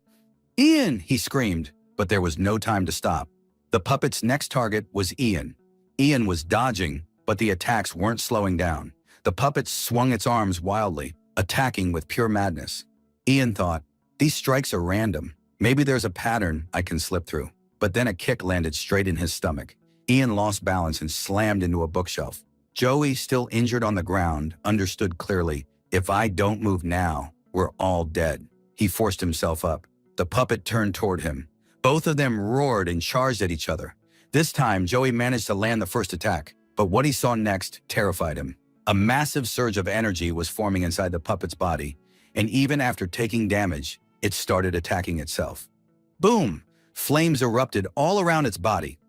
"Ian!" he screamed, but there was no time to stop. The puppet's next target was Ian. Ian was dodging, but the attacks weren't slowing down. The puppet swung its arms wildly, attacking with pure madness. Ian thought, "These strikes are random. Maybe there's a pattern I can slip through." But then a kick landed straight in his stomach. Ian lost balance and slammed into a bookshelf. Joey, still injured on the ground, understood clearly, "If I don't move now, we're all dead." He forced himself up. The puppet turned toward him. Both of them roared and charged at each other. This time, Joey managed to land the first attack, but what he saw next terrified him. A massive surge of energy was forming inside the puppet's body, and even after taking damage, it started attacking itself. Boom! Flames erupted all around its body.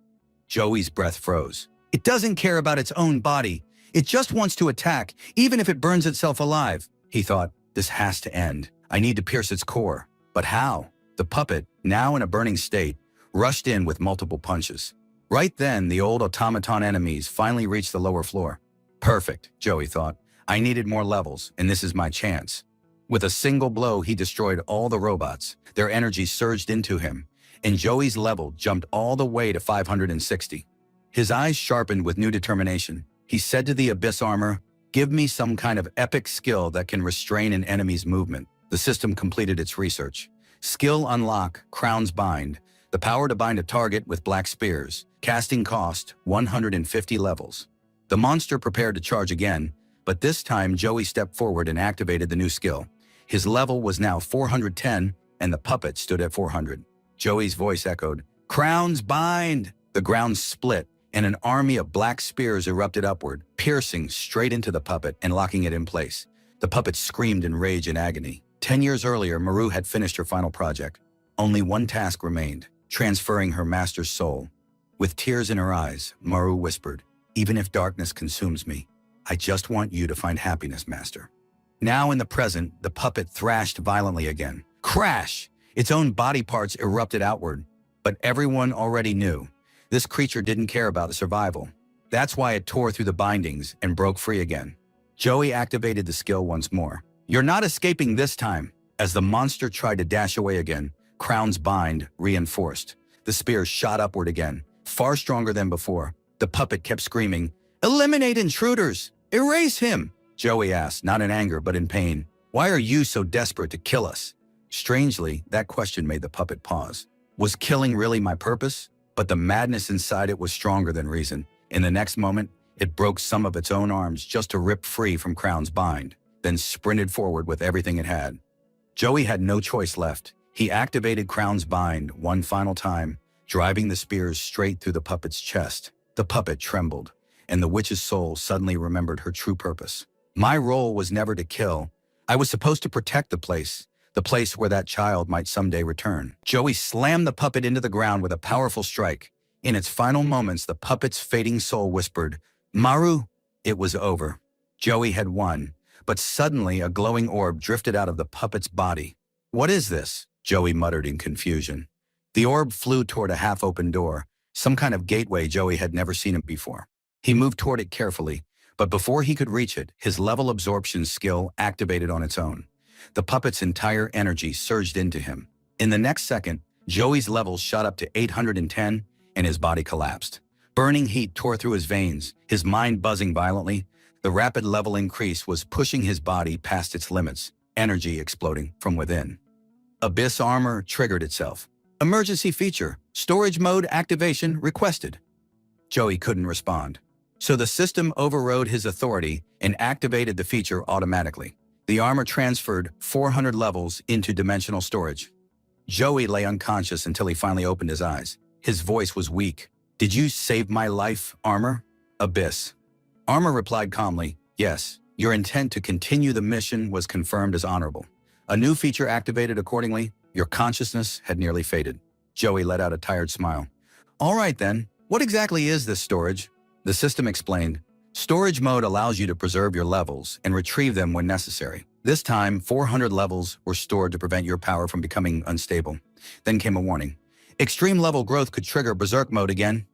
Joey's breath froze. It doesn't care about its own body. It just wants to attack, even if it burns itself alive. He thought, "This has to end. I need to pierce its core." But how? The puppet, now in a burning state, rushed in with multiple punches. Right then, the old automaton enemies finally reached the lower floor. Perfect, Joey thought. I needed more levels, and this is my chance. With a single blow, he destroyed all the robots. Their energy surged into him, and Joey's level jumped all the way to 560. His eyes sharpened with new determination. He said to the Abyss armor, "Give me some kind of epic skill that can restrain an enemy's movement." The system completed its research. Skill unlock, Crown's Bind. The power to bind a target with black spears. Casting cost, 150 levels. The monster prepared to charge again, but this time Joey stepped forward and activated the new skill. His level was now 410, and the puppet stood at 400. Joey's voice echoed, "Crown's Bind!" The ground split, and an army of black spears erupted upward, piercing straight into the puppet and locking it in place. The puppet screamed in rage and agony. 10 years earlier, MANHW had finished her final project. Only one task remained, transferring her master's soul. With tears in her eyes, MANHW whispered, "Even if darkness consumes me, I just want you to find happiness, Master." Now in the present, the puppet thrashed violently again. Crash! Its own body parts erupted outward. But everyone already knew. This creature didn't care about the survival. That's why it tore through the bindings and broke free again. Joey activated the skill once more. "You're not escaping this time." As the monster tried to dash away again, Crown's Bind reinforced. The spears shot upward again, far stronger than before. The puppet kept screaming, "Eliminate intruders! Erase him!" Joey asked, not in anger but in pain, "Why are you so desperate to kill us?" Strangely, that question made the puppet pause. Was killing really my purpose? But the madness inside it was stronger than reason. In the next moment, it broke some of its own arms just to rip free from Crown's Bind, then sprinted forward with everything it had. Joey had no choice left. He activated Crown's Bind one final time, driving the spears straight through the puppet's chest. The puppet trembled, and the witch's soul suddenly remembered her true purpose. My role was never to kill. I was supposed to protect the place where that child might someday return. Joey slammed the puppet into the ground with a powerful strike. In its final moments, the puppet's fading soul whispered, "Maru." It was over. Joey had won, but suddenly a glowing orb drifted out of the puppet's body. "What is this?" Joey muttered in confusion. The orb flew toward a half-open door, some kind of gateway Joey had never seen it before. He moved toward it carefully, but before he could reach it, his level absorption skill activated on its own. The puppet's entire energy surged into him. In the next second, Joey's levels shot up to 810, and his body collapsed. Burning heat tore through his veins, his mind buzzing violently. The rapid level increase was pushing his body past its limits, energy exploding from within. Abyss armor triggered itself. Emergency feature, storage mode activation requested. Joey couldn't respond. So the system overrode his authority and activated the feature automatically. The armor transferred 400 levels into dimensional storage. Joey lay unconscious until he finally opened his eyes. His voice was weak. "Did you save my life, Armor?" Abyss. Armor replied calmly, "Yes. Your intent to continue the mission was confirmed as honorable. A new feature activated accordingly. Your consciousness had nearly faded." Joey let out a tired smile. "All right then, what exactly is this storage?" The system explained. Storage mode allows you to preserve your levels and retrieve them when necessary. This time, 400 levels were stored to prevent your power from becoming unstable. Then came a warning. Extreme level growth could trigger berserk mode again.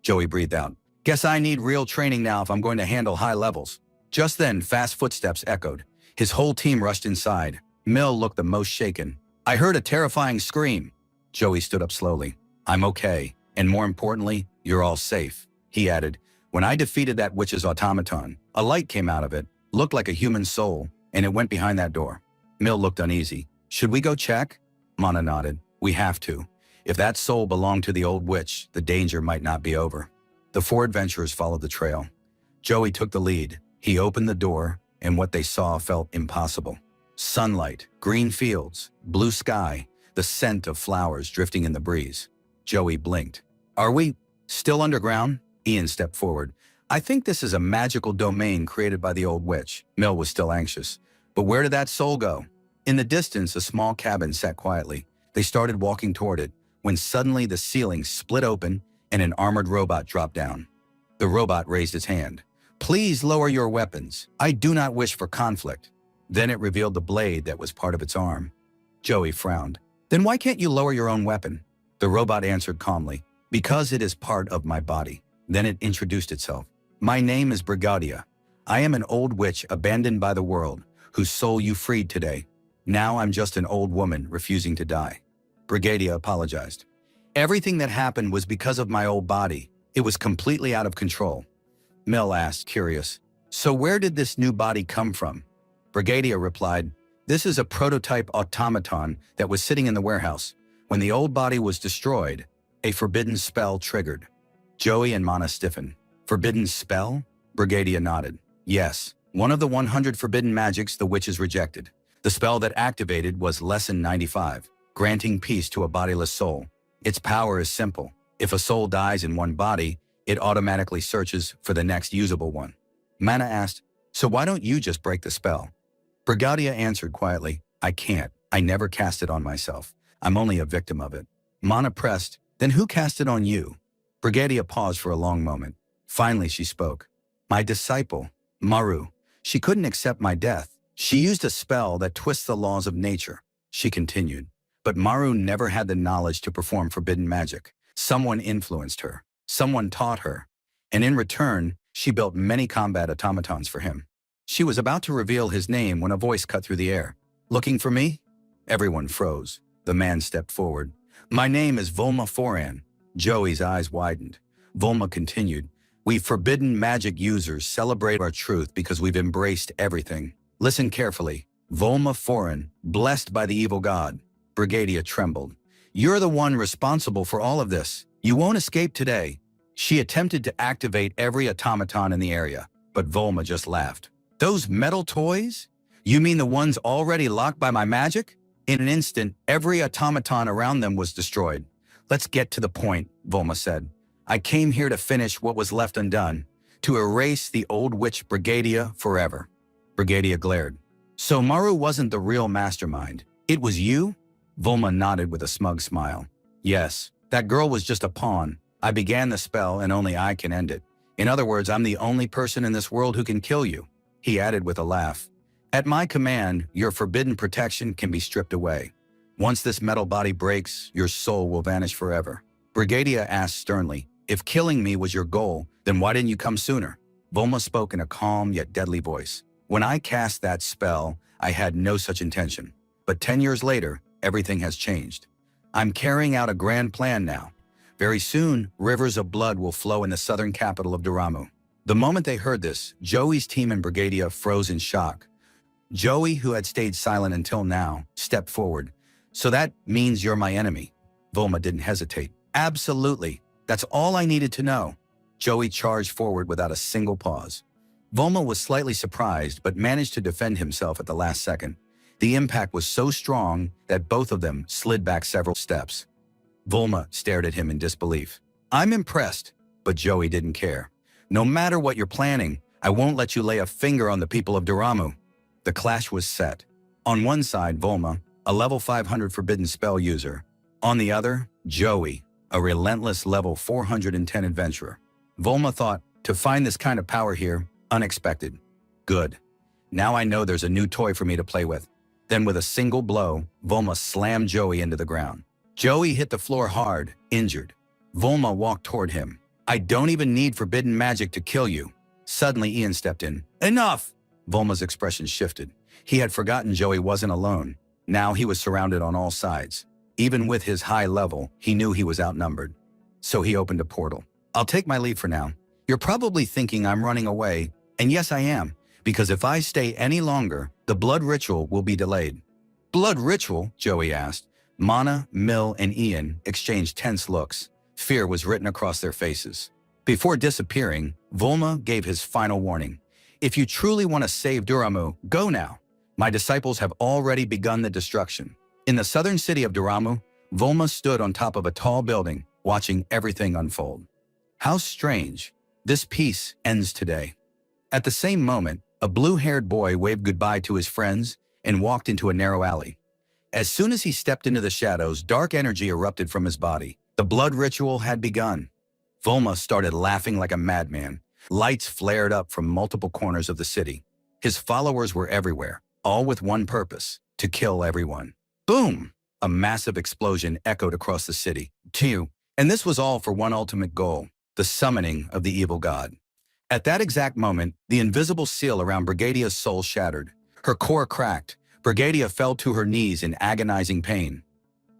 Joey breathed out. "Guess I need real training now if I'm going to handle high levels." Just then, fast footsteps echoed. His whole team rushed inside. Mill looked the most shaken. "I heard a terrifying scream." Joey stood up slowly. "I'm okay, and more importantly, you're all safe," he added. "When I defeated that witch's automaton, a light came out of it, looked like a human soul, and it went behind that door." Mill looked uneasy. "Should we go check?" Mana nodded. "We have to. If that soul belonged to the old witch, the danger might not be over." The four adventurers followed the trail. Joey took the lead. He opened the door, and what they saw felt impossible. Sunlight, green fields, blue sky, the scent of flowers drifting in the breeze. Joey blinked. "Are we still underground?" Ian stepped forward. "I think this is a magical domain created by the old witch." Mill was still anxious. "But where did that soul go?" In the distance, a small cabin sat quietly. They started walking toward it, when suddenly the ceiling split open and an armored robot dropped down. The robot raised its hand. "Please lower your weapons. I do not wish for conflict." Then it revealed the blade that was part of its arm. Joey frowned. "Then why can't you lower your own weapon?" The robot answered calmly. Because it is part of my body. Then it introduced itself. My name is Brigadia. I am an old witch abandoned by the world, whose soul you freed today. Now I'm just an old woman refusing to die. Brigadia apologized. Everything that happened was because of my old body. It was completely out of control. Mill asked, curious. So where did this new body come from? Brigadia replied, this is a prototype automaton that was sitting in the warehouse. When the old body was destroyed, a forbidden spell triggered. Joey and Mana stiffened. Forbidden spell? Brigadia nodded. Yes, one of the 100 forbidden magics the witches rejected. The spell that activated was Lesson 95, granting peace to a bodiless soul. Its power is simple. If a soul dies in one body, it automatically searches for the next usable one. Mana asked, so why don't you just break the spell? Brigadia answered quietly, I can't. I never cast it on myself. I'm only a victim of it. Mana pressed, then who cast it on you? Brigadia paused for a long moment. Finally she spoke. My disciple, Maru. She couldn't accept my death. She used a spell that twists the laws of nature. She continued. But Maru never had the knowledge to perform forbidden magic. Someone influenced her. Someone taught her. And in return, she built many combat automatons for him. She was about to reveal his name when a voice cut through the air. Looking for me? Everyone froze. The man stepped forward. My name is Volma Foran. Joey's eyes widened. Volma continued. We forbidden magic users celebrate our truth because we've embraced everything. Listen carefully. Volma Foran, blessed by the evil god. Brigadia trembled. You're the one responsible for all of this. You won't escape today. She attempted to activate every automaton in the area, but Volma just laughed. Those metal toys? You mean the ones already locked by my magic? In an instant, every automaton around them was destroyed. Let's get to the point, Volma said. I came here to finish what was left undone, to erase the old witch Brigadia forever. Brigadia glared. So Maru wasn't the real mastermind. It was you? Volma nodded with a smug smile. Yes, that girl was just a pawn. I began the spell and only I can end it. In other words, I'm the only person in this world who can kill you. He added with a laugh. At my command, your forbidden protection can be stripped away. Once this metal body breaks, your soul will vanish forever. Brigadia asked sternly, if killing me was your goal, then why didn't you come sooner? Volma spoke in a calm yet deadly voice. When I cast that spell, I had no such intention. But 10 years later, everything has changed. I'm carrying out a grand plan now. Very soon, rivers of blood will flow in the southern capital of Duramu. The moment they heard this, Joey's team and Brigadia froze in shock. Joey, who had stayed silent until now, stepped forward. So that means you're my enemy. Volma didn't hesitate. Absolutely. That's all I needed to know. Joey charged forward without a single pause. Volma was slightly surprised, but managed to defend himself at the last second. The impact was so strong that both of them slid back several steps. Volma stared at him in disbelief. I'm impressed, but Joey didn't care. No matter what you're planning, I won't let you lay a finger on the people of Duramu. The clash was set. On one side, Volma, a level 500 forbidden spell user. On the other, Joey, a relentless level 410 adventurer. Volma thought, to find this kind of power here, unexpected. Good. Now I know there's a new toy for me to play with. Then with a single blow, Volma slammed Joey into the ground. Joey hit the floor hard, injured. Volma walked toward him. I don't even need forbidden magic to kill you. Suddenly Ian stepped in. Enough! Volma's expression shifted. He had forgotten Joey wasn't alone. Now he was surrounded on all sides. Even with his high level, he knew he was outnumbered. So he opened a portal. I'll take my leave for now. You're probably thinking I'm running away, and yes I am, because if I stay any longer, the blood ritual will be delayed. Blood ritual? Joey asked. Mana, Mill, and Ian exchanged tense looks. Fear was written across their faces. Before disappearing, Volma gave his final warning. If you truly want to save Duramu, go now. My disciples have already begun the destruction. In the southern city of Duramu, Volma stood on top of a tall building, watching everything unfold. How strange. This piece ends today. At the same moment, a blue-haired boy waved goodbye to his friends and walked into a narrow alley. As soon as he stepped into the shadows, dark energy erupted from his body. The blood ritual had begun. Volma started laughing like a madman. Lights flared up from multiple corners of the city. His followers were everywhere, all with one purpose, to kill everyone. Boom! A massive explosion echoed across the city. Two, And this was all for one ultimate goal, the summoning of the evil god. At that exact moment, the invisible seal around Brigadia's soul shattered. Her core cracked. Brigadia fell to her knees in agonizing pain.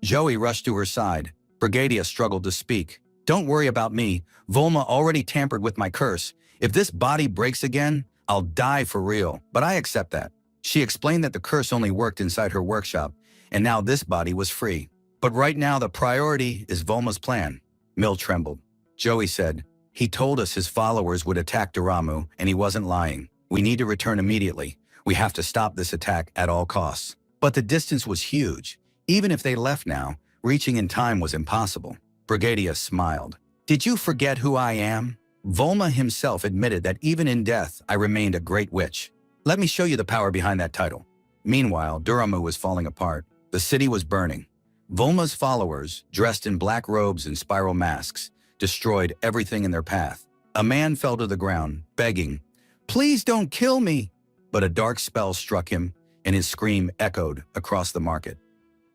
Joey rushed to her side. Brigadia struggled to speak. "Don't worry about me. Volma already tampered with my curse. If this body breaks again, I'll die for real, but I accept that." She explained that the curse only worked inside her workshop, and now this body was free. "But right now the priority is Volma's plan." Mill trembled. Joey said, "He told us his followers would attack Duramu, and he wasn't lying. We need to return immediately. We have to stop this attack at all costs." But the distance was huge. Even if they left now, reaching in time was impossible. Brigadia smiled. "Did you forget who I am?" Volma himself admitted that even in death, I remained a great witch. "Let me show you the power behind that title." Meanwhile, Duramu was falling apart. The city was burning. Volma's followers, dressed in black robes and spiral masks, destroyed everything in their path. A man fell to the ground, begging, "Please don't kill me." But a dark spell struck him, and his scream echoed across the market.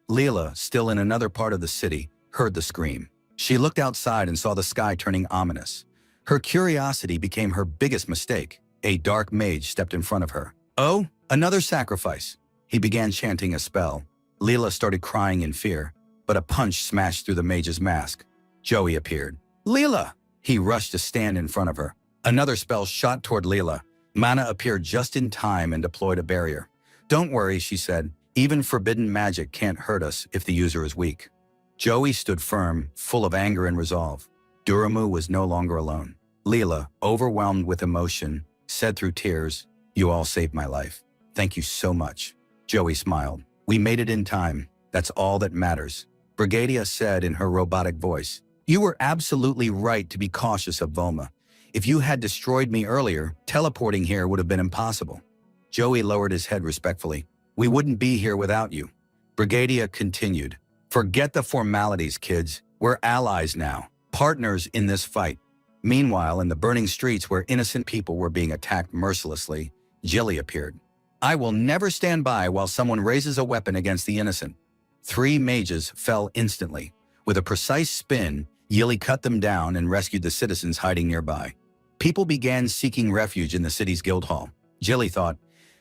Leela, still in another part of the city, heard the scream. She looked outside and saw the sky turning ominous. Her curiosity became her biggest mistake. A dark mage stepped in front of her. "Oh, another sacrifice." He began chanting a spell. Leela started crying in fear, but a punch smashed through the mage's mask. Joey appeared. "Leela!" He rushed to stand in front of her. Another spell shot toward Leela. Mana appeared just in time and deployed a barrier. "Don't worry," she said. "Even forbidden magic can't hurt us if the user is weak." Joey stood firm, full of anger and resolve. Duramu was no longer alone. Leela, overwhelmed with emotion, said through tears, "You all saved my life. Thank you so much." Joey smiled. "We made it in time. That's all that matters." Brigadia said in her robotic voice, "You were absolutely right to be cautious of Volma. If you had destroyed me earlier, teleporting here would have been impossible." Joey lowered his head respectfully. "We wouldn't be here without you." Brigadia continued, "Forget the formalities, kids. We're allies now, partners in this fight." Meanwhile, in the burning streets where innocent people were being attacked mercilessly, Jilly appeared. "I will never stand by while someone raises a weapon against the innocent." 3 mages fell instantly. With a precise spin, Yili cut them down and rescued the citizens hiding nearby. People began seeking refuge in the city's guild hall. Jilly thought,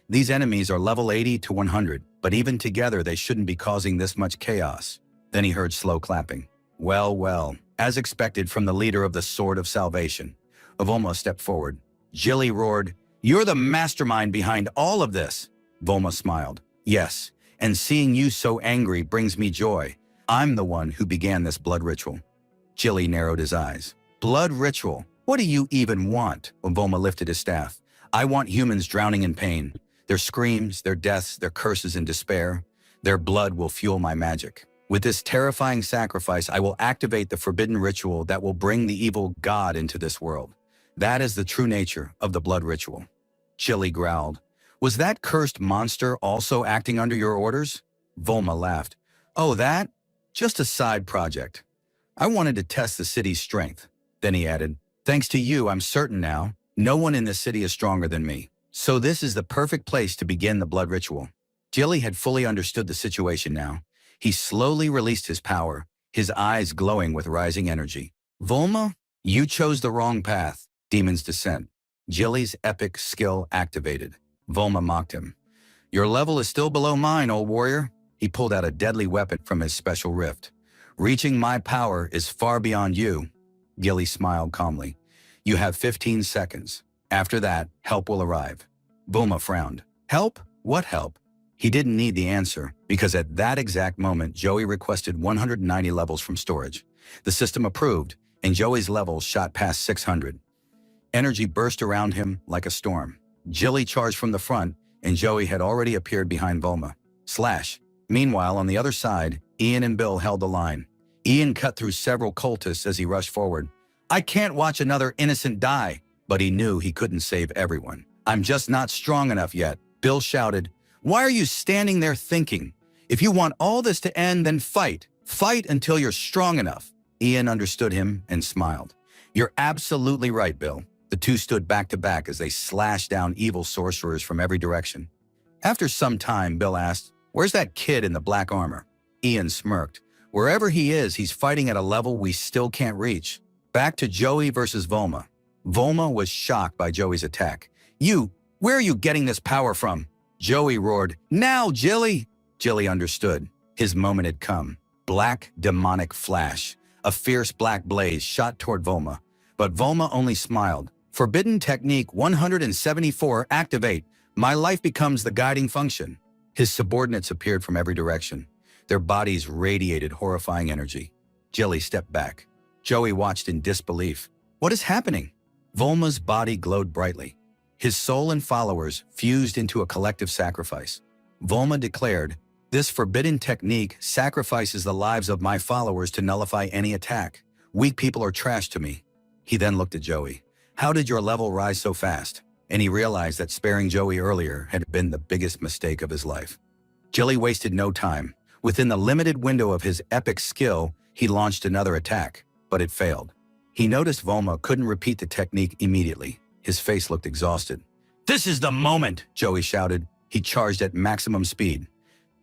"These enemies are level 80 to 100, but even together they shouldn't be causing this much chaos." Then he heard slow clapping. Well, well, as expected from the leader of the Sword of Salvation. Volma stepped forward. Jilly roared, "You're the mastermind behind all of this." Volma smiled. "Yes, and seeing you so angry brings me joy. I'm the one who began this blood ritual." Jilly narrowed his eyes. "Blood ritual? What do you even want?" Volma lifted his staff. "I want humans drowning in pain. Their screams, their deaths, their curses and despair. Their blood will fuel my magic. With this terrifying sacrifice, I will activate the forbidden ritual that will bring the evil god into this world. That is the true nature of the blood ritual." Jilly growled. "Was that cursed monster also acting under your orders?" Volma laughed. "Oh, that? Just a side project. I wanted to test the city's strength." Then he added, "Thanks to you, I'm certain now, no one in this city is stronger than me. So this is the perfect place to begin the blood ritual." Jilly had fully understood the situation now. He slowly released his power, his eyes glowing with rising energy. "Volma, you chose the wrong path." Demon's Descent. Jilly's epic skill activated. Volma mocked him. "Your level is still below mine, old warrior." He pulled out a deadly weapon from his special rift. "Reaching my power is far beyond you." Jilly smiled calmly. "You have 15 seconds. After that, help will arrive." Volma frowned. "Help? What help?" He didn't need the answer, because at that exact moment, Joey requested 190 levels from storage. The system approved, and Joey's levels shot past 600. Energy burst around him like a storm. Jilly charged from the front, and Joey had already appeared behind Volma. Slash. Meanwhile, on the other side, Ian and Bill held the line. Ian cut through several cultists as he rushed forward. "I can't watch another innocent die." But he knew he couldn't save everyone. "I'm just not strong enough yet." Bill shouted, "Why are you standing there thinking? If you want all this to end, then fight. Fight until you're strong enough." Ian understood him and smiled. "You're absolutely right, Bill." The two stood back to back as they slashed down evil sorcerers from every direction. After some time, Bill asked, "Where's that kid in the black armor?" Ian smirked. Wherever he is, he's fighting at a level we still can't reach. Back to Joey versus Volma. Volma was shocked by Joey's attack. Where are you getting this power from? Joey roared, "Now, Jilly!" Jilly understood. His moment had come. Black, demonic flash. A fierce black blaze shot toward Volma. But Volma only smiled. Forbidden Technique 174, activate. My life becomes the guiding function. His subordinates appeared from every direction. Their bodies radiated horrifying energy. Jilly stepped back. Joey watched in disbelief. What is happening? Volma's body glowed brightly. His soul and followers fused into a collective sacrifice. Volma declared, "This forbidden technique sacrifices the lives of my followers to nullify any attack. Weak people are trash to me." He then looked at Joey. "How did your level rise so fast?" And he realized that sparing Joey earlier had been the biggest mistake of his life. Jilly wasted no time. Within the limited window of his epic skill, he launched another attack, but it failed. He noticed Volma couldn't repeat the technique immediately. His face looked exhausted. "This is the moment!" Joey shouted. He charged at maximum speed.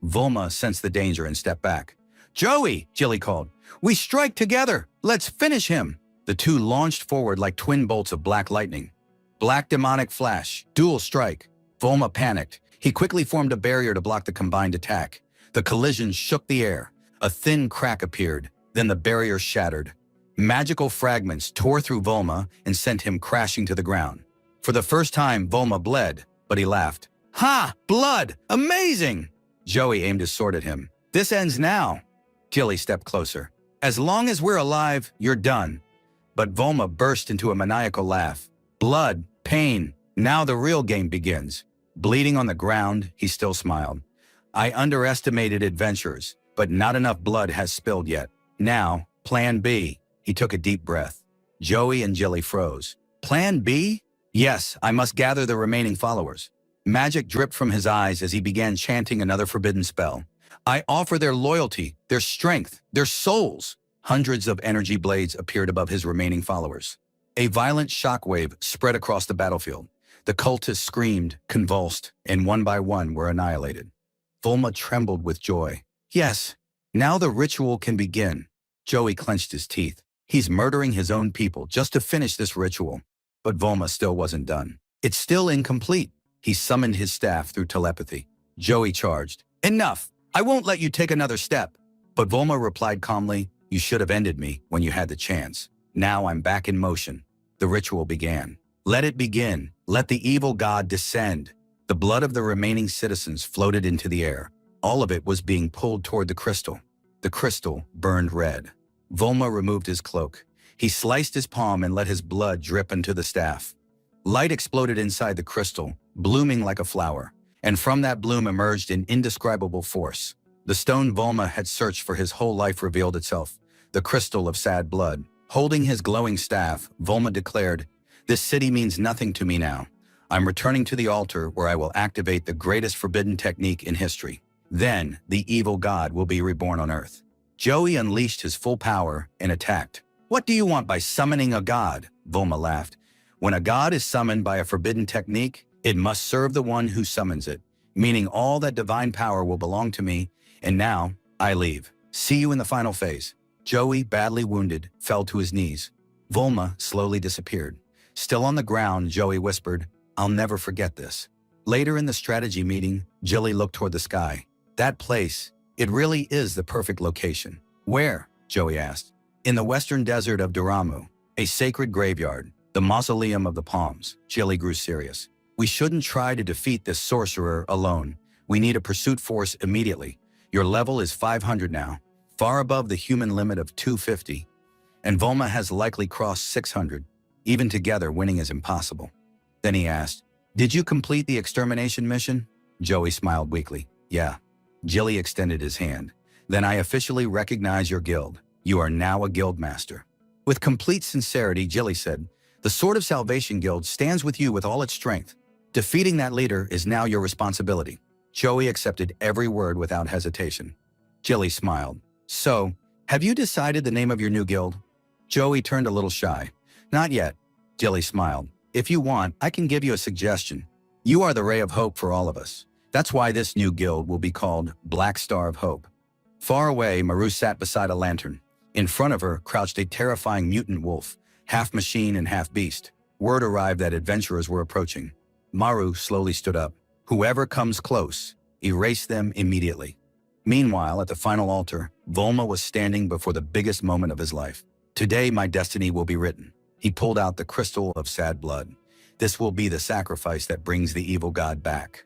Volma sensed the danger and stepped back. "Joey!" Jilly called. "We strike together! Let's finish him!" The two launched forward like twin bolts of black lightning. Black demonic flash, dual strike. Volma panicked. He quickly formed a barrier to block the combined attack. The collision shook the air. A thin crack appeared. Then the barrier shattered. Magical fragments tore through Volma and sent him crashing to the ground. For the first time, Volma bled, but he laughed. "Ha! Blood! Amazing!" Joey aimed his sword at him. "This ends now." Jilly stepped closer. "As long as we're alive, you're done." But Volma burst into a maniacal laugh. Blood, pain, now the real game begins. Bleeding on the ground, he still smiled. "I underestimated adventurers, but not enough blood has spilled yet. Now, Plan B." He took a deep breath. Joey and Jilly froze. "Plan B?" "Yes, I must gather the remaining followers." Magic dripped from his eyes as he began chanting another forbidden spell. "I offer their loyalty, their strength, their souls." Hundreds of energy blades appeared above his remaining followers. A violent shockwave spread across the battlefield. The cultists screamed, convulsed, and one by one were annihilated. Volma trembled with joy. "Yes, now the ritual can begin." Joey clenched his teeth. He's murdering his own people just to finish this ritual. But Volma still wasn't done. "It's still incomplete." He summoned his staff through telepathy. Joey charged. "Enough! I won't let you take another step." But Volma replied calmly, "You should have ended me when you had the chance. Now I'm back in motion." The ritual began. Let it begin. Let the evil god descend. The blood of the remaining citizens floated into the air. All of it was being pulled toward the crystal. The crystal burned red. Volma removed his cloak. He sliced his palm and let his blood drip into the staff. Light exploded inside the crystal, blooming like a flower. And from that bloom emerged an indescribable force. The stone Volma had searched for his whole life revealed itself. The crystal of sad blood. Holding his glowing staff, Volma declared, "This city means nothing to me now. I'm returning to the altar where I will activate the greatest forbidden technique in history. Then, the evil god will be reborn on Earth." Joey unleashed his full power and attacked. "What do you want by summoning a god?" Volma laughed. "When a god is summoned by a forbidden technique, it must serve the one who summons it, meaning all that divine power will belong to me, and now, I leave. See you in the final phase." Joey, badly wounded, fell to his knees. Volma slowly disappeared. Still on the ground, Joey whispered, "I'll never forget this." Later in the strategy meeting, Jilly looked toward the sky. "That place, it really is the perfect location." "Where?" Joey asked. "In the western desert of Duramu, a sacred graveyard, the mausoleum of the palms." Jilly grew serious. "We shouldn't try to defeat this sorcerer alone. We need a pursuit force immediately. Your level is 500 now, far above the human limit of 250. And Volma has likely crossed 600. Even together, winning is impossible." Then he asked, "Did you complete the extermination mission?" Joey smiled weakly. "Yeah." Jilly extended his hand. "Then I officially recognize your guild. You are now a guild master." With complete sincerity, Jilly said, "The Sword of Salvation Guild stands with you with all its strength. Defeating that leader is now your responsibility." Joey accepted every word without hesitation. Jilly smiled. "So, have you decided the name of your new guild?" Joey turned a little shy. "Not yet." Jilly smiled. "If you want, I can give you a suggestion. You are the ray of hope for all of us. That's why this new guild will be called Black Star of Hope. Far away, Maru sat beside a lantern. In front of her crouched a terrifying mutant wolf, half machine and half beast. Word arrived that adventurers were approaching. Maru slowly stood up. Whoever comes close, erase them immediately. Meanwhile, at the final altar, Volma was standing before the biggest moment of his life. Today, my destiny will be written. He pulled out the crystal of sad blood. This will be the sacrifice that brings the evil god back.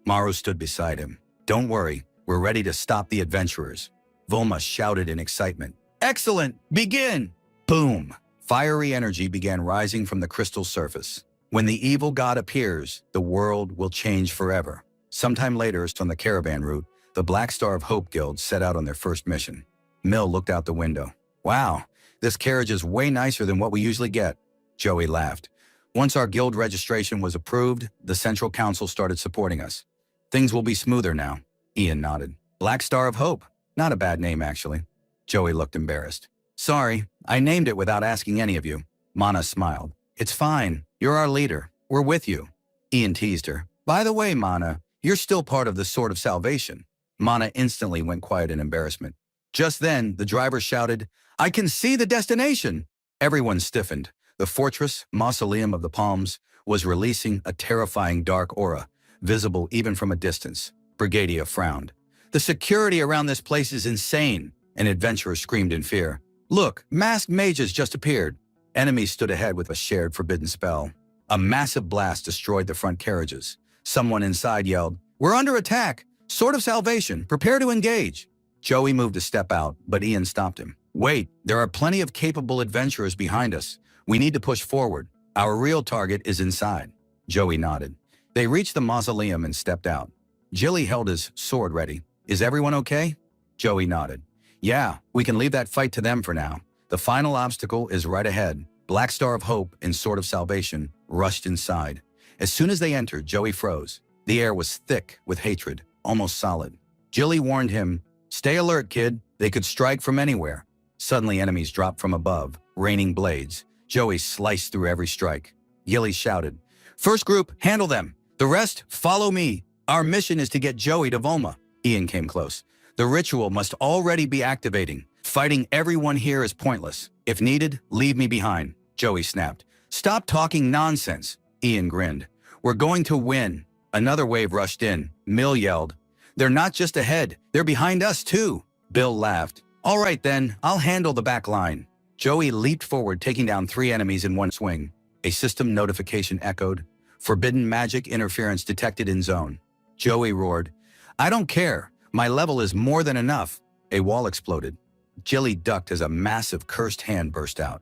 Maru stood beside him. Don't worry, we're ready to stop the adventurers. Volma shouted in excitement. Excellent! Begin! Boom! Fiery energy began rising from the crystal's surface. When the evil god appears, the world will change forever. Sometime later, on the caravan route, the Black Star of Hope Guild set out on their first mission. Mill looked out the window. Wow, this carriage is way nicer than what we usually get. Joey laughed. Once our guild registration was approved, the Central Council started supporting us. Things will be smoother now. Ian nodded. Black Star of Hope. Not a bad name, actually. Joey looked embarrassed. Sorry, I named it without asking any of you. Mana smiled. It's fine. You're our leader. We're with you. Ian teased her. By the way, Mana, you're still part of the Sword of Salvation. Mana instantly went quiet in embarrassment. Just then, the driver shouted, I can see the destination! Everyone stiffened. The fortress, Mausoleum of the Palms, was releasing a terrifying dark aura, visible even from a distance. Brigadia frowned. The security around this place is insane, an adventurer screamed in fear. Look, masked mages just appeared. Enemies stood ahead with a shared forbidden spell. A massive blast destroyed the front carriages. Someone inside yelled, We're under attack! Sword of Salvation, prepare to engage! Joey moved a step out, but Ian stopped him. Wait, there are plenty of capable adventurers behind us. We need to push forward. Our real target is inside. Joey nodded. They reached the mausoleum and stepped out. Jilly held his sword ready. Is everyone okay? Joey nodded. Yeah, we can leave that fight to them for now. The final obstacle is right ahead. Black Star of Hope and Sword of Salvation rushed inside. As soon as they entered, Joey froze. The air was thick with hatred, almost solid. Jilly warned him, Stay alert, kid. They could strike from anywhere. Suddenly, enemies dropped from above, raining blades. Joey sliced through every strike. Jilly shouted, First group, handle them. The rest, follow me. Our mission is to get Joey to Volma. Ian came close. The ritual must already be activating. Fighting everyone here is pointless. If needed, leave me behind. Joey snapped. Stop talking nonsense. Ian grinned. We're going to win. Another wave rushed in. Mill yelled. They're not just ahead. They're behind us too. Bill laughed. All right then, I'll handle the back line. Joey leaped forward, taking down 3 enemies in one swing. A system notification echoed. Forbidden magic interference detected in zone. Joey roared. I don't care. My level is more than enough. A wall exploded. Jilly ducked as a massive cursed hand burst out.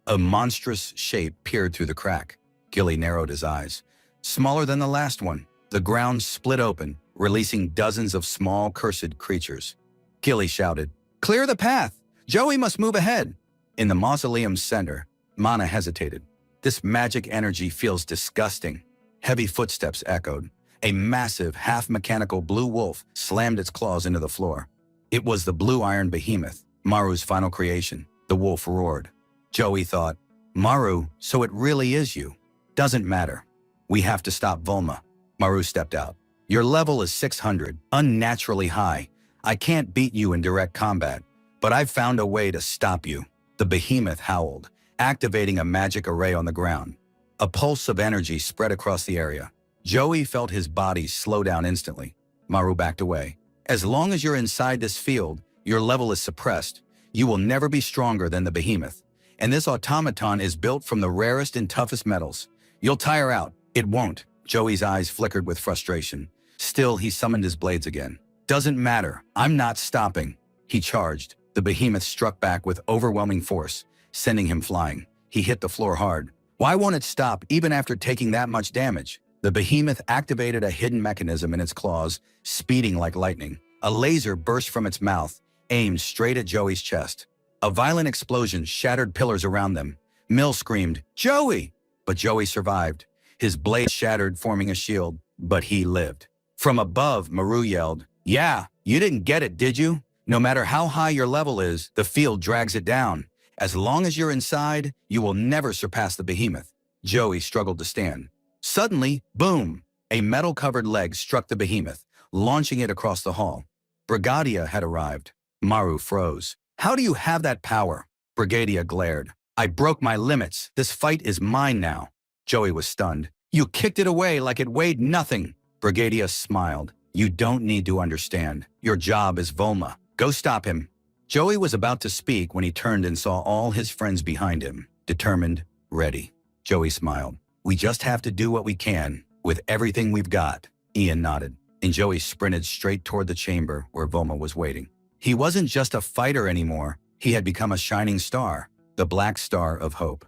A monstrous shape peered through the crack. Gilly narrowed his eyes. Smaller than the last one. The ground split open, releasing dozens of small cursed creatures. Gilly shouted, Clear the path! Joey must move ahead! In the mausoleum's center, Mana hesitated. This magic energy feels disgusting. Heavy footsteps echoed. A massive, half-mechanical blue wolf slammed its claws into the floor. It was the blue iron behemoth, Maru's final creation. The wolf roared. Joey thought, Maru, so it really is you. Doesn't matter. We have to stop Volma. Maru stepped out. Your level is 600, unnaturally high. I can't beat you in direct combat, but I've found a way to stop you. The behemoth howled, activating a magic array on the ground. A pulse of energy spread across the area. Joey felt his body slow down instantly. Maru backed away. As long as you're inside this field, your level is suppressed. You will never be stronger than the behemoth. And this automaton is built from the rarest and toughest metals. You'll tire out. It won't. Joey's eyes flickered with frustration. Still, he summoned his blades again. Doesn't matter. I'm not stopping. He charged. The behemoth struck back with overwhelming force, sending him flying. He hit the floor hard. Why won't it stop even after taking that much damage? The behemoth activated a hidden mechanism in its claws, speeding like lightning. A laser burst from its mouth, aimed straight at Joey's chest. A violent explosion shattered pillars around them. Mill screamed, Joey! But Joey survived. His blade shattered, forming a shield, but he lived. From above, Maru yelled, Yeah, you didn't get it, did you? No matter how high your level is, the field drags it down. As long as you're inside, you will never surpass the behemoth. Joey struggled to stand. Suddenly, boom! A metal-covered leg struck the behemoth, launching it across the hall. Brigadia had arrived. Maru froze. How do you have that power? Brigadier glared. I broke my limits. This fight is mine now. Joey was stunned. You kicked it away like it weighed nothing. Brigadier smiled. You don't need to understand. Your job is Volma. Go stop him. Joey was about to speak when he turned and saw all his friends behind him, determined, ready. Joey smiled. We just have to do what we can, with everything we've got. Ian nodded, and Joey sprinted straight toward the chamber where Volma was waiting. He wasn't just a fighter anymore. He had become a shining star, the Black Star of Hope.